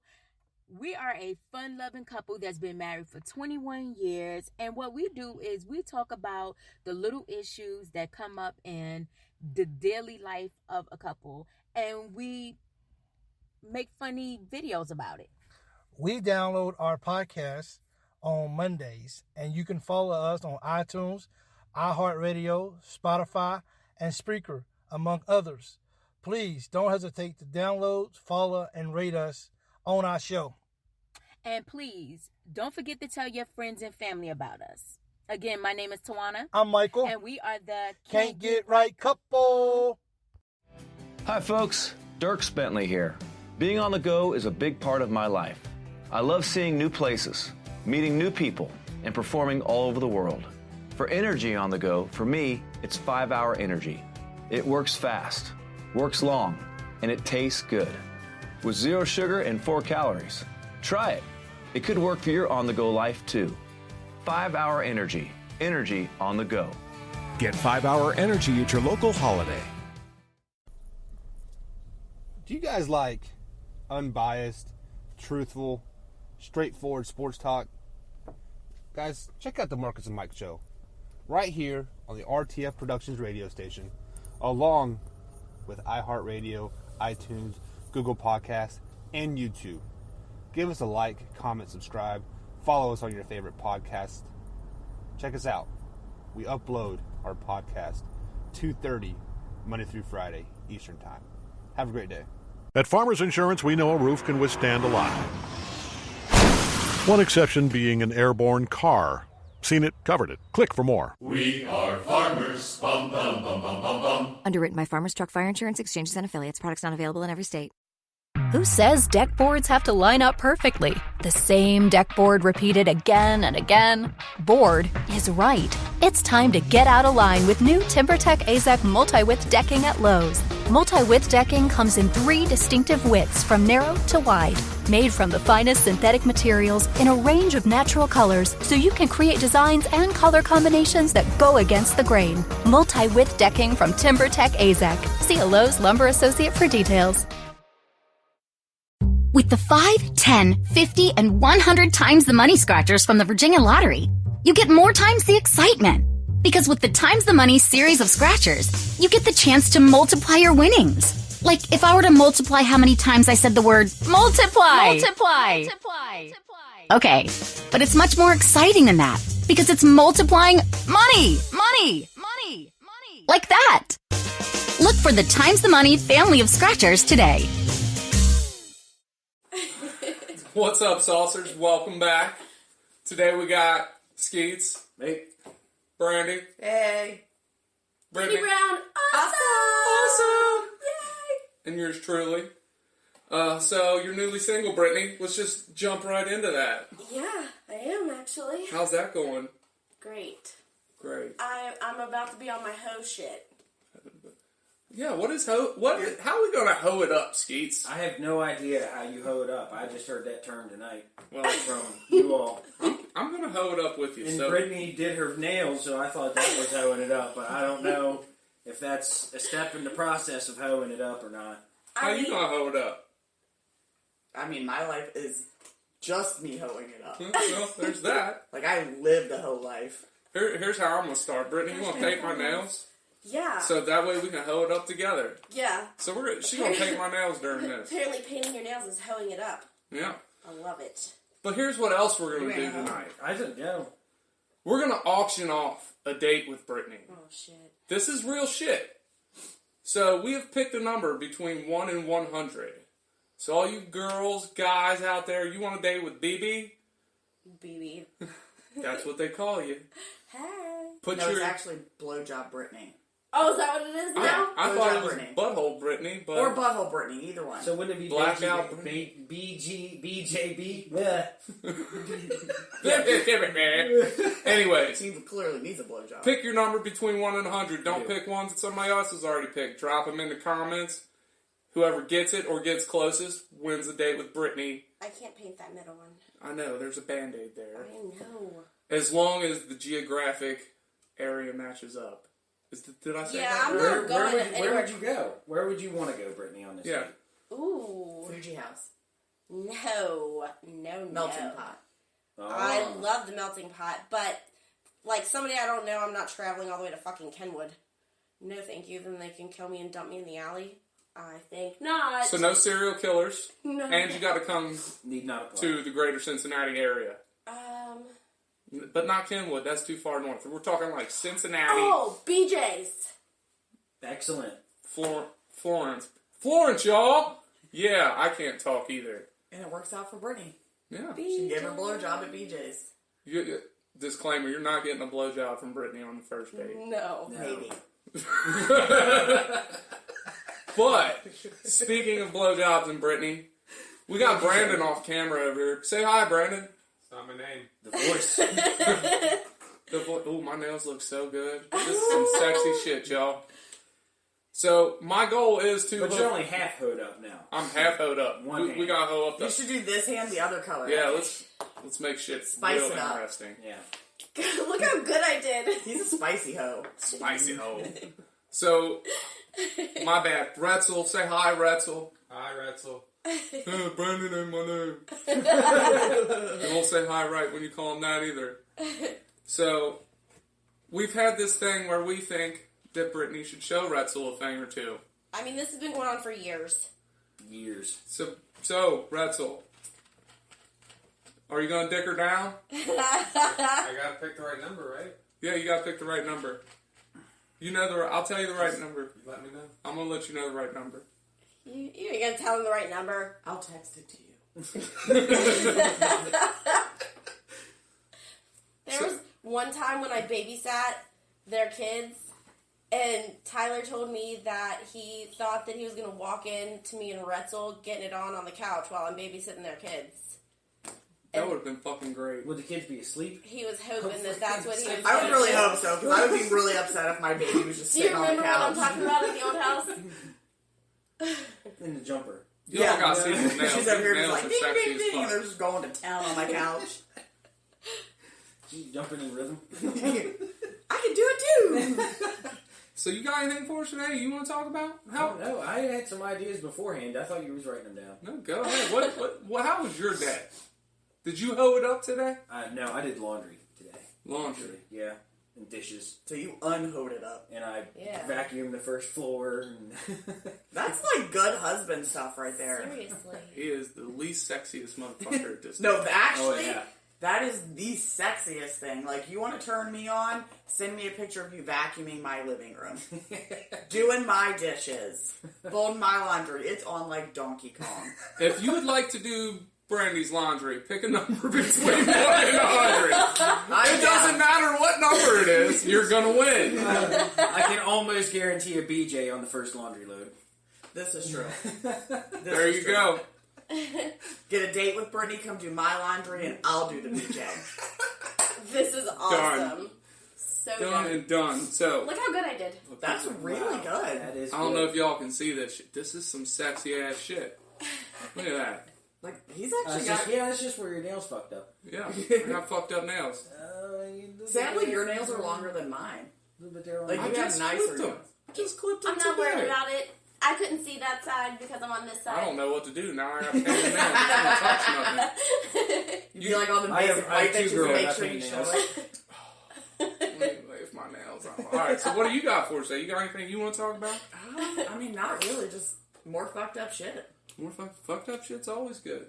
We are a fun-loving couple that's been married for 21 years. And what we do is we talk about the little issues that come up in the daily life of a couple. And we make funny videos about it. We download our podcast on Mondays. And you can follow us on iTunes, RTF Radio, Spotify, and Spreaker, among others. Please don't hesitate to download, follow, and rate us on our show. And please, don't forget to tell your friends and family about us. Again, my name is Tawana. I'm Michael. And we are the Can't Get Right Couple. Hi, folks. Dirk Bentley here. Being on the go is a big part of my life. I love seeing new places, meeting new people, and performing all over the world. For energy on the go, for me, it's 5-Hour Energy. It works fast, works long, and it tastes good. With 0 sugar and 4 calories. Try it. It could work for your on-the-go life, too. 5-Hour Energy. Energy on the go. Get 5-Hour Energy at your local holiday. Do you guys like unbiased, truthful, straightforward sports talk? Guys, check out the Marcus and Mike Show. Right here on the RTF Productions radio station, along with iHeartRadio, iTunes, Google Podcasts, and YouTube. Give us a like, comment, subscribe. Follow us on your favorite podcast. Check us out. We upload our podcast 2:30 Monday through Friday Eastern Time. Have a great day. At Farmers Insurance, we know a roof can withstand a lot. One exception being an airborne car. Seen it, covered it. Click for more. We are farmers. Bum, bum, bum, bum, bum, bum. Underwritten by Farmers Truck Fire Insurance Exchanges and Affiliates. Products not available in every state. Who says deck boards have to line up perfectly? The same deck board repeated again and again? Board is right. It's time to get out of line with new TimberTech AZEK multi-width decking at Lowe's. Multi-width decking comes in 3 distinctive widths from narrow to wide. Made from the finest synthetic materials in a range of natural colors so you can create designs and color combinations that go against the grain. Multi-width decking from TimberTech AZEK. See a Lowe's Lumber Associate for details. With the 5, 10, 50, and 100 times the money scratchers from the Virginia Lottery, you get more times the excitement. Because with the times the money series of scratchers, you get the chance to multiply your winnings. Like if I were to multiply how many times I said the word multiply. Okay, But it's much more exciting than that because it's multiplying money. Like that. Look for the Times the Money family of scratchers today. What's up, saucers? Welcome back. Today we got Skeets. Hey. Brandy. Hey. Brittany. Brown. Awesome. Yay. And yours truly. So you're newly single, Brittany. Let's just jump right into that. Yeah, I am actually. How's that going? Great. Great. I'm about to be on my hoe shit. Yeah, what is hoe? How are we gonna hoe it up, Skeets? I have no idea how you hoe it up. I just heard that term tonight. Well, from you all. I'm gonna hoe it up with you. And so. Brittany did her nails, so I thought that was hoeing it up, but I don't know if that's a step in the process of hoeing it up or not. How you gonna hoe it up? I mean, my life is just me hoeing it up. Well, there's that. Like, I lived a hoe life. Here's how I'm gonna start. Brittany, you wanna paint my nails? Yeah. So that way we can hoe it up together. Yeah. So she's gonna paint my nails during this. Apparently painting your nails is hoeing it up. Yeah. I love it. But here's what else we're gonna do tonight. I didn't know. We're gonna auction off a date with Brittany. Oh, shit. This is real shit. So we have picked a number between 1 and 100. So all you girls, guys out there, you want a date with BB? BB. That's what they call you. Hey. It's actually Blowjob Brittany. Oh, is that what it is now? I thought it was Butthole Brittany, but... Or Butthole Brittany, either one. So wouldn't it be Blackout BJB? Anyways. He clearly needs a blowjob. Pick your number between 1 and 100. Don't pick ones that somebody else has already picked. Drop them in the comments. Whoever gets it or gets closest wins the date with Brittany. I can't paint that middle one. I know, there's a Band-Aid there. I know. As long as the geographic area matches up. Did I say that? I'm not going anywhere. Where would you go? Where would you want to go, Brittany, on this date? Ooh. Fuji House. No. Melting pot. Oh. I love the melting pot, but like somebody I don't know, I'm not traveling all the way to fucking Kenwood. No, thank you. Then they can kill me and dump me in the alley. I think not. So no serial killers. No. And you got to come to the greater Cincinnati area. But not Kenwood. That's too far north. We're talking like Cincinnati. Oh, BJ's. Excellent. Florence, y'all. Yeah, I can't talk either. And it works out for Brittany. Yeah. She gave her a blowjob at BJ's. Disclaimer, you're not getting a blowjob from Brittany on the first date. No. Maybe. But, speaking of blowjobs and Brittany, we got Brandon off camera over here. Say hi, Brandon. It's not my name. The voice. Oh, my nails look so good. This is some sexy shit, y'all. So, my goal is to... But you're only half hoed up now. I'm half hoed up. We got to hoe up. You should do this hand, the other color. Yeah, let's make shit Spice real it up. interesting. Yeah. Look how good I did. He's a spicy hoe. Spicy hoe. So, my bad. Retzel, say hi, Retzel. Hi, Retzel. Brandon ain't my name. You won't say hi right when you call him that either. So, we've had this thing where we think that Brittany should show Retzel a thing or two. I mean, this has been going on for years. So Retzel, are you going to dick her down? I gotta pick the right number, right? Yeah, you got to pick the right number. You know I'll tell you the right number. Let me know. I'm going to let you know the right number. You're going to tell him the right number? I'll text it to you. There was one time when I babysat their kids, and Tyler told me that he thought that he was going to walk in to me and Retzel getting it on the couch while I'm babysitting their kids. That would have been fucking great. Would the kids be asleep? He was hoping that's what he was I would really hope so, because I would be really upset if my baby was just sitting on the couch. Do you remember what I'm talking about at the old house? In the jumper. Yeah, I got to see his nails. She's over here just Nails like, are ding, sexy ding, as ding, fuck. and they're just going to town on my couch. She's jumping in rhythm. I can do it too! So you got anything for us today you want to talk about? No, I had some ideas beforehand. I thought you was writing them down. No, go ahead. What? How was your day? Did you hoe it up today? No, I did laundry today. Laundry? Yeah, and dishes. So you unhoed it up. And I vacuumed the first floor. And that's like good husband stuff right there. Seriously. He is the least sexiest motherfucker at this No, time. actually, That is the sexiest thing. Like, you want to turn me on? Send me a picture of you vacuuming my living room. Doing my dishes. Folding my laundry. It's on like Donkey Kong. If you would like to do Brandy's laundry, pick a number between 1 and 100. It doesn't matter what number it is, you're going to win. I can almost guarantee a BJ on the first laundry load. This is true. There you go. Get a date with Brittany, come do my laundry, and I'll do the BJ. This is awesome. Done. So Done and done. So look how good I did. That's really good. That is I don't know if y'all can see this shit. This is some sexy ass shit. Look at that. Like, he's actually got... that's just where your nails fucked up. Yeah, I got fucked up nails. Sadly, your nails are longer than mine. Like, you have nicer nails. Just clipped them I'm not worried today. about it. I couldn't see that side because I'm on this side. I don't know what to do now. I got pain in the nails. I don't touch nothing. You'd be like on the basic white that you make sure you show it. If my nails are alright, so what do you got for us today? You got anything you want to talk about? I mean, not really. Just more fucked up shit. More fucked up shit's always good.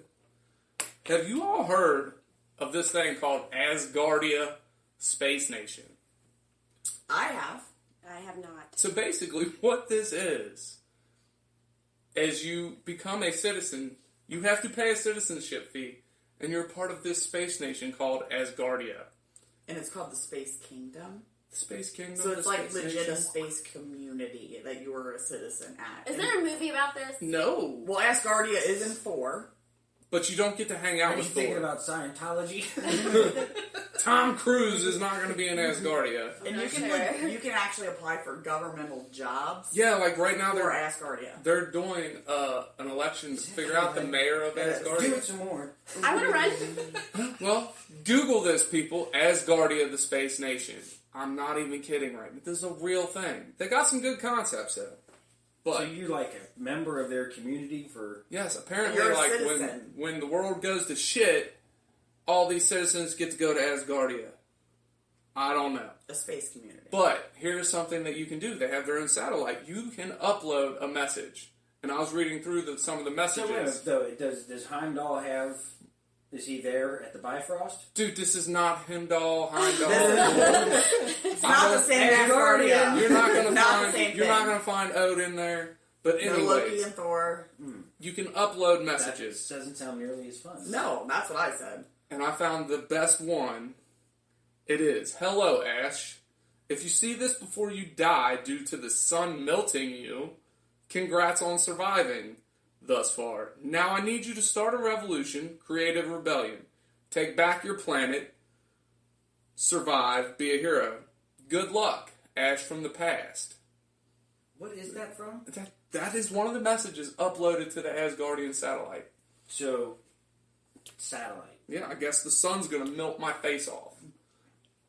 Have you all heard of this thing called Asgardia Space Nation? I have. I have not. So basically what this is, as you become a citizen, you have to pay a citizenship fee, and you're part of this space nation called Asgardia. And it's called the Space Kingdom. Space Kingdom. So it's like legit Nation. a space community that you were a citizen at. Is there a movie about this? No. Well, Asgardia is in 4. But you don't get to hang out Are you with thinking Thor. about Scientology? Tom Cruise is not going to be in Asgardia. And you can actually apply for governmental jobs. Yeah, like right now for Asgardia. They're doing an election to figure out the mayor of Asgardia. Do it some more. I want to run. Well, Google this, people. Asgardia, the Space Nation. I'm not even kidding right now. This is a real thing. They got some good concepts, though. But so you're like a member of their community for... Yes, apparently You're a like citizen. when the world goes to shit, all these citizens get to go to Asgardia. I don't know. A space community. But here's something that you can do. They have their own satellite. You can upload a message. And I was reading through some of the messages. So wait, does Heimdall have... Is he there at the Bifrost? Dude, this is not Heimdall, Heimdall. It's not the same Asgardia. You're not gonna Not the same You're not thing. gonna find Odin there. But No Loki anyways, and Thor. you can upload messages. That doesn't sound nearly as fun. No, that's what I said. And I found the best one. It is, hello, Ash. If you see this before you die due to the sun melting you, congrats on surviving thus far. Now I need you to start a revolution, create a rebellion. Take back your planet, survive, be a hero. Good luck, Ash from the past. What is that from? That is one of the messages uploaded to the Asgardian satellite. So, satellite. Yeah, I guess the sun's going to melt my face off.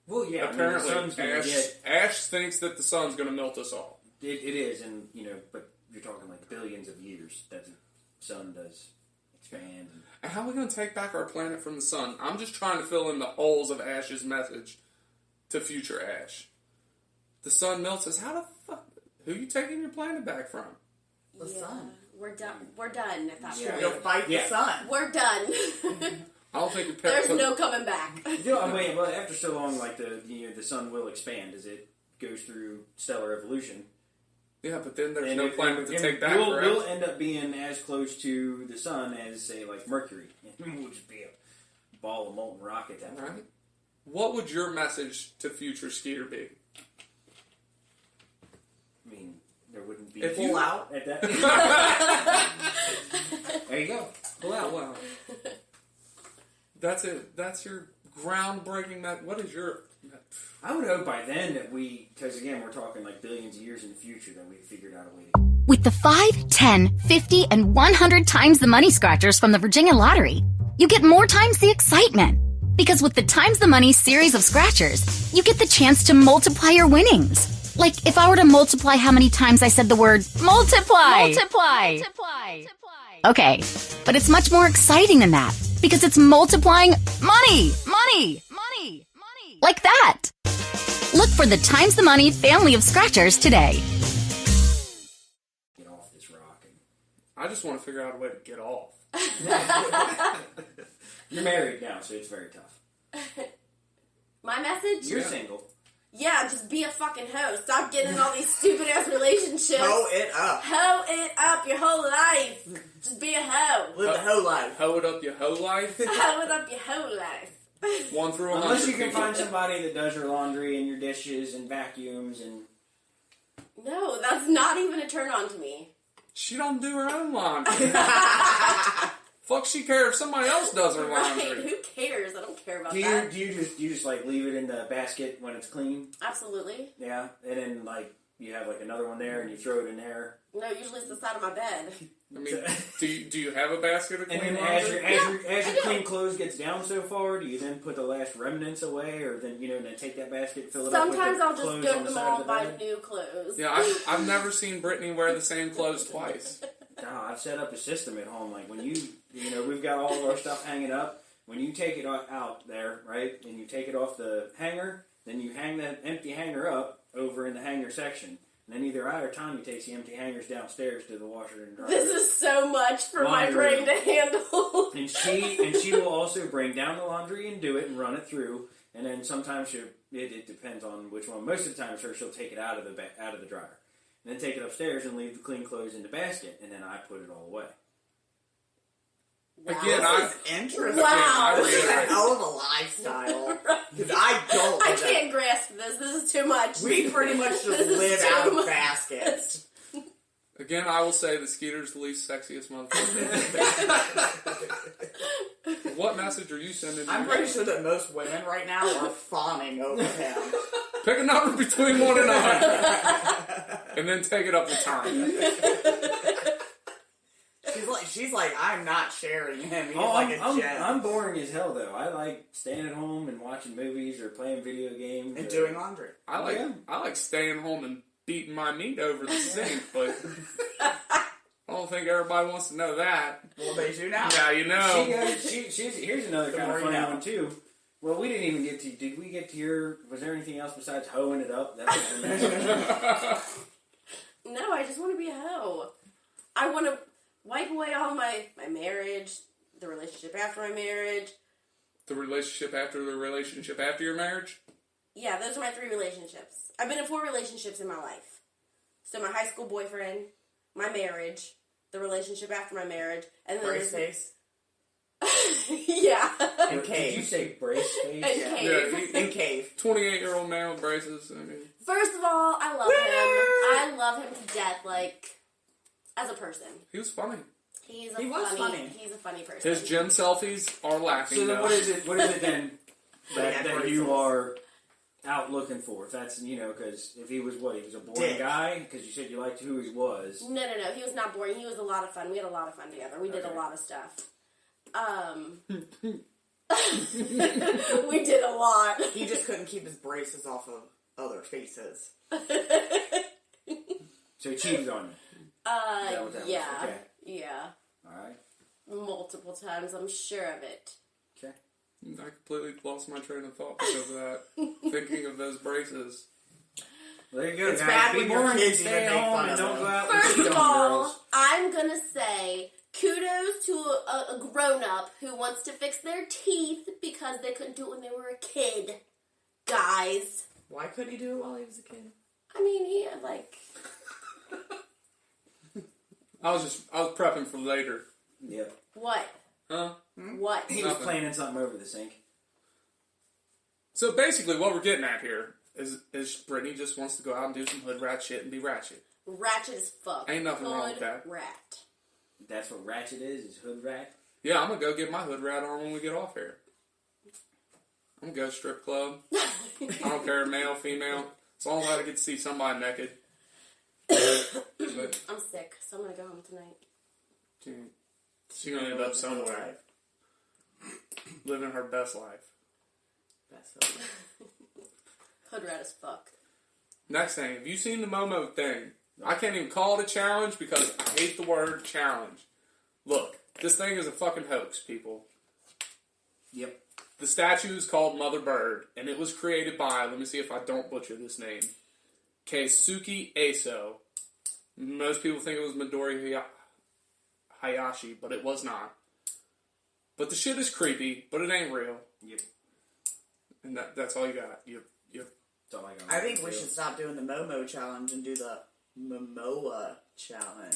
Well, yeah. Apparently, I mean, the sun's gonna Ash thinks that the sun's going to melt us all. It is, and, but you're talking like billions of years that the sun does expand. And how are we going to take back our planet from the sun? I'm just trying to fill in the holes of Ash's message to future Ash. The sun melts us. How the fuck? Who are you taking your planet back from? The sun. We're done. We're done at that point. You'll fight the sun. We're done. I don't think There's no coming back. Well, after so long, like the sun will expand as it goes through stellar evolution. Yeah, but then there's no planet to take back. We'll end up being as close to the sun as, say, like Mercury. We'll just be a ball of molten rock at that point. Right. What would your message to future Skeeter be? I mean, there wouldn't be If pull you- out at that. There you go. Pull out. Wow. That's it. That's your groundbreaking. What is your? I would hope by then that because again, we're talking like billions of years in the future, that we figured out a way. With the 5, 10, 50, and 100 times the money scratchers from the Virginia Lottery, you get more times the excitement. Because with the Times the Money series of scratchers, you get the chance to multiply your winnings. Like if I were to multiply how many times I said the word multiply. Multiply. Okay, but it's much more exciting than that because it's multiplying money. Like that. Look for the Times the Money family of scratchers today. Get off this rock. I just want to figure out a way to get off. You're married now, so it's very tough. My message? You're single. Yeah, just be a fucking hoe. Stop getting in all these stupid ass relationships. Hoe it up. Hoe it up your whole life. Just be a hoe. Live the hoe life. Hoe it up your hoe life? Hoe it up your whole life. 1 through 100. Unless you can find somebody that does your laundry and your dishes and vacuums and... No, that's not even a turn on to me. She don't do her own laundry. Fuck she care if somebody else does her laundry. Right, who cares? I don't care about Do that. you just like leave it in the basket when it's clean? Absolutely. Yeah, and then like you have like another one there and you throw it in there. No, usually it's the side of my bed. I mean, do you have a basket of clean And then laundry? as your clean clothes gets down so far, do you then put the last remnants away, or then then take that basket, fill it up with Sometimes the I'll just clothes go on to the the side mall of and the buy bed? new clothes. Yeah, I've never seen Brittany wear the same clothes twice. No, I've set up a system at home. Like when we've got all of our stuff hanging up. When you take it out there, right, and you take it off the hanger, then you hang that empty hanger up over in the hanger section. And then either I or Tanya takes the empty hangers downstairs to the washer and dryer. This is so much for my Laundry. brain to handle. And she will also bring down the laundry and do it and run it through. And then sometimes it depends on which one. Most of the time, she'll take it out of the dryer, and then take it upstairs and leave the clean clothes in the basket, and then I put it all away. Wow. Again, This is interesting. Wow. This is a hell of a lifestyle. Because I don't. I live that. can't grasp this. This is too much. We pretty much just This is live too out of much. baskets. Again, I will say that Skeeter's the least sexiest motherfucker. What message are you sending to I'm me? pretty sure that most women right now are fawning over him. Pick a number between 1 and 100. And then take it up to time. She's like, I'm not sharing him. He's I'm boring as hell, though. I like staying at home and watching movies or playing video games. And doing laundry. I like staying home and beating my meat over the sink, but I don't think everybody wants to know that. Well, they do now. Yeah, you know. Here's another kind of funny one, too. Well, we didn't even get to... Did we get to your... Was there anything else besides hoeing it up? That was the next one. No, I just want to be a hoe. I want to wipe away all my marriage, the relationship after my marriage. The relationship after your marriage? Yeah, those are my 3 relationships. I've been in 4 relationships in my life. So my high school boyfriend, my marriage, the relationship after my marriage, and then Brace face. Yeah. And cave. Did you say brace face? And cave. Yeah, in cave. 28-year-old man with braces. I mean, First of all, I love him. I love him to death, like, as a person. he was funny. He's He was funny. He's a funny person. His gym selfies are lacking. So then though. what is it then that braces. you are out looking for? If that's, because if he was what? He was a boring Dick. guy? Because you said you liked who he was. No. He was not boring. He was a lot of fun. We had a lot of fun together. We did a lot of stuff. We did a lot. He just couldn't keep his braces off of other faces. So he cheated on you? Is that what that was? Yeah. Okay. Yeah. Alright. Multiple times, I'm sure of it. Okay. I completely lost my train of thought because of that. Thinking of those braces. Well, there you go, It's guys. bad Be when your boring, kids stay even at make home, fun and of don't them. go out First and of cheat on all, girls. I'm gonna say kudos to a grown-up who wants to fix their teeth because they couldn't do it when they were a kid. Guys. Why couldn't he do it while he was a kid? I mean, he had, like... I was prepping for later. Yep. What? Huh? What? He was planning something over the sink. So basically, what we're getting at here is Brittany just wants to go out and do some hood rat shit and be ratchet. Ratchet as fuck. Ain't nothing wrong with that. Rat. That's what ratchet is hood rat? Yeah, I'm gonna go get my hood rat on when we get off here. I'm gonna go strip club. I don't care, male, female. As long as I get to see somebody naked. But I'm sick, so I'm gonna go home tonight. she's gonna end up somewhere. Living her best life. Hood rat as fuck. Next thing, have you seen the Momo thing? I can't even call it a challenge because I hate the word challenge. Look, this thing is a fucking hoax, people. Yep. The statue is called Mother Bird, and it was created by, let me see if I don't butcher this name, Keisuke Aso. Most people think it was Midori Hayashi, but it was not. But the shit is creepy, but it ain't real. Yep. And that's all you got. That's all I got. I think we should stop doing the Momo challenge and do the Momoa challenge.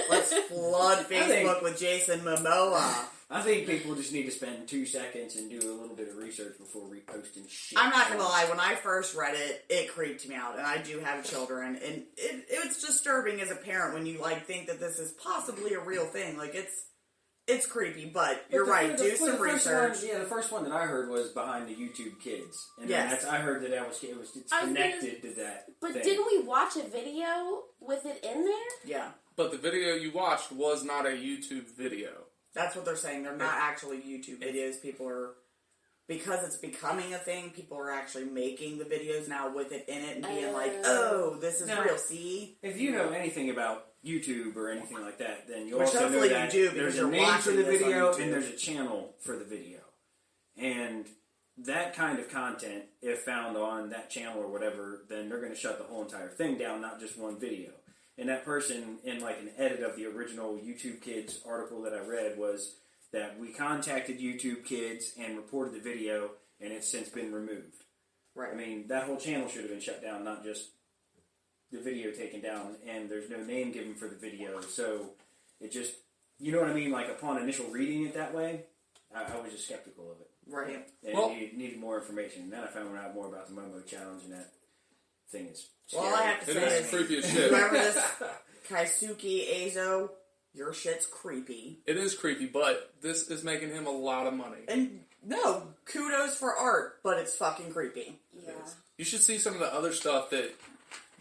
Let's flood Facebook with Jason Momoa. I think people just need to spend 2 seconds and do a little bit of research before reposting shit. I'm not gonna lie, when I first read it, it creeped me out, and I do have children, and it's disturbing as a parent when you like think that this is possibly a real thing. Like it's creepy, but you're right. Do some research. The first one that I heard was behind the YouTube Kids, and yes, I heard that it's connected to that. But thing. Didn't we watch a video with it in there? Yeah. But the video you watched was not a YouTube video. That's what they're saying. They're not actually YouTube videos. People are, because it's becoming a thing, people are actually making the videos now with it in it and being like, oh, this is real, see? If you know anything about YouTube or anything like that, then you Which also know hopefully that you do, because there's a you're name for watching the this on video YouTube. and there's a channel for the video. And that kind of content, if found on that channel or whatever, then they're going to shut the whole entire thing down, not just one video. And that person, in like an edit of the original YouTube Kids article that I read, was that we contacted YouTube Kids and reported the video, and it's since been removed. Right. I mean, that whole channel should have been shut down, not just the video taken down, and there's no name given for the video, so it just, you know what I mean? Like, upon initial reading it that way, I was just skeptical of it. Right. And Well, it needed more information. And then I found out more about the Momo Challenge, and that thing is well, scary. all I have to say is, creepy as shit. whoever this Kaisuke Eizo, your shit's creepy. It is creepy, but this is making him a lot of money. And no, kudos for art, but it's fucking creepy. Yeah. You should see some of the other stuff that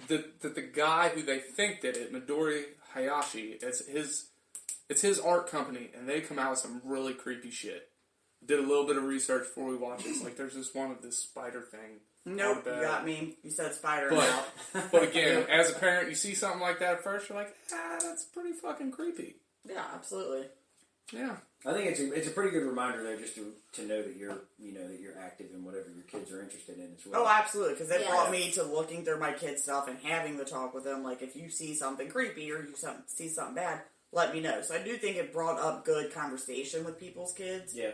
the guy who they think did it, Midori Hayashi, it's his art company, and they come out with some really creepy shit. Did a little bit of research before we watched this. Like, there's this one of this spider thing. Nope, you got me. You said spider But, but again, as a parent, you see something like that at first, you're like, that's pretty fucking creepy. Yeah, absolutely. Yeah. I think it's a pretty good reminder though, just to know that you're active in whatever your kids are interested in as well. Oh, absolutely, because it brought me to looking through my kids' stuff and having the talk with them. Like, if you see something creepy or you see something bad, let me know. So I do think it brought up good conversation with people's kids. Yeah.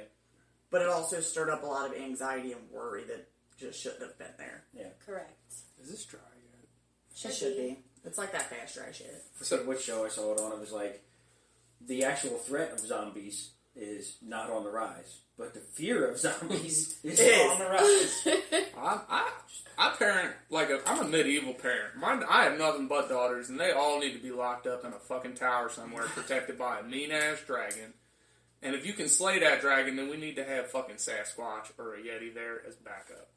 But it also stirred up a lot of anxiety and worry that just shouldn't have been there. Yeah. Correct. Is this dry yet? It should be. It's like that fast dry shit. I forget which show I saw it on. It was like, the actual threat of zombies is not on the rise, but the fear of zombies is on the rise. I parent I'm a medieval parent. I have nothing but daughters, and they all need to be locked up in a fucking tower somewhere, protected by a mean ass dragon. And if you can slay that dragon, then we need to have fucking Sasquatch or a Yeti there as backup.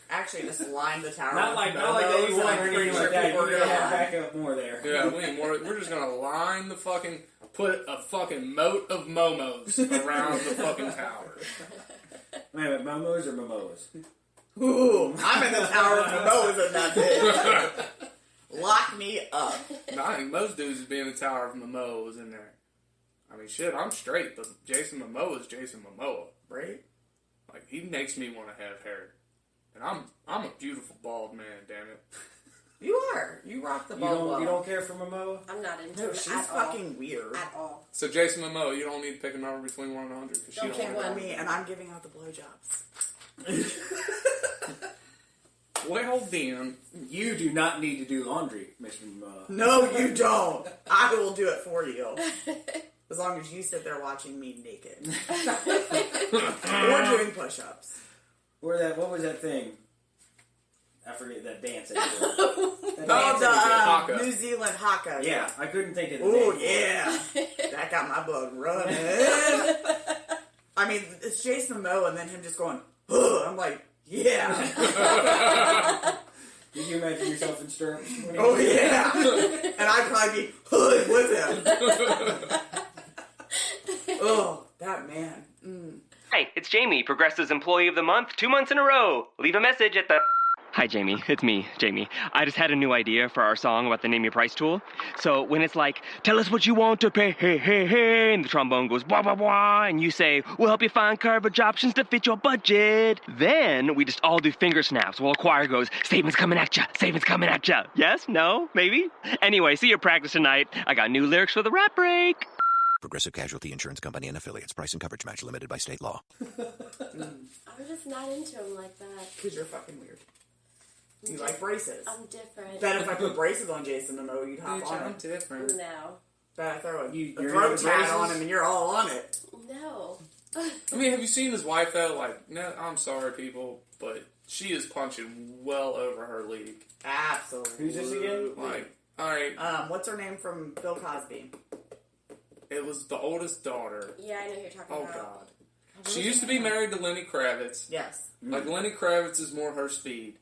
Actually, just line the tower. Not like that you want or anything like that. You're gonna have backup more there. Yeah, we need more. We're just gonna line the fucking, put a fucking moat of momos around the fucking tower. Wait a minute, momos or momoas? Ooh, I'm in the tower of Momoas and that's it. Lock me up. No, I think most dudes would be in the tower of Momoas in there. I mean, shit, I'm straight, but Jason Momoa is Jason Momoa. Right? Like, he makes me want to have hair. And I'm a beautiful bald man, damn it. You are. You rock the bald. You don't care for Momoa? I'm not into No, it she's at fucking all. weird. At all. So Jason Momoa, you don't need to pick a number between 1 and 100 because she Don't don't care want for me, and I'm giving out the blowjobs. Well, then, you do not need to do laundry, Mr. Momoa. No, you don't. I will do it for you. As long as you sit there watching me naked. Or doing push-ups. Or what was that thing? I forget that dance. That the New Zealand haka. Yeah, I couldn't think of the Oh, name. yeah. That got my blood running. I mean, it's Jason Momoa and then him just going, ugh. I'm like, yeah. Did you imagine yourself in stirrups? Oh, yeah. And I'd probably be hood with him. Oh, that man. Hi, it's Jamie, Progressive's Employee of the Month, 2 months in a row. Leave a message at the... Hi, Jamie. It's me, Jamie. I just had a new idea for our song about the Name Your Price tool. So when it's like, tell us what you want to pay, hey, hey, hey, and the trombone goes, blah, blah, blah, and you say, we'll help you find coverage options to fit your budget. Then we just all do finger snaps while a choir goes, savings coming at ya, savings coming at ya. Yes? No? Maybe? Anyway, see your practice tonight. I got new lyrics for the rap break. Progressive Casualty Insurance Company and Affiliates. Price and coverage match limited by state law. I'm just not into him like that. Because you're fucking weird. You like braces. I'm different. Bet if I put braces on Jason Momoa, you'd hop on I'm him. different. No. Bet I throw a You're throat into tat braces? on him and you're all on it. No. I mean, have you seen his wife though? Like, no, I'm sorry, people, but she is punching well over her league. Absolutely. Who's this again? Like, all right. What's her name from Bill Cosby? It was the oldest daughter. Yeah, I know who you're talking Oh about. God. She used to be married to Lenny Kravitz. Yes. Like Lenny Kravitz is more her speed.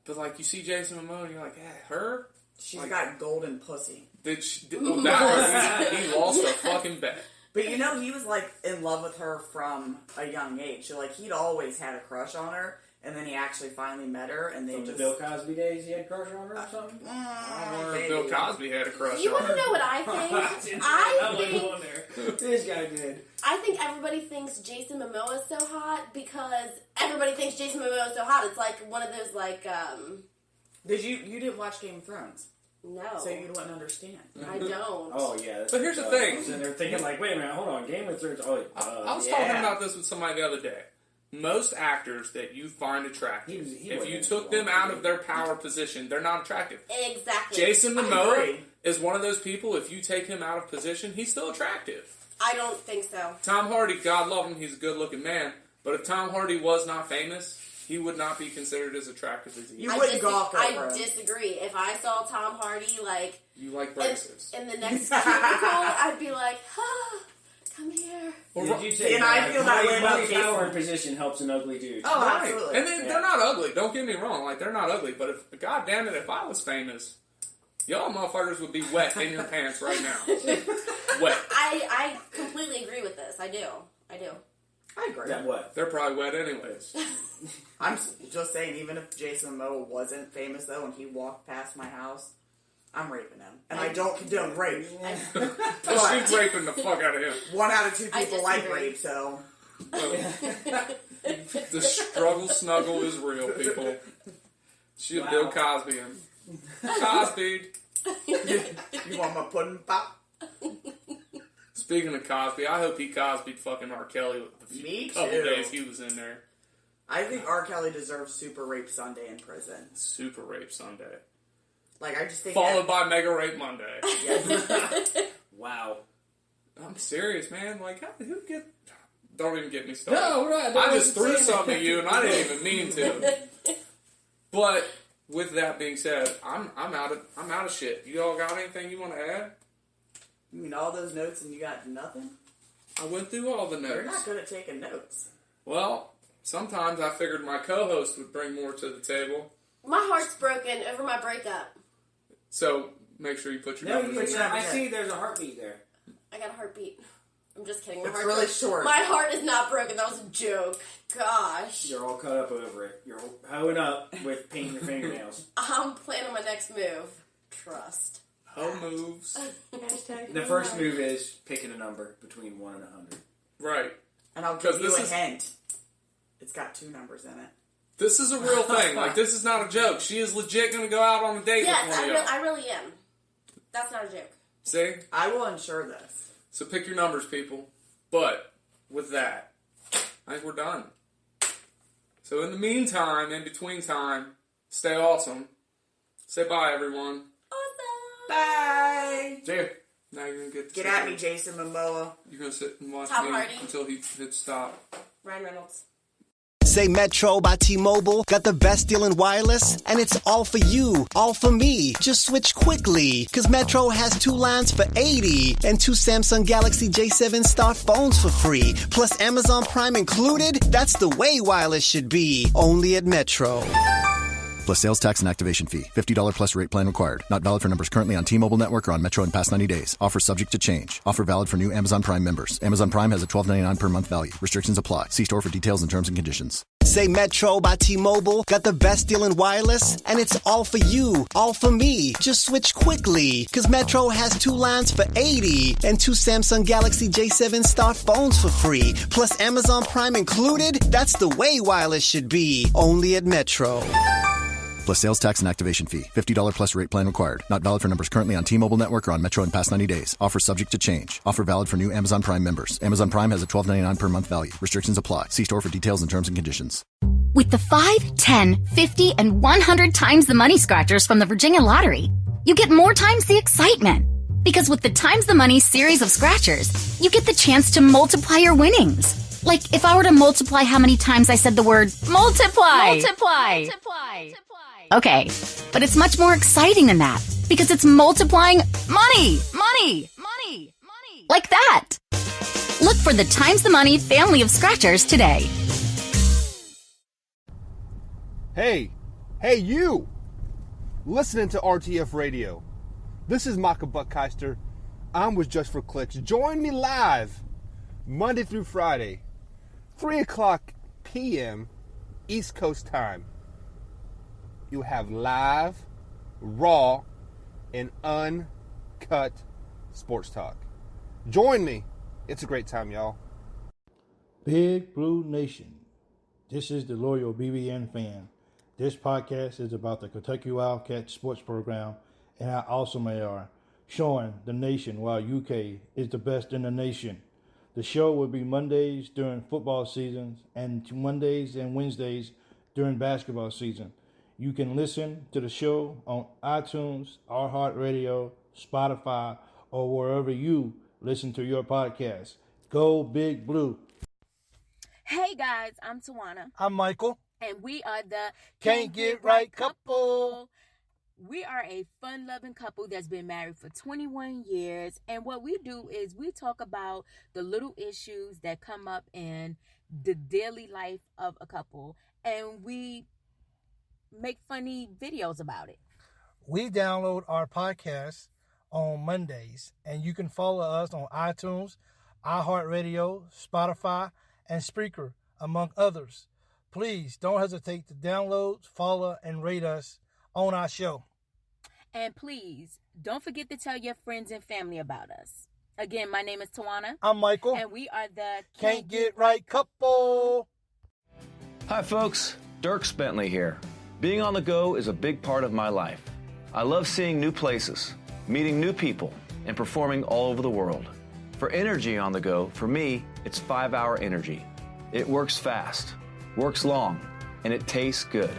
But like you see Jason Momoa, and you're like, her? She's like, got golden pussy. Did she? Well, that was, he lost a fucking bet. But you know, he was like in love with her from a young age. So like he'd always had a crush on her, and then he actually finally met her, and they From just the Bill Cosby days, he had a crush on her or something? I don't know if Bill Cosby had a crush You on want to her. know what I think? I think This guy did. I think everybody thinks Jason Momoa is so hot because everybody thinks Jason Momoa is so hot. It's like one of those Did you didn't watch Game of Thrones? No. So you wouldn't understand. I don't. Oh, yeah. But here's the thing. So they're thinking like, wait a minute, hold on, Game of Thrones. Oh, I was talking about this with somebody the other day. Most actors that you find attractive, if you took them out of their power position, they're not attractive. Exactly. Jason Momoa is one of those people, if you take him out of position, he's still attractive. I don't think so. Tom Hardy, God love him, he's a good-looking man. But if Tom Hardy was not famous, he would not be considered as attractive as he is. I disagree. If I saw Tom Hardy, like... You like braces. In the next cubicle, I'd be like, come here. Did you say and I feel that way about Jason. Power position helps an ugly dude. Oh, Right. absolutely. And they're not ugly. Don't get me wrong. Like, they're not ugly. But if, God damn it, if I was famous, y'all motherfuckers would be wet in your pants right now. Wet. I completely agree with this. I do. I agree. Yeah, what? They're probably wet anyways. I'm just saying, even if Jason Momoa wasn't famous, though, and he walked past my house, I'm raping him. And I don't condone rape. She's raping the fuck out of him. 1 out of 2 people like rape, so... The struggle snuggle is real, people. She'll Bill Cosby him. Cosby. You want my pudding pop? Speaking of Cosby, I hope he Cosby'd fucking R. Kelly with the couple days he was in there. I think R. Kelly deserves Super Rape Sunday in prison. Super Rape Sunday. Like, I just think... Followed by Mega Rape Monday. Yes. Wow. I'm serious, man. Like, who get... Don't even get me started. No, right. I just threw something at you, and I didn't even mean to. But with that being said, I'm out of shit. You all got anything you want to add? You mean all those notes and you got nothing? I went through all the notes. You're not good at taking notes. Well, sometimes I figured my co-host would bring more to the table. My heart's broken over my breakup. So make sure you put your numbers in. I see there's a heartbeat there. I got a heartbeat. I'm just kidding. It's really short. My heart is not broken. That was a joke. Gosh. You're all cut up over it. You're hoeing up with painting your fingernails. I'm planning my next move. Trust. Hoe moves. The first move is picking a number between 1 and 100. Right. And I'll give you a hint. It's got 2 numbers in it. This is a real thing. Like, this is not a joke. She is legit going to go out on a date with one of y'all. I really am. That's not a joke. See? I will ensure this. So pick your numbers, people. But with that, I think we're done. So in the meantime, in between time, stay awesome. Say bye, everyone. Awesome. Bye. See ya. Now you're going to Get at me, Jason Momoa. You're going to sit and watch Tom me Hardy. until he hits stop. Ryan Reynolds. Say Metro by T-Mobile got the best deal in wireless, and it's all for you, all for me. Just switch quickly, because Metro has 2 lines for $80 and 2 Samsung Galaxy J7 Star phones for free, plus Amazon Prime included. That's the way wireless should be, only at Metro. Plus sales tax and activation fee. $50 plus rate plan required. Not valid for numbers currently on T-Mobile network or on Metro in past 90 days. Offer subject to change. Offer valid for new Amazon Prime members. Amazon Prime has a $12.99 per month value. Restrictions apply. See store for details and terms and conditions. Say Metro by T-Mobile got the best deal in wireless, and it's all for you, all for me. Just switch quickly, because Metro has 2 lines for $80 and 2 Samsung Galaxy J7 Star phones for free, plus Amazon Prime included. That's the way wireless should be, only at Metro. plus sales tax and activation fee. $50 plus rate plan required. Not valid for numbers currently on T-Mobile network or on Metro in past 90 days. Offer subject to change. Offer valid for new Amazon Prime members. Amazon Prime has a $12.99 per month value. Restrictions apply. See store for details and terms and conditions. With the 5, 10, 50, and 100 times the money scratchers from the Virginia Lottery, you get more times the excitement. Because with the times the money series of scratchers, you get the chance to multiply your winnings. Like if I were to multiply how many times I said the word multiply. Okay, but it's much more exciting than that because it's multiplying money. Like that. Look for the Times the Money family of scratchers today. Hey, you! Listening to RTF Radio. This is Micah Buckheister. I'm with Just for Clicks. Join me live Monday through Friday, 3 o'clock p.m. East Coast time. You have live, raw, and uncut sports talk. Join me. It's a great time, y'all. Big Blue Nation. This is the loyal BBN fan. This podcast is about the Kentucky Wildcats sports program and our awesome AR, showing the nation why UK is the best in the nation. The show will be Mondays during football seasons and Mondays and Wednesdays during basketball season. You can listen to the show on iTunes, iHeartRadio, Spotify, or wherever you listen to your podcast. Go Big Blue. Hey guys, I'm Tawana. I'm Michael. And we are the Can't Get Right Couple. We are a fun-loving couple that's been married for 21 years. And what we do is we talk about the little issues that come up in the daily life of a couple. And we make funny videos about it. We download our podcast on Mondays. And you can follow us on iTunes, iHeartRadio, Spotify, and Spreaker, among others. Please don't hesitate to download, follow, and rate us on our show. And please, don't forget to tell your friends and family about us. Again, my name is Tawana. I'm Michael. And we are the Can't Get Right Couple. Hi, folks. Dirk Bentley here. Being on the go is a big part of my life. I love seeing new places, meeting new people, and performing all over the world. For energy on the go, for me, it's 5-Hour Energy. It works fast, works long, and it tastes good.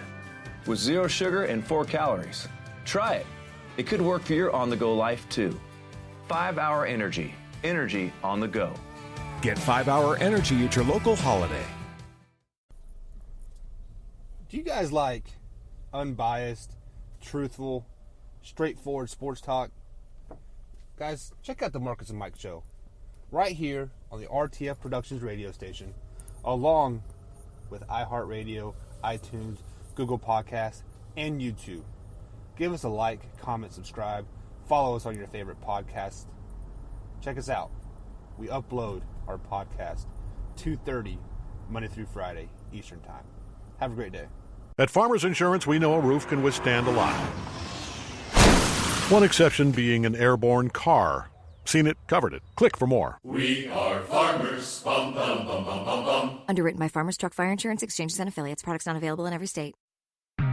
With 0 sugar and 4 calories. Try it. It could work for your on-the-go life, too. 5-Hour Energy. Energy on the go. Get 5-Hour Energy at your local holiday. Do you guys like unbiased, truthful, straightforward sports talk? Guys, check out the Marcus and Mike Show. Right here on the RTF Productions radio station, along with iHeartRadio, iTunes, Google Podcasts, and YouTube. Give us a like, comment, subscribe. Follow us on your favorite podcast. Check us out. We upload our podcast 2:30 Monday through Friday Eastern Time. Have a great day. At Farmers Insurance, we know a roof can withstand a lot. One exception being an airborne car. Seen it, covered it. Click for more. We are farmers. Bum, bum, bum, bum, bum, bum. Underwritten by Farmers Truck Fire Insurance Exchanges and Affiliates. Products not available in every state.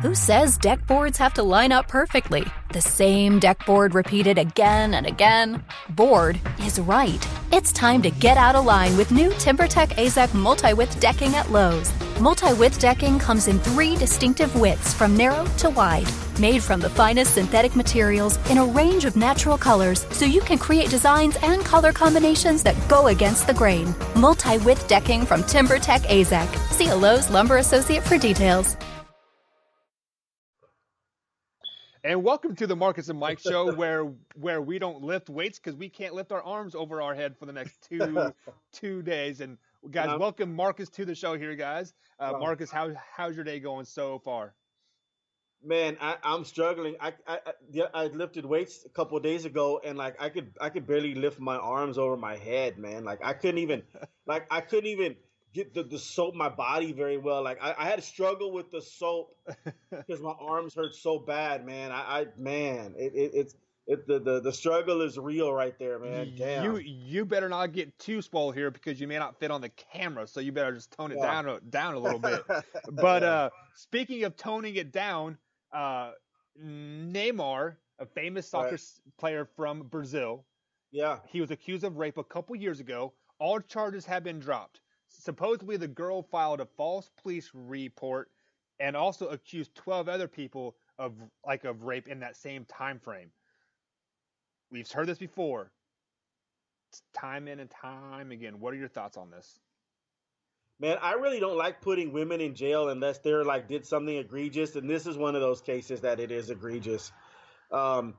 Who says deck boards have to line up perfectly? The same deck board repeated again and again? Board is right. It's time to get out of line with new TimberTech AZEK multi-width decking at Lowe's. Multi-width decking comes in 3 distinctive widths from narrow to wide. Made from the finest synthetic materials in a range of natural colors so you can create designs and color combinations that go against the grain. Multi-width decking from TimberTech AZEK. See a Lowe's Lumber Associate for details. And welcome to the Marcus and Mike Show, where we don't lift weights because we can't lift our arms over our head for the next two days. And guys, welcome Marcus to the show here, guys. Marcus, how's your day going so far? Man, I'm struggling. I lifted weights a couple of days ago, and like I could barely lift my arms over my head, man. Like I couldn't even get the soap my body very well. Like I had to struggle with the soap because my arms hurt so bad, man. The struggle is real right there, man. Damn. You better not get too spoiled here because you may not fit on the camera, so you better just tone it down a little bit. But speaking of toning it down, Neymar, a famous soccer player from Brazil. Yeah. He was accused of rape a couple years ago. All charges have been dropped. Supposedly, the girl filed a false police report and also accused 12 other people of rape in that same time frame. We've heard this before. It's time in and time again. What are your thoughts on this? Man, I really don't like putting women in jail unless they're did something egregious, and this is one of those cases that it is egregious.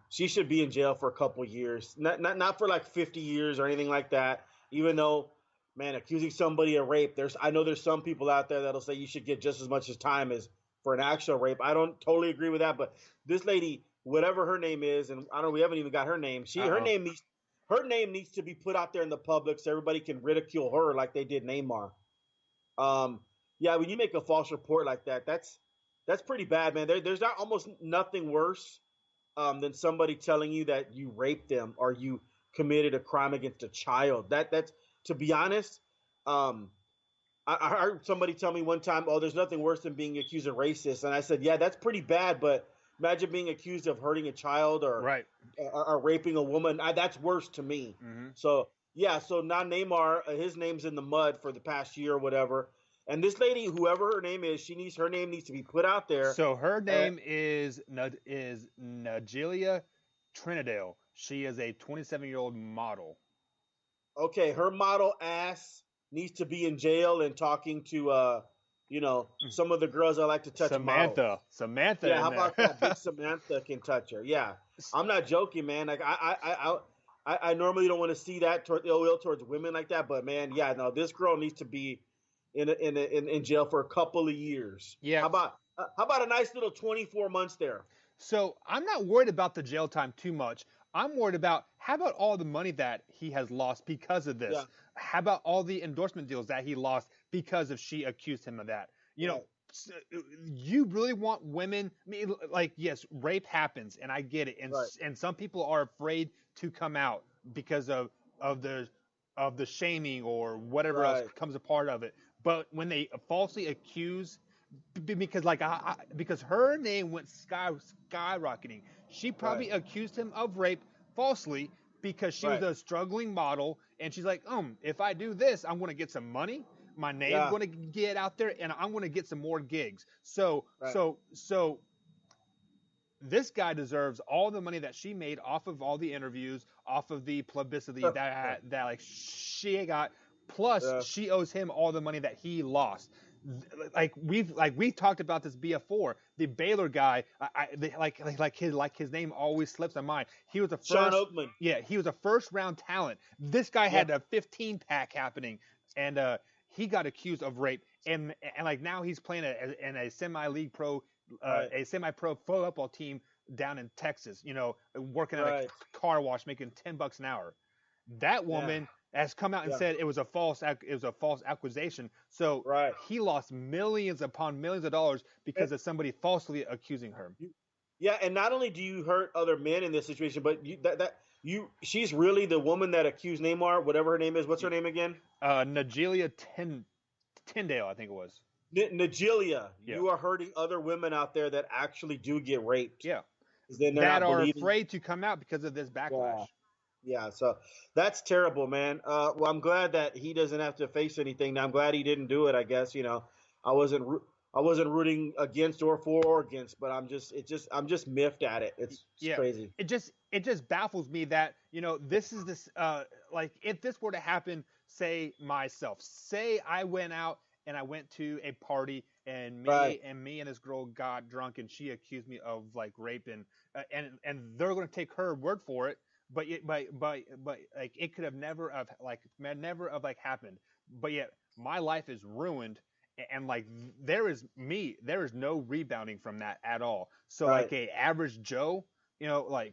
She should be in jail for a couple years, not for 50 years or anything like that. Even though, man, accusing somebody of rape, I know there's some people out there that'll say you should get just as much as time as for an actual rape. I don't totally agree with that, but this lady, whatever her name is, and we haven't even got her name. Her name needs to be put out there in the public so everybody can ridicule her like they did Neymar. Yeah, when you make a false report like that, that's pretty bad, man. There's not almost nothing worse than somebody telling you that you raped them or you committed a crime against a child. That's to be honest. I heard somebody tell me one time, "Oh, there's nothing worse than being accused of racist," and I said, "Yeah, that's pretty bad." But imagine being accused of hurting a child or raping a woman. That's worse to me. Mm-hmm. So. Yeah, so now Neymar, his name's in the mud for the past year or whatever. And this lady, whoever her name is, her name needs to be put out there. So her name is Nagelia Trinidale. She is a 27-year-old model. Okay, her model ass needs to be in jail and talking to, some of the girls I like to touch. Samantha. Yeah, how about that? Big Samantha can touch her. Yeah, I'm not joking, man. I normally don't want to see that ill will towards women like that, but man, yeah, no, this girl needs to be in jail for a couple of years. Yeah. How about a nice little 24 months there? So I'm not worried about the jail time too much. I'm worried about how about all the money that he has lost because of this? Yeah. How about all the endorsement deals that he lost because of she accused him of that? You really want women? I mean, yes, rape happens, and I get it, and some people are afraid to come out because of the shaming or whatever else comes a part of it. But when they falsely accuse, because her name went skyrocketing, she probably accused him of rape falsely because she was a struggling model, and she's like, if I do this, I'm going to get some money. My name's going to get out there, and I'm going to get some more gigs. So this guy deserves all the money that she made off of all the interviews, off of the publicity that she got. Plus, she owes him all the money that he lost. We've talked about this before. The Baylor guy, his name always slips my mind. He was Sean Oakman. Yeah, he was a first round talent. This guy had a 15 pack happening, and he got accused of rape, and now he's playing in a semi-league pro, a semi-pro football team down in Texas. Working at a car wash, making $10 an hour. That woman has come out and said it was a false accusation. So he lost millions upon millions of dollars because of somebody falsely accusing her. Yeah, and not only do you hurt other men in this situation, but she's really the woman that accused Neymar, whatever her name is. What's her name again? Nagelia Tyndale, I think it was. Nagelia, you are hurting other women out there that actually do get raped. Yeah. That are afraid to come out because of this backlash. Yeah, so that's terrible, man. Well, I'm glad that he doesn't have to face anything. Now, I'm glad he didn't do it, I guess. I wasn't rooting against or for or against, but I'm just miffed at it. It's crazy. It just baffles me that, this is this, if this were to happen, say I went out and I went to a party and me and this girl got drunk and she accused me of rape and they're going to take her word for it. But it could have never have happened. But yet my life is ruined, and there is no rebounding from that at all. So a average Joe, it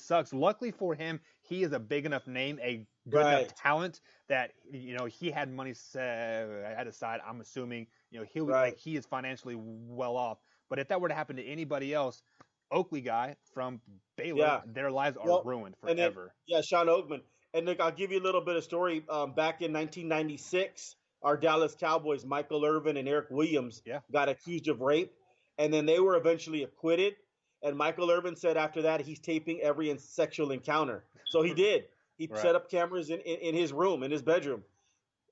sucks. Luckily for him, he is a big enough name, a good enough talent that he had money set aside. I'm assuming he is financially well off. But if that were to happen to anybody else, Oakley guy from Baylor, their lives are ruined forever. Sean Oakman. And Nick, I'll give you a little bit of story. Back in 1996, our Dallas Cowboys, Michael Irvin and Eric Williams, got accused of rape, and then they were eventually acquitted. And Michael Irvin said after that he's taping every sexual encounter. So he did. He set up cameras in his room, in his bedroom.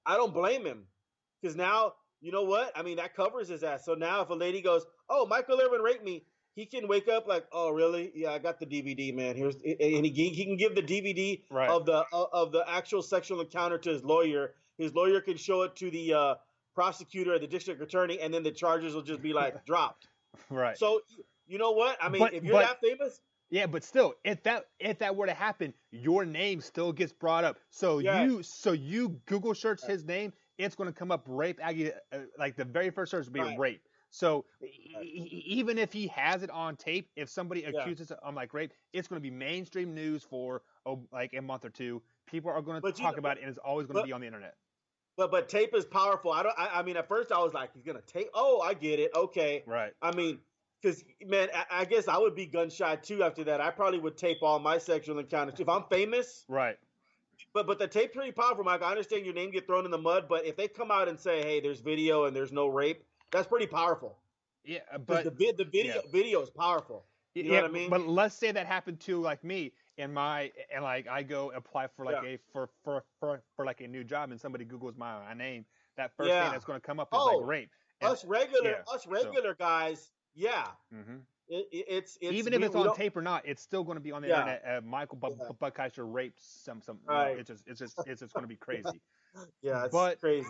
I don't blame him, because now, you know what? I mean, that covers his ass. So now if a lady goes, "Oh, Michael Irvin raped me," he can wake up like, "Oh, really? Yeah, I got the DVD, man. Here's," and he can give the DVD of the actual sexual encounter to his lawyer. His lawyer can show it to the prosecutor or the district attorney, and then the charges will just be like dropped. Right. So you know what? I mean, if you're that famous. Yeah, but still, if that were to happen, your name still gets brought up. So you Google search his name, it's going to come up rape. Like the very first search will be rape. So even if he has it on tape, if somebody accuses him like rape, it's going to be mainstream news for like a month or two. People are going to talk about it, and it's always going to be on the internet. But tape is powerful. I mean, at first I was like, he's going to tape. Oh, I get it. Okay. Right. I mean, because, man, I guess I would be gun shy too after that. I probably would tape all my sexual encounters if I'm famous. Right. But the tape's pretty powerful, Mike. I understand your name get thrown in the mud, but if they come out and say, "Hey, there's video and there's no rape," that's pretty powerful. Yeah, but the video is powerful. You know what I mean? But let's say that happened to like me and like I go apply for like for like a new job, and somebody Googles my name. That first thing that's going to come up is like rape. And, us regular guys. Yeah. Mm-hmm. It's even if it's on tape or not, it's still going to be on the internet. Michael Buckheiser raped some. Right. It's just going to be crazy. Yeah, it's crazy.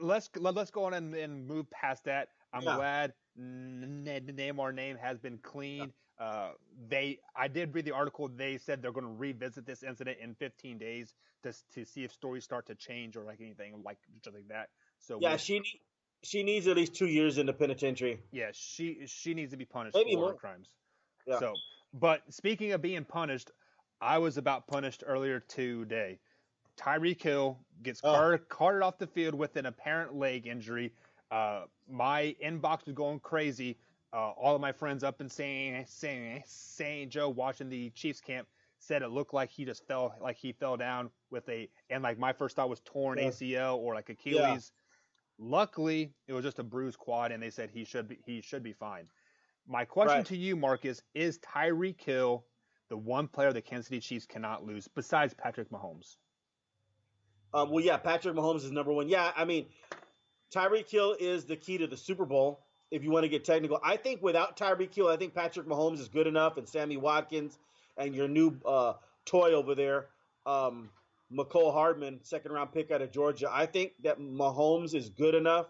Let's go on and move past that. I'm glad Neymar's name has been cleaned. I did read the article. They said they're going to revisit this incident in 15 days to see if stories start to change or like anything like that. So yeah, she needs at least 2 years in the penitentiary. Yeah, she needs to be punished Maybe for her more. crimes. Yeah. So, but speaking of being punished, I was about punished earlier today. Tyreek Hill gets carted off the field with an apparent leg injury. My inbox was going crazy. All of my friends up in St. Joe watching the Chiefs camp said it looked like he just fell down with and my first thought was torn ACL or like Achilles. Yeah. Luckily, it was just a bruised quad, and they said he should be fine. My question to you, Marcus, is Tyreek Hill the one player the Kansas City Chiefs cannot lose besides Patrick Mahomes? Well, yeah, Patrick Mahomes is number one. Yeah, I mean, Tyreek Hill is the key to the Super Bowl, if you want to get technical. I think without Tyreek Hill, I think Patrick Mahomes is good enough, and Sammy Watkins and your new toy over there, McCole Hardman, second-round pick out of Georgia. I think that Mahomes is good enough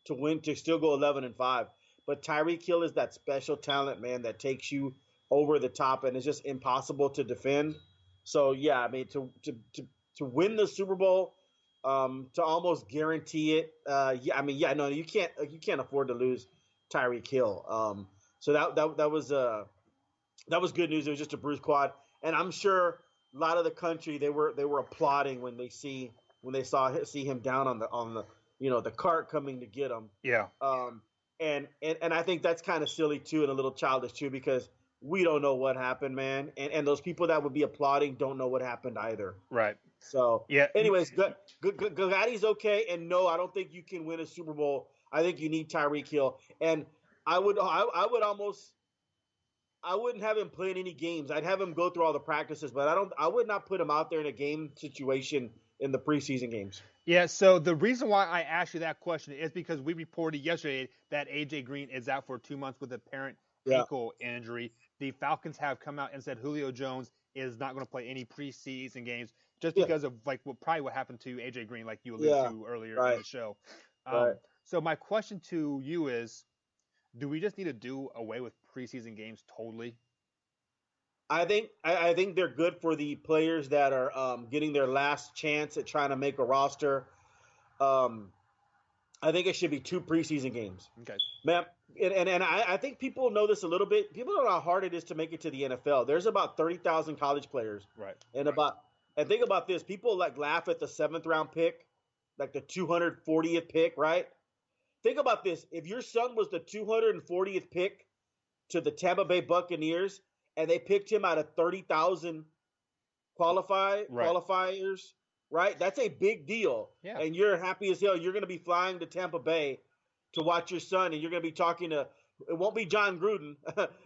to win, to still go 11-5. But Tyreek Hill is that special talent, man, that takes you over the top, and it's just impossible to defend. So, yeah, I mean, to win the Super Bowl, to almost guarantee it, you can't afford to lose Tyreek Hill. So that was good news. It was just a bruised quad, and I'm sure a lot of the country they were applauding when they see him down on the the cart coming to get him. Yeah. And I think that's kind of silly too, and a little childish too, because we don't know what happened, man. And those people that would be applauding don't know what happened either. Right. So yeah. Anyways, Gagatti's okay, and no, I don't think you can win a Super Bowl. I think you need Tyreek Hill, and I wouldn't have him play in any games. I'd have him go through all the practices, but I would not put him out there in a game situation in the preseason games. Yeah, so the reason why I asked you that question is because we reported yesterday that A.J. Green is out for 2 months with apparent ankle injury. The Falcons have come out and said Julio Jones is not going to play any preseason games just because of what happened to A.J. Green, like you alluded to earlier in the show. So my question to you is, do we just need to do away with preseason games totally? I think they're good for the players that are getting their last chance at trying to make a roster. I think it should be 2 preseason games. Okay. Man, and I think people know this a little bit. People don't know how hard it is to make it to the NFL. There's about 30,000 college players. Right. And think about this. People laugh at the 7th round pick, like the 240th pick, right? Think about this. If your son was the 240th pick to the Tampa Bay Buccaneers, and they picked him out of 30,000 qualifiers, right? That's a big deal. Yeah. And you're happy as hell. You're going to be flying to Tampa Bay to watch your son, and you're going to be talking to, it won't be John Gruden.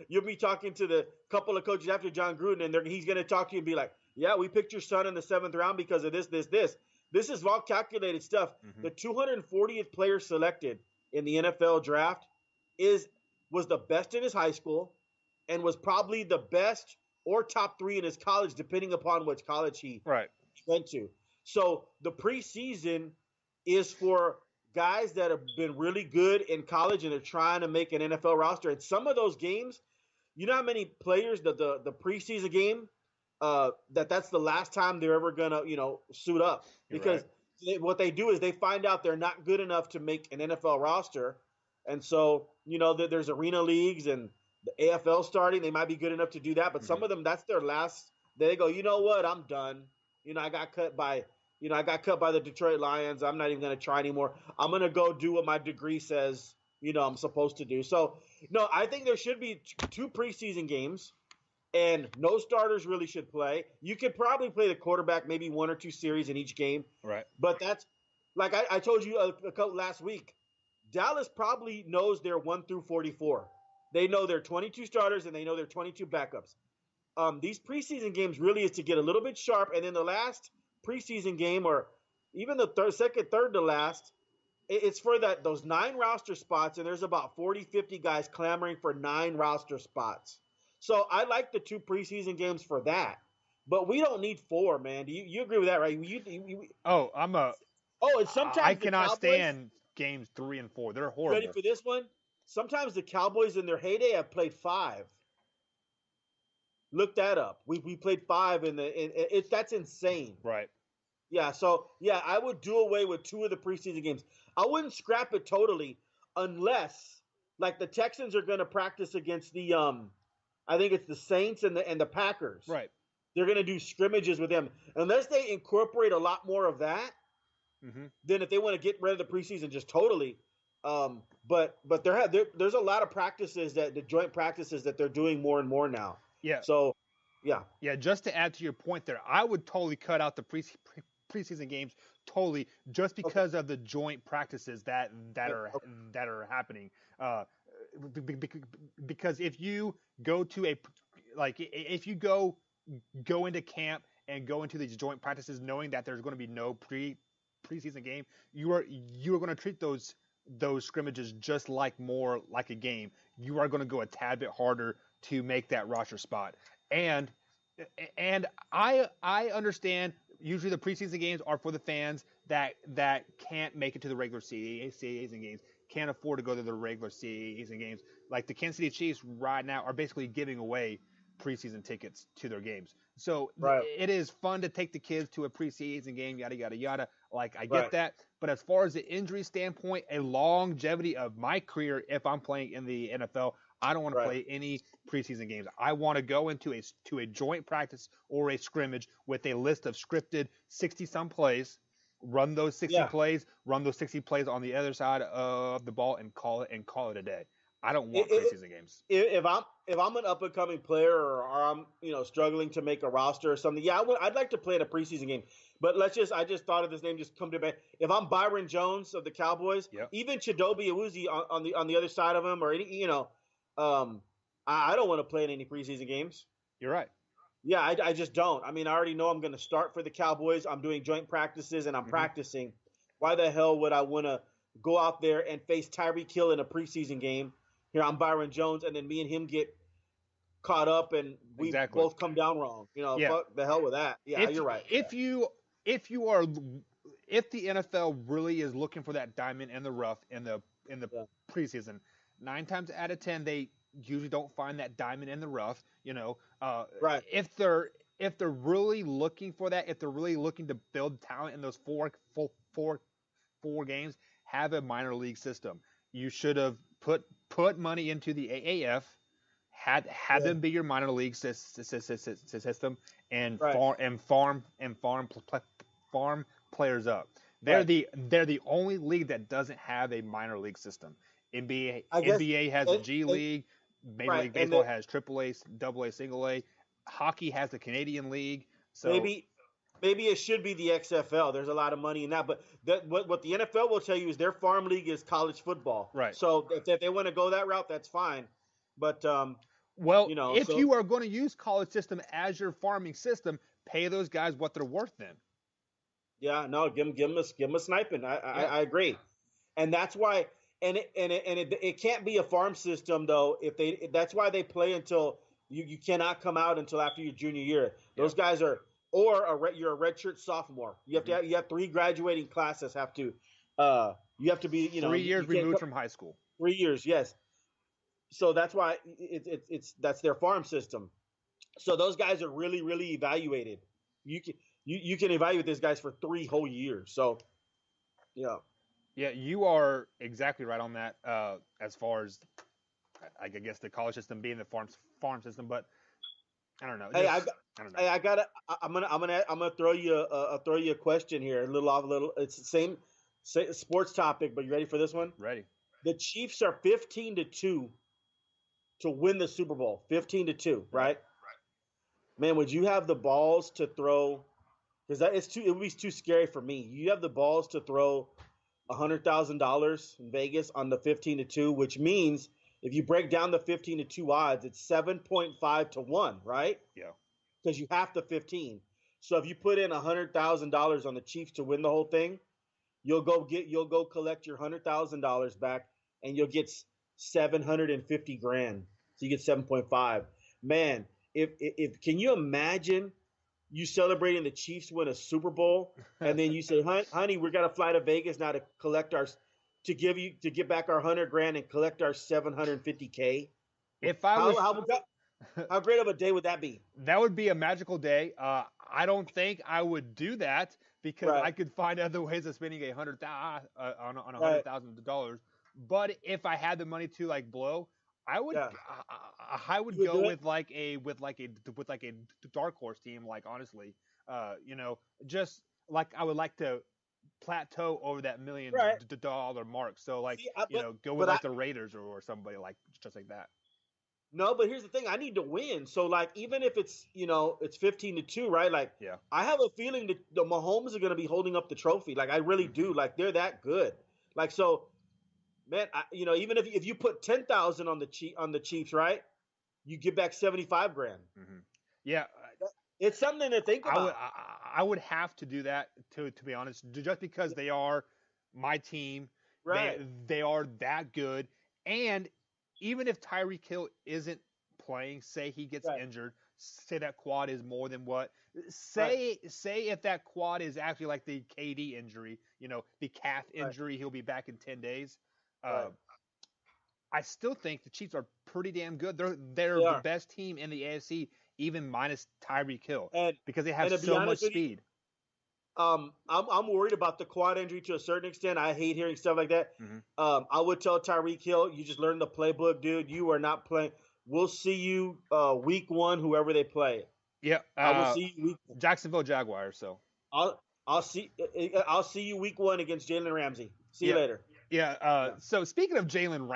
You'll be talking to the couple of coaches after John Gruden, and he's going to talk to you and be like, yeah, we picked your son in the 7th round because of this, this, this. This is all calculated stuff. Mm-hmm. The 240th player selected in the NFL draft was the best in his high school and was probably the best or top 3 in his college, depending upon which college he went to. So the preseason is for guys that have been really good in college and are trying to make an NFL roster. And some of those games, you know how many players the preseason game, that's the last time they're ever going to, suit up. Because what they do is they find out they're not good enough to make an NFL roster. And so, there's arena leagues and the AFL starting. They might be good enough to do that. But some of them, that's their last. They go, you know what? I'm done. I got cut by the Detroit Lions. I'm not even going to try anymore. I'm going to go do what my degree says, I'm supposed to do. So, no, I think there should be 2 preseason games, and no starters really should play. You could probably play the quarterback maybe 1 or 2 series in each game. Right. But that's, like I told you last week, Dallas probably knows their 1 through 44. They know their 22 starters, and they know their 22 backups. These preseason games really is to get a little bit sharp, and then the last preseason game, or even the third to last, it's for those 9 roster spots, and there's about 40, 50 guys clamoring for 9 roster spots. So I like the 2 preseason games for that, but we don't need 4, man. Do you agree with that, right? And sometimes I cannot stand games 3 and 4. They're horrible. Ready for this one? Sometimes the Cowboys in their heyday have played 5. Look that up. We played 5 that's insane. Right. Yeah. So yeah, I would do away with 2 of the preseason games. I wouldn't scrap it totally unless, like, the Texans are going to practice against the I think it's the Saints and the Packers. Right. They're going to do scrimmages with them. Unless they incorporate a lot more of that, then if they want to get rid of the preseason just totally. But there's a lot of practices the joint practices that they're doing more and more now. Yeah. So, yeah. Yeah, just to add to your point there, I would totally cut out the preseason games totally just because of the joint practices that are happening. Because if you go to if you go into camp and go into these joint practices knowing that there's going to be no preseason game, you are going to treat those scrimmages just more like a game. You are going to go a tad bit harder to make that roster spot. And I understand usually the preseason games are for the fans that can't make it to the regular season games, can't afford to go to the regular season games. Like the Kansas City Chiefs right now are basically giving away preseason tickets to their games. So it is fun to take the kids to a preseason game, yada, yada, yada. Like, I get that. But as far as the injury standpoint, a longevity of my career, if I'm playing in the NFL, I don't want to play any preseason games. I want to go into a joint practice or a scrimmage with a list of scripted 60-some plays, run those 60 plays, run those 60 plays on the other side of the ball, and call it a day. I don't want preseason games. If I'm an up and coming player or I'm struggling to make a roster or something, I'd like to play in a preseason game. But I just thought of this name just come to mind. If I'm Byron Jones of the Cowboys, even Chidobe Awuzie on the other side of him, or any I don't want to play in any preseason games. You're right. Yeah, I just don't. I mean, I already know I'm going to start for the Cowboys. I'm doing joint practices and I'm practicing. Why the hell would I want to go out there and face Tyreek Hill in a preseason game? Here, I'm Byron Jones, and then me and him get caught up, and we both come down wrong. Fuck the hell with that. Yeah, you're right. If the NFL really is looking for that diamond in the rough in the preseason, 9 times out of 10 they usually don't find that diamond in the rough. If they're really looking for that, if they're really looking to build talent in those four games, have a minor league system. You should have put money into the AAF, had them be your minor league system, and farm players up. They're the only league that doesn't have a minor league system. NBA has a G League. Major League Baseball has AAA, AA, Single A. Hockey has the Canadian League. So maybe it should be the XFL. There's a lot of money in that. But what the NFL will tell you is their farm league is college football. Right. So if they want to go that route, that's fine. But if you are going to use college system as your farming system, pay those guys what they're worth then. Yeah, no, give them a sniping. I agree, and that's why. And it can't be a farm system though. That's why they play until you cannot come out until after your junior year. Those guys are, you're a redshirt sophomore. You have 3 graduating classes. You have to be 3 years removed from high school. 3 years, yes. So that's why that's their farm system. So those guys are really, really evaluated. You can evaluate these guys for 3 whole years. So, yeah. Yeah, you are exactly right on that. As far as I guess the college system being the farm system, but I don't know. I don't know. Hey, I'm gonna throw you a question here. It's the same sports topic, but you ready for this one? Ready. The Chiefs are 15-2 to win the Super Bowl. 15-2, right? Man, would you have the balls to throw? Because it would be too scary for me. You have the balls to throw $100,000 in Vegas on the 15-2, which means if you break down the 15-2 odds, it's 7.5 to 1, right? Yeah. Because you have the 15. So if you put in $100,000 on the Chiefs to win the whole thing, you'll go collect your $100,000 back, and you'll get $750,000. So you get 7.5. Man, if can you imagine you celebrating the Chiefs win a Super Bowl, and then you say, honey, we're gonna fly to Vegas now to collect to get back our $100,000 and collect our $750,000. If I was, how great of a day would that be? That would be a magical day. I don't think I would do that because I could find other ways of spending $100,000. But if I had the money to blow, I would. Yeah. I would go with like a dark horse team. Like honestly, just like I would like to plateau over that $1 million mark. So go with the Raiders or somebody just like that. No, but here's the thing: I need to win. So even if it's it's 15-2, right? I have a feeling that the Mahomes are going to be holding up the trophy. I really do. They're that good. Man, even if you put 10,000 on the Chiefs, right? You get back 75 grand. Mm-hmm. Yeah, it's something to think about. I would have to do that to be honest, just because they are my team. Right. They are that good, and even if Tyreek Hill isn't playing, say he gets injured, say that quad is more than what. Say if that quad is actually like the KD injury, the calf injury, he'll be back in 10 days. I still think the Chiefs are pretty damn good. They're the best team in the AFC, even minus Tyreek Hill, because they have so much speed. I'm worried about the quad injury to a certain extent. I hate hearing stuff like that. Mm-hmm. I would tell Tyreek Hill, you just learn the playbook, dude. You are not playing. We'll see you week 1, whoever they play. Yeah, I will see you Jacksonville Jaguars. So I'll see you week 1 against Jalen Ramsey. See you later. Yeah. So speaking of Jalen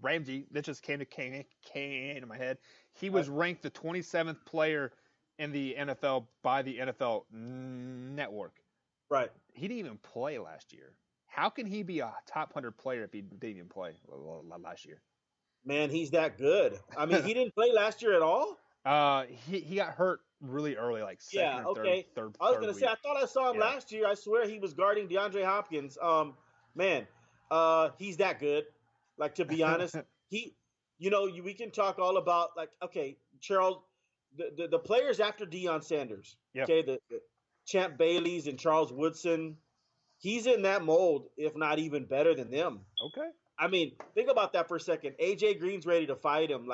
Ramsey, that just came into my head. He was ranked the 27th player in the NFL by the NFL Network. Right. He didn't even play last year. How can he be a top 100 player if he didn't even play last year? Man, he's that good. I mean, he didn't play last year at all? He got hurt really early, like second or third. I was going to say, I thought I saw him last year. I swear he was guarding DeAndre Hopkins. Man, he's that good. To be honest, we can talk all about Charles, the players after Deion Sanders. Yep. Okay, the Champ Baileys and Charles Woodson. He's in that mold, if not even better than them. Okay. I mean, think about that for a second. AJ Green's ready to fight him.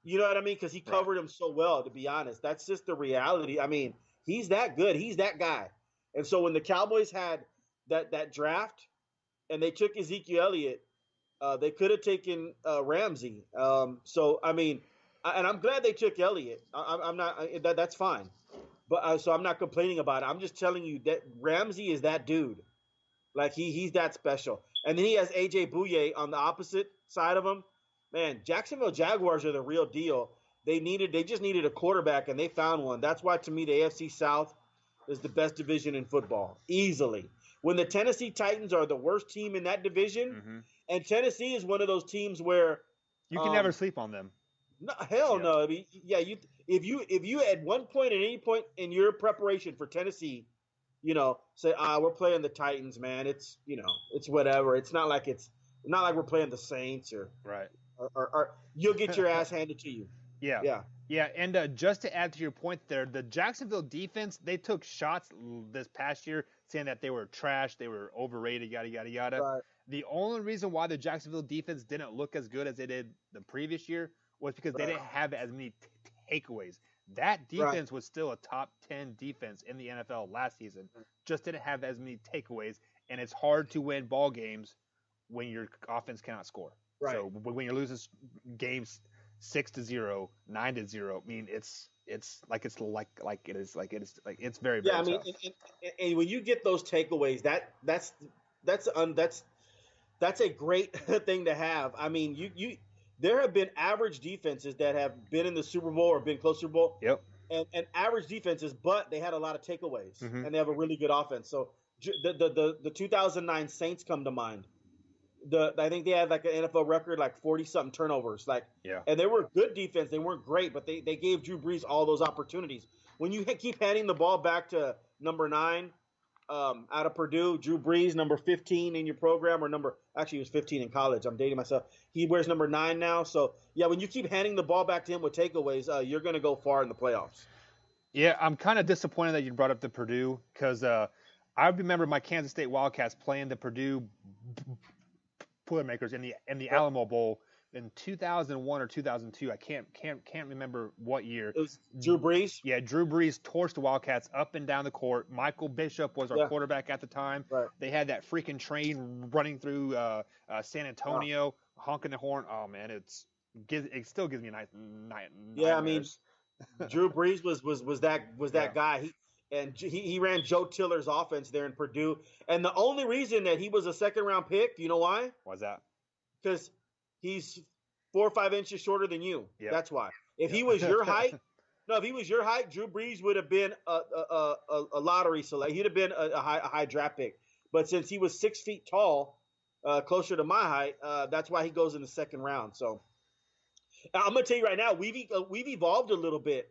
You know what I mean? Because he covered him so well, to be honest. That's just the reality. I mean, he's that good. He's that guy. And so when the Cowboys had that draft and they took Ezekiel Elliott, they could have taken Ramsey. So, I mean, and I'm glad they took Elliott. I'm not that's fine. But so I'm not complaining about it. I'm just telling you that Ramsey is that dude. He's that special. And then he has AJ Bouye on the opposite side of him. Man, Jacksonville Jaguars are the real deal. They just needed a quarterback, and they found one. That's why, to me, the AFC South, is the best division in football, easily. When the Tennessee Titans are the worst team in that division, and Tennessee is one of those teams where you can never sleep on them. No, hell no. I mean, if you at one point, at any point in your preparation for Tennessee, say, we're playing the Titans, man. It's it's whatever. It's not like we're playing the Saints or you'll get your ass handed to you. Yeah. And just to add to your point there, the Jacksonville defense, they took shots this past year saying that they were trash, they were overrated, yada, yada, yada. Right. The only reason why the Jacksonville defense didn't look as good as they did the previous year was because they didn't have as many takeaways. That defense was still a top 10 defense in the NFL last season, just didn't have as many takeaways, and it's hard to win ball games when your offense cannot score. Right. So when you're losing games 6-0, 9-0. I mean, it's very, very I mean, tough. and when you get those takeaways, that's a great thing to have. I mean, there have been average defenses that have been in the Super Bowl or been close to Super Bowl. Yep. And average defenses, but they had a lot of takeaways, and they have a really good offense. So the 2009 Saints come to mind. I think they had like an NFL record, like 40-something turnovers. And they were good defense. They weren't great, but they gave Drew Brees all those opportunities. When you keep handing the ball back to number 9 out of Purdue, Drew Brees, number 15 in your program, actually he was 15 in college. I'm dating myself. He wears number 9 now. So, when you keep handing the ball back to him with takeaways, you're going to go far in the playoffs. Yeah, I'm kind of disappointed that you brought up the Purdue because I remember my Kansas State Wildcats playing the Purdue Boilermakers in the Alamo Bowl in 2001 or 2002. I can't remember what year. It was Drew Brees? Yeah, Drew Brees torched the Wildcats up and down the court. Michael Bishop was our quarterback at the time. Right. They had that freaking train running through San Antonio, honking the horn. Oh man, it still gives me a nightmares. Yeah, I mean, Drew Brees was that guy. He ran Joe Tiller's offense there in Purdue. And the only reason that he was a second-round pick, you know why? Why's that? Because he's 4 or 5 inches shorter than you. Yep. That's why. If he was your height, Drew Brees would have been a lottery select. He'd have been a high draft pick. But since he was 6 feet tall, closer to my height, that's why he goes in the second round. So I'm going to tell you right now, we've evolved a little bit.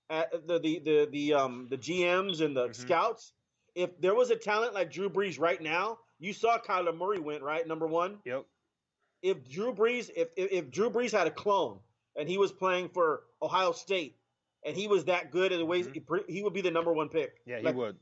The GMs and the scouts. If there was a talent like Drew Brees right now, you saw Kyler Murray went right number 1. Yep. If Drew Brees had a clone and he was playing for Ohio State and he was that good in the ways he would be the number 1 pick. Yeah, he would.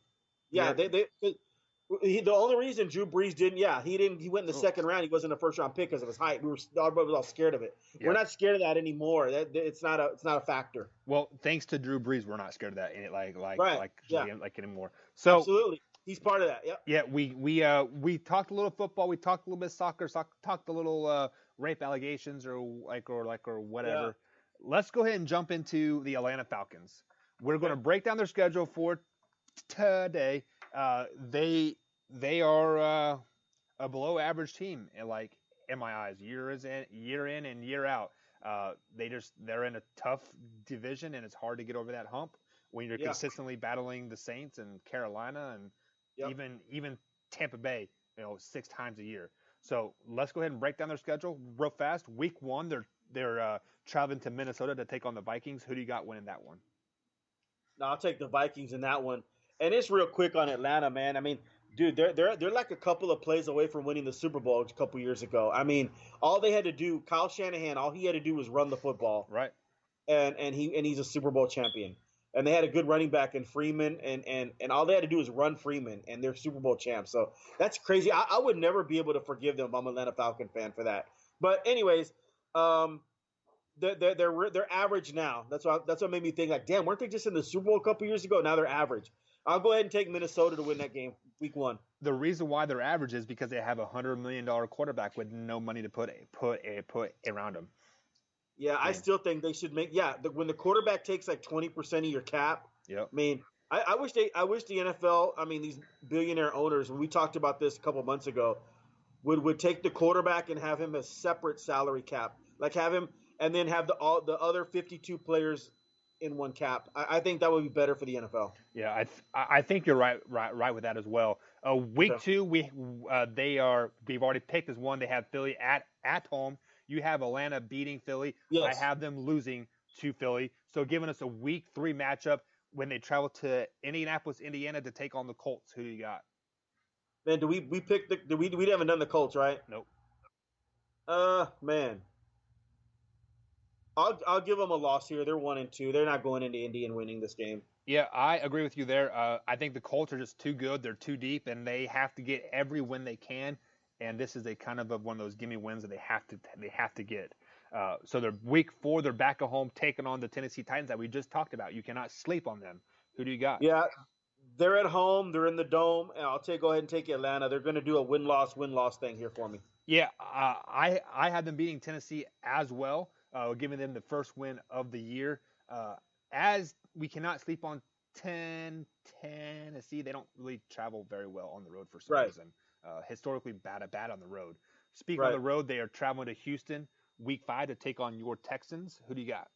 Yeah, the only reason Drew Brees he went in the second round. He wasn't a first round pick because of his height. Everybody was all scared of it. Yep. We're not scared of that anymore. It's not a factor. Well, thanks to Drew Brees, we're not scared of that anymore. So absolutely, he's part of that. Yep. Yeah, we talked a little football. We talked a little bit of soccer. Talked a little rape allegations or whatever. Yeah. Let's go ahead and jump into the Atlanta Falcons. We're going to break down their schedule for today. They are a below average team, in my eyes, year in and year out. They're in a tough division, and it's hard to get over that hump when you're consistently battling the Saints and Carolina and even Tampa Bay, 6 times a year. So let's go ahead and break down their schedule real fast. Week 1, they're traveling to Minnesota to take on the Vikings. Who do you got winning that one? No, I'll take the Vikings in that one. And it's real quick on Atlanta, man. I mean, dude, they're like a couple of plays away from winning the Super Bowl a couple years ago. I mean, all they had to do, Kyle Shanahan, all he had to do was run the football. Right. And he's a Super Bowl champion. And they had a good running back in Freeman, and all they had to do was run Freeman, and they're Super Bowl champs. So that's crazy. I would never be able to forgive them if I'm an Atlanta Falcon fan for that. But anyways, they're average now. That's what made me think, damn, weren't they just in the Super Bowl a couple years ago? Now they're average. I'll go ahead and take Minnesota to win that game, week 1. The reason why they're average is because they have a $100 million quarterback with no money to put around him. Yeah, I still think they should make. Yeah, when the quarterback takes 20% of your cap. Yep. I mean, I wish the NFL. I mean, these billionaire owners. When we talked about this a couple months ago, would take the quarterback and have him a separate salary cap, have him and then have the other 52 players in one cap. I think that would be better for the NFL. Yeah, I think you're right with that as well. Week Okay. 2, we've already picked as one. They have Philly at home. You have Atlanta beating Philly. Yes. I have them losing to Philly. So giving us a week 3 matchup when they travel to Indianapolis, Indiana to take on the Colts. Who do you got? Man, we haven't done the Colts, right? Nope. Man. I'll give them a loss here. They're 1-2. They're not going into Indy and winning this game. Yeah, I agree with you there. I think the Colts are just too good. They're too deep, and they have to get every win they can. And this is a kind of one of those gimme wins that they have to get. So they're week 4. They're back at home taking on the Tennessee Titans that we just talked about. You cannot sleep on them. Who do you got? Yeah, they're at home. They're in the dome. And I'll go ahead and take Atlanta. They're going to do a win-loss thing here for me. Yeah, I had them beating Tennessee as well, giving them the first win of the year. As we cannot sleep on Tennessee, they don't really travel very well on the road for some reason. Historically bad on the road. Speaking of the road, they are traveling to Houston week 5 to take on your Texans. Who do you got?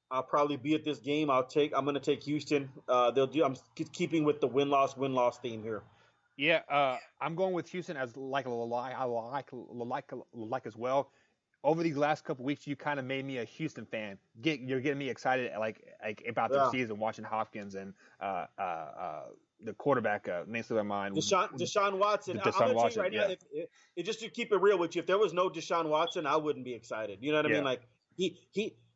I'll probably be at this game. I'm going to take Houston. I'm keeping with the win-loss theme here. Yeah, I'm going with Houston as like as well. Over these last couple weeks, you kind of made me a Houston fan. You're getting me excited like about their season, watching Hopkins and the quarterback. Names of my mind. Deshaun Watson. I'm going to tell you right now, if just to keep it real with you, if there was no Deshaun Watson, I wouldn't be excited. You know what I mean? Like he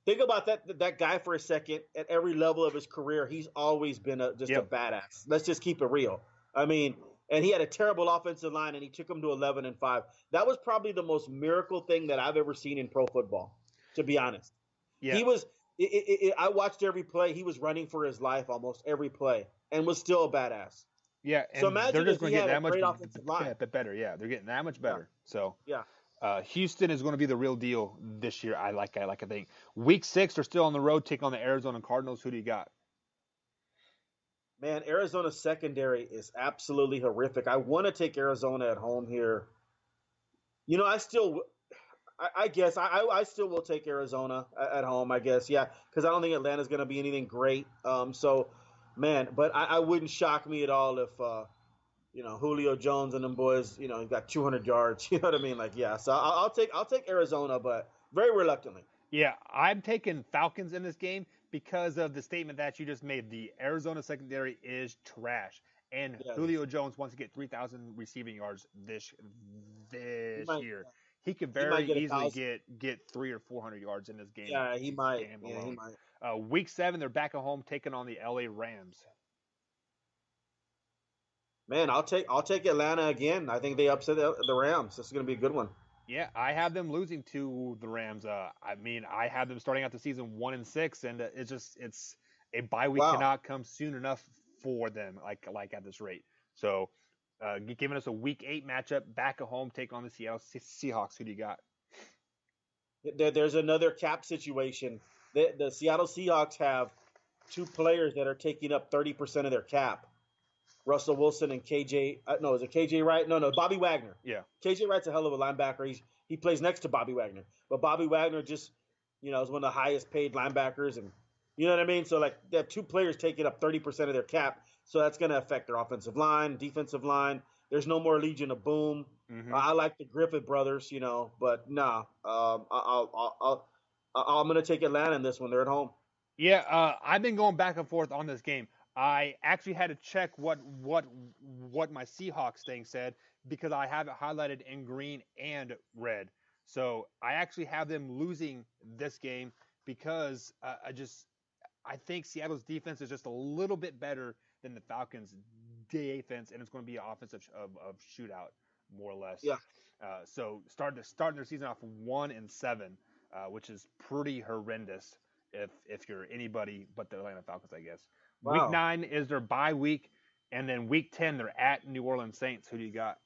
think about that guy for a second. At every level of his career, he's always been a badass. Let's just keep it real. I mean. And he had a terrible offensive line, and he took him to 11-5. That was probably the most miracle thing that I've ever seen in pro football, to be honest. Yeah. He was. I watched every play. He was running for his life almost every play, and was still a badass. Yeah. And so imagine they're just if he had a great offensive line. Better. Yeah, they're getting that much better. Yeah. So yeah. Houston is going to be the real deal this year. I think. Week 6, they're still on the road, taking on the Arizona Cardinals. Who do you got? Man, Arizona's secondary is absolutely horrific. I want to take Arizona at home here. You know, I guess I still will take Arizona at home, I guess. Yeah, because I don't think Atlanta's going to be anything great. But I wouldn't shock me at all if, Julio Jones and them boys, got 200 yards. You know what I mean? Like, yeah. So I'll take Arizona, but very reluctantly. Yeah, I'm taking Falcons in this game because of the statement that you just made. The Arizona secondary is trash, and Julio Jones wants to get 3,000 receiving yards this year. He could very easily get 300 or 400 yards in this game. Yeah, he might. Yeah, he might. Week 7, they're back at home taking on the LA Rams. Man, I'll take Atlanta again. I think they upset the Rams. This is going to be a good one. Yeah, I have them losing to the Rams. I have them starting out the season 1-6, and it's a bye week cannot come soon enough for them, like at this rate. So, giving us a week 8 matchup back at home, take on the Seattle Seahawks. Who do you got? There's another cap situation. The Seattle Seahawks have 2 players that are taking up 30% of their cap. Russell Wilson and KJ. Is it KJ Wright? No, Bobby Wagner. Yeah. KJ Wright's a hell of a linebacker. He plays next to Bobby Wagner. But Bobby Wagner just, is one of the highest paid linebackers. And you know what I mean? So, they have 2 players taking up 30% of their cap. So that's going to affect their offensive line, defensive line. There's no more Legion of Boom. Mm-hmm. I like the Griffith brothers, But, nah. I'm going to take Atlanta in this one. They're at home. Yeah, I've been going back and forth on this game. I actually had to check what my Seahawks thing said because I have it highlighted in green and red. So I actually have them losing this game because I think Seattle's defense is just a little bit better than the Falcons' defense, and it's going to be an offensive of shootout more or less. Yeah. So starting their season off 1-7, which is pretty horrendous if you're anybody but the Atlanta Falcons, I guess. Wow. Week 9 is their bye week, and then week 10 they're at New Orleans Saints. Who do you got?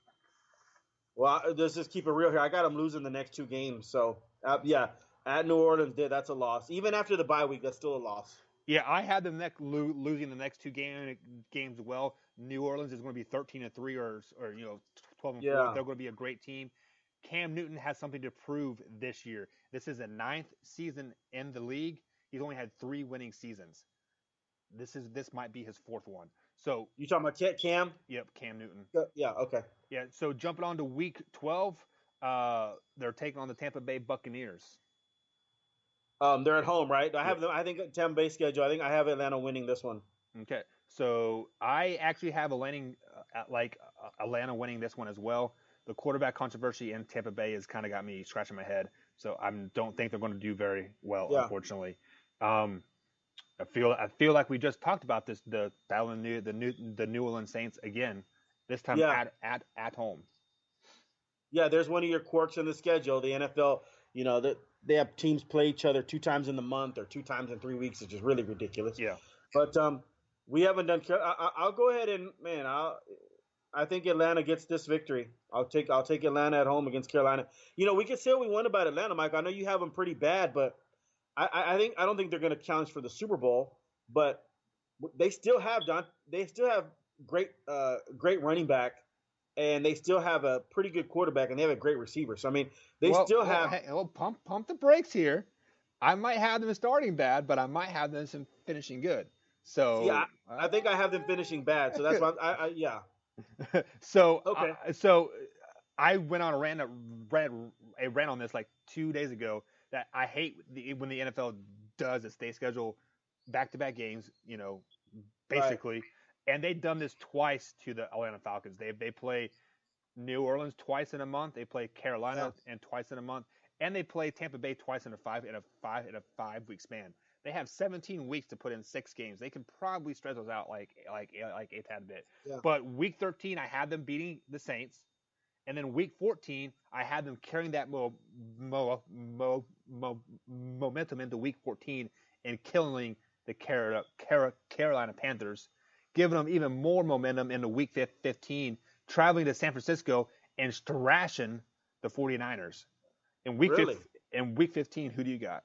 Well, let's just keep it real here. I got them losing the next 2 games. So, at New Orleans, that's a loss. Even after the bye week, that's still a loss. Yeah, I had them losing the next 2 games as well. New Orleans is going to be 13-3 or 12-4. Yeah. They're going to be a great team. Cam Newton has something to prove this year. This is a 9th season in the league. He's only had 3 winning seasons. This might be his 4th one. So you talking about Cam? Yep, Cam Newton. Yeah, okay. Yeah, so jumping on to week 12, they're taking on the Tampa Bay Buccaneers. They're at home, right? I have them. I think Tampa Bay schedule. I think I have Atlanta winning this one. Okay, so I actually have Atlanta winning this one as well. The quarterback controversy in Tampa Bay has kind of got me scratching my head. So I don't think they're going to do very well, unfortunately. I feel like we just talked about this, the battle in the New Orleans Saints again, this time at home. Yeah, there's one of your quirks in the schedule. The NFL, they have teams play each other 2 times in the month or 2 times in 3 weeks, which is really ridiculous. Yeah. But we haven't done. I'll go ahead and I think Atlanta gets this victory. I'll take Atlanta at home against Carolina. We can say what we want about Atlanta, Mike. I know you have them pretty bad, but I don't think they're going to challenge for the Super Bowl. But they still have great running back, and they still have a pretty good quarterback, and they have a great receiver. So pump the brakes here. I might have them starting bad, but I might have them finishing good. So yeah, I think I have them finishing bad. So that's why So okay. So I went on a rant on this like 2 days ago that I hate when the NFL does this. They schedule back-to-back games, basically, right. And they've done this twice to the Atlanta Falcons. They play New Orleans twice in a month. They play Carolina and twice in a month, and they play Tampa Bay twice in a 5-week span. They have 17 weeks to put in 6 games. They can probably stretch those out like a tad bit. Yeah. But week 13, I had them beating the Saints, and then week 14, I had them carrying that momentum into week 14 and killing the Carolina Panthers, giving them even more momentum into week 15, traveling to San Francisco and thrashing the 49ers. In week 15, who do you got?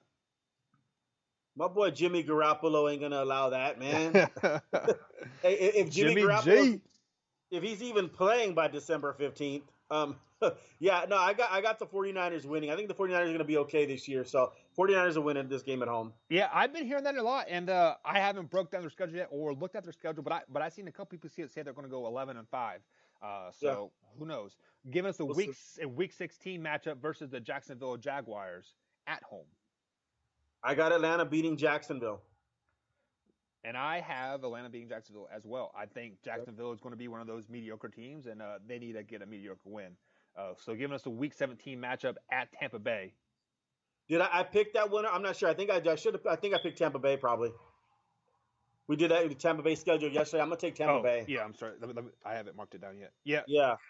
My boy Jimmy Garoppolo ain't gonna allow that, man. Hey, if Jimmy Garoppolo, if he's even playing by December 15th, I got the 49ers winning. I think the 49ers are gonna be okay this year. So 49ers are winning this game at home. Yeah, I've been hearing that a lot, and I haven't broke down their schedule yet or looked at their schedule, but I've seen a couple people say they're gonna go 11-5. Who knows? Give us a week 16 matchup versus the Jacksonville Jaguars at home. I got Atlanta beating Jacksonville. And I have Atlanta beating Jacksonville as well. I think Jacksonville is going to be one of those mediocre teams, and they need to get a mediocre win. So giving us a Week 17 matchup at Tampa Bay. Did I pick that winner? I'm not sure. I think I picked Tampa Bay probably. We did that in the Tampa Bay schedule yesterday. I'm going to take Tampa Bay. Yeah, I'm sorry. I haven't marked it down yet. Yeah.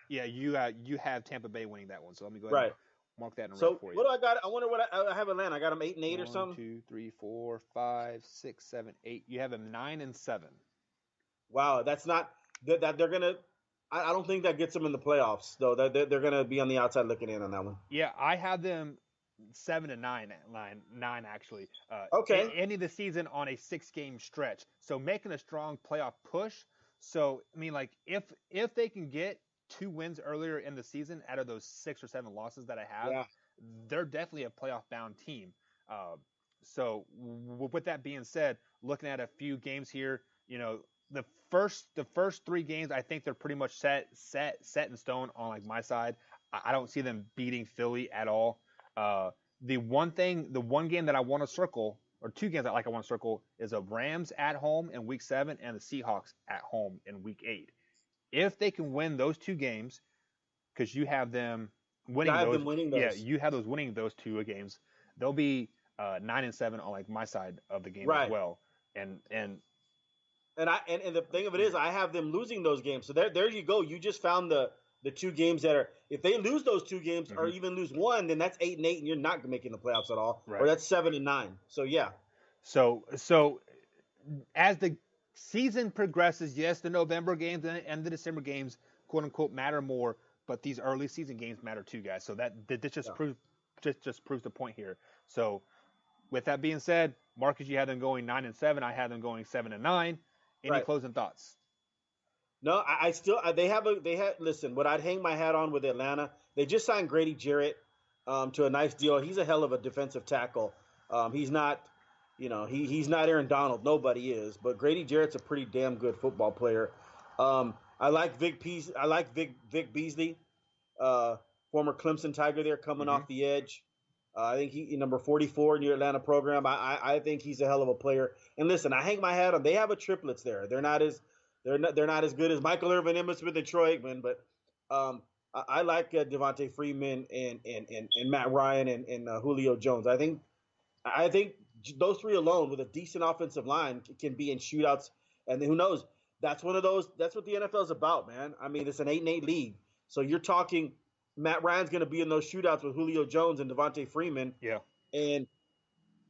You have Tampa Bay winning that one. So let me go ahead and mark that in a row for you. What do I got? I wonder what I have Atlanta. I got them 8-8 or something. 1, 2, 3, 4, 5, 6, 7, 8. You have them 9-7. Wow, that's not that they're gonna. I don't think that gets them in the playoffs though. They're gonna be on the outside looking in on that one. Yeah, I have them 7-9 actually. Okay. Ending the season on a 6-game stretch, so making a strong playoff push. So I mean, like if they can get 2 wins earlier in the season out of those 6 or 7 losses that I have, they're definitely a playoff-bound team. So with that being said, looking at a few games here, the first 3 games, I think they're pretty much set in stone on like my side. I don't see them beating Philly at all. The one game that I want to circle, or 2 games that I want to circle, is a Rams at home in Week 7 and the Seahawks at home in Week 8. If they can win those 2 games, because you have them winning those. Yeah, you have those winning those 2 games. They'll be 9-7 on like my side of the game as well. And the thing of it is, I have them losing those games. So there you go. You just found the 2 games that are, if they lose those 2 games or even lose 1, then that's 8-8, and you're not making the playoffs at all. Right. Or that's 7-9. So yeah. So as the season progresses, yes, the November games and the December games, quote unquote, matter more, but these early season games matter too, guys. So that just proves the point here. So with that being said, Marcus, you had them going 9-7. I had them going 7-9. Any closing thoughts? No, I still listen, what I'd hang my hat on with Atlanta, they just signed Grady Jarrett to a nice deal. He's a hell of a defensive tackle. He's not he's not Aaron Donald. Nobody is. But Grady Jarrett's a pretty damn good football player. I like Vic Beasley, former Clemson Tiger there coming off the edge. I think he number 44 in your Atlanta program. I think he's a hell of a player. And listen, I hang my hat on. They have a triplets there. They're not as good as Michael Irvin, Emmitt Smith, and Troy Aikman, but I like Devontae Freeman and Matt Ryan and Julio Jones. I think those three alone with a decent offensive line can be in shootouts. And who knows? That's one of those. That's what the NFL is about, man. I mean, it's an 8-8 league. So you're talking Matt Ryan's going to be in those shootouts with Julio Jones and Devontae Freeman. Yeah. And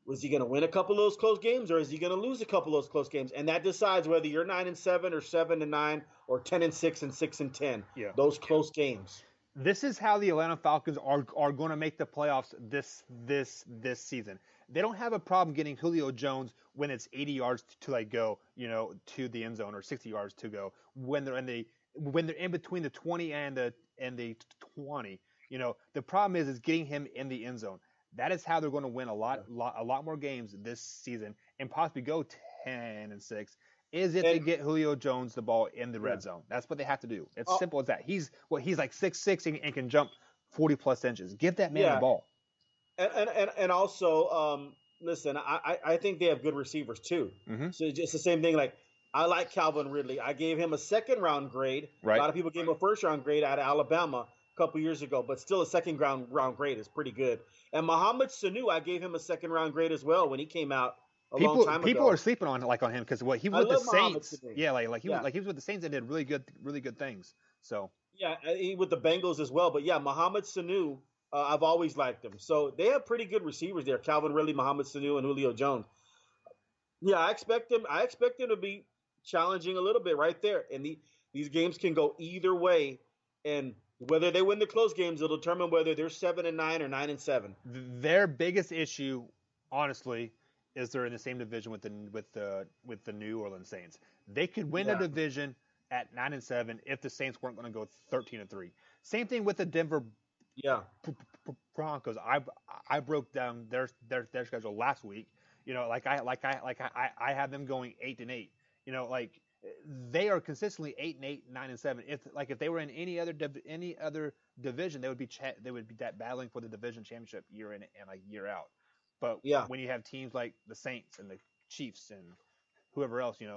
was he going to win a couple of those close games, or is he going to lose a couple of those close games? And that decides whether you're 9-7 or 7-9 or 10-6 and 6-10. Yeah. Those close games. This is how the Atlanta Falcons are going to make the playoffs this season. They don't have a problem getting Julio Jones when it's 80 yards to go, to the end zone, or 60 yards to go when they're in between the 20 and the 20. The problem is getting him in the end zone. That is how they're going to win a lot more games this season and possibly go 10-6. To get Julio Jones the ball in the red zone. That's what they have to do. It's simple as that. He's like 6'6" and can jump 40+ inches. Give that man the ball. And also, listen, I think they have good receivers too. Mm-hmm. So it's the same thing. Like, I like Calvin Ridley. I gave him a second-round grade. Right. A lot of people gave him a first-round grade out of Alabama a couple years ago, but still a second-round grade is pretty good. And Mohamed Sanu, I gave him a second-round grade as well when he came out a long time ago. People are sleeping on him because he was with the Saints. Yeah, he was with the Saints and did really good things. So yeah, he with the Bengals as well. But yeah, Mohamed Sanu, I've always liked him. So they have pretty good receivers there: Calvin Ridley, Mohamed Sanu, and Julio Jones. Yeah, I expect them to be challenging a little bit right there. And these games can go either way, and whether they win the close games will determine whether they're 7-9 or 9-7. Their biggest issue, honestly, is they're in the same division with the New Orleans Saints. They could win a division at 9-7 if the Saints weren't going to go 13-3. Same thing with the Denver Broncos. I broke down their schedule last week. I have them going 8-8. They are consistently 8-8, 9-7. If they were in any other division, they would be that battling for the division championship year in and year out. But when you have teams like the Saints and the Chiefs and whoever else, you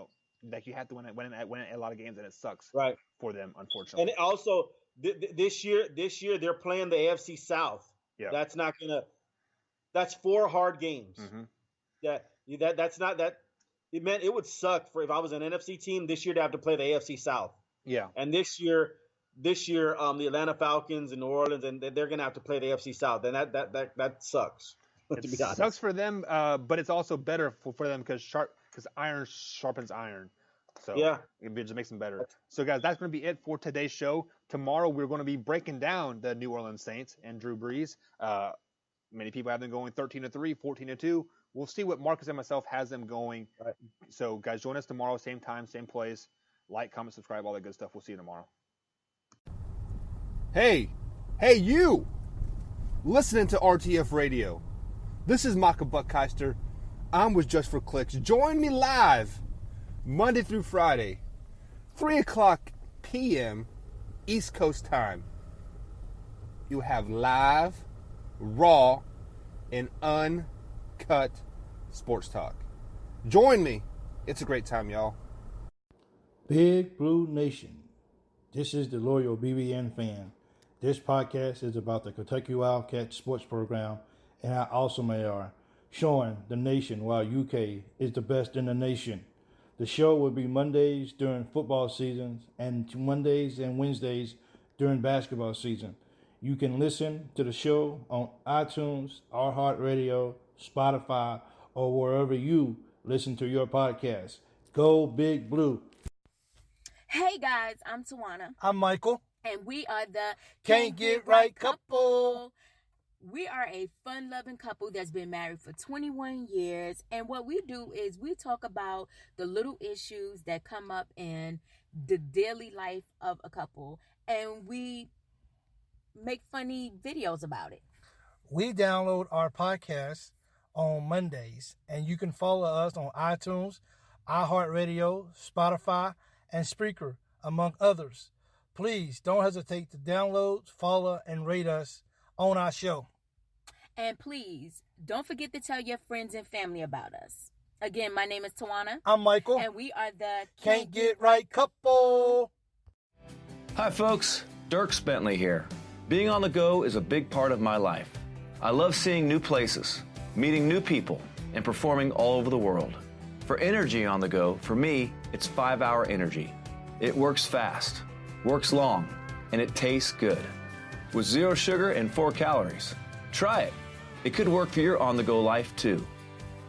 have to win a lot of games, and it sucks for them, unfortunately. And also this year they're playing the AFC South. Yeah, that's 4 hard games. Mm-hmm. That's not that. It meant it would suck if I was an NFC team this year to have to play the AFC South. Yeah. And this year, the Atlanta Falcons and New Orleans, and they're going to have to play the AFC South. And that sucks. It sucks for them, but it's also better for them because iron sharpens iron. So it just makes them better. So guys, that's going to be it for today's show. Tomorrow we're going to be breaking down the New Orleans Saints and Drew Brees. Many people have them going 13-3, 14-2. We'll see what Marcus and myself has them going. Right. So, guys, join us tomorrow, same time, same place. Like, comment, subscribe, all that good stuff. We'll see you tomorrow. Hey, you! Listening to RTF Radio. This is Micah Buckheister. I'm with Just for Clicks. Join me live Monday through Friday, 3 o'clock p.m. East Coast time. You'll have live, raw, and uncut sports talk. Join me. It's a great time, y'all. Big Blue Nation. This is the loyal BBN fan. This podcast is about the Kentucky Wildcats sports program and how awesome they are, showing the nation why UK is the best in the nation. The show will be Mondays during football seasons and Mondays and Wednesdays during basketball season. You can listen to the show on iTunes, iHeartRadio, Spotify, or wherever you listen to your podcast. Go Big Blue. Hey guys, I'm Tawana. I'm Michael. And we are the Can't Get Right Couple. We are a fun-loving couple that's been married for 21 years. And what we do is we talk about the little issues that come up in the daily life of a couple. And we make funny videos about it. We download our podcast on Mondays. And you can follow us on iTunes, iHeartRadio, Spotify, and Spreaker, among others. Please don't hesitate to download, follow, and rate us on our show. And please, don't forget to tell your friends and family about us. Again, my name is Tawana. I'm Michael. And we are the Can't Get Right Couple. Hi, folks. Dirk Bentley here. Being on the go is a big part of my life. I love seeing new places, meeting new people, and performing all over the world. For energy on the go, for me, it's 5-Hour Energy. It works fast, works long, and it tastes good. With 0 sugar and 4 calories. Try it. It could work for your on-the-go life, too.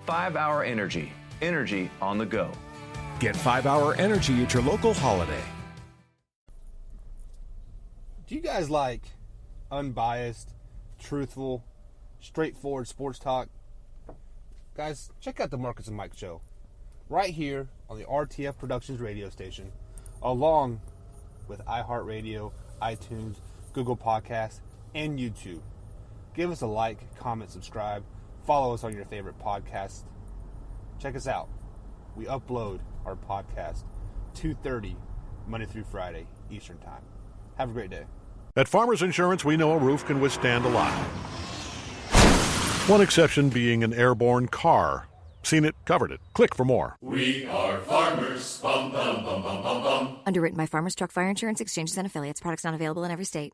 5-Hour Energy. Energy on the go. Get 5-Hour Energy at your local Holiday. Do you guys like unbiased, truthful, straightforward sports talk? Guys, check out the Marcus and Mike Show. Right here on the RTF Productions radio station, along with iHeartRadio, iTunes, Google Podcasts, and YouTube. Give us a like, comment, subscribe. Follow us on your favorite podcast. Check us out. We upload our podcast 2:30 Monday through Friday Eastern Time. Have a great day. At Farmers Insurance, we know a roof can withstand a lot. One exception being an airborne car. Seen it, covered it. Click for more. We are farmers. Bum, bum, bum, bum, bum, bum. Underwritten by Farmers Truck Fire Insurance Exchanges and Affiliates. Products not available in every state.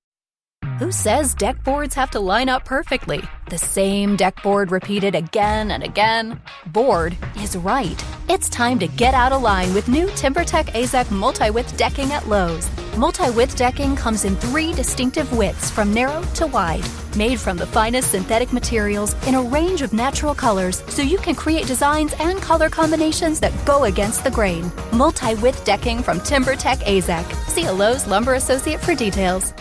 Who says deck boards have to line up perfectly? The same deck board repeated again and again? Board is right. It's time to get out of line with new TimberTech AZEK multi-width decking at Lowe's. Multi-width decking comes in 3 distinctive widths from narrow to wide. Made from the finest synthetic materials in a range of natural colors so you can create designs and color combinations that go against the grain. Multi-width decking from TimberTech AZEK. See a Lowe's Lumber Associate for details.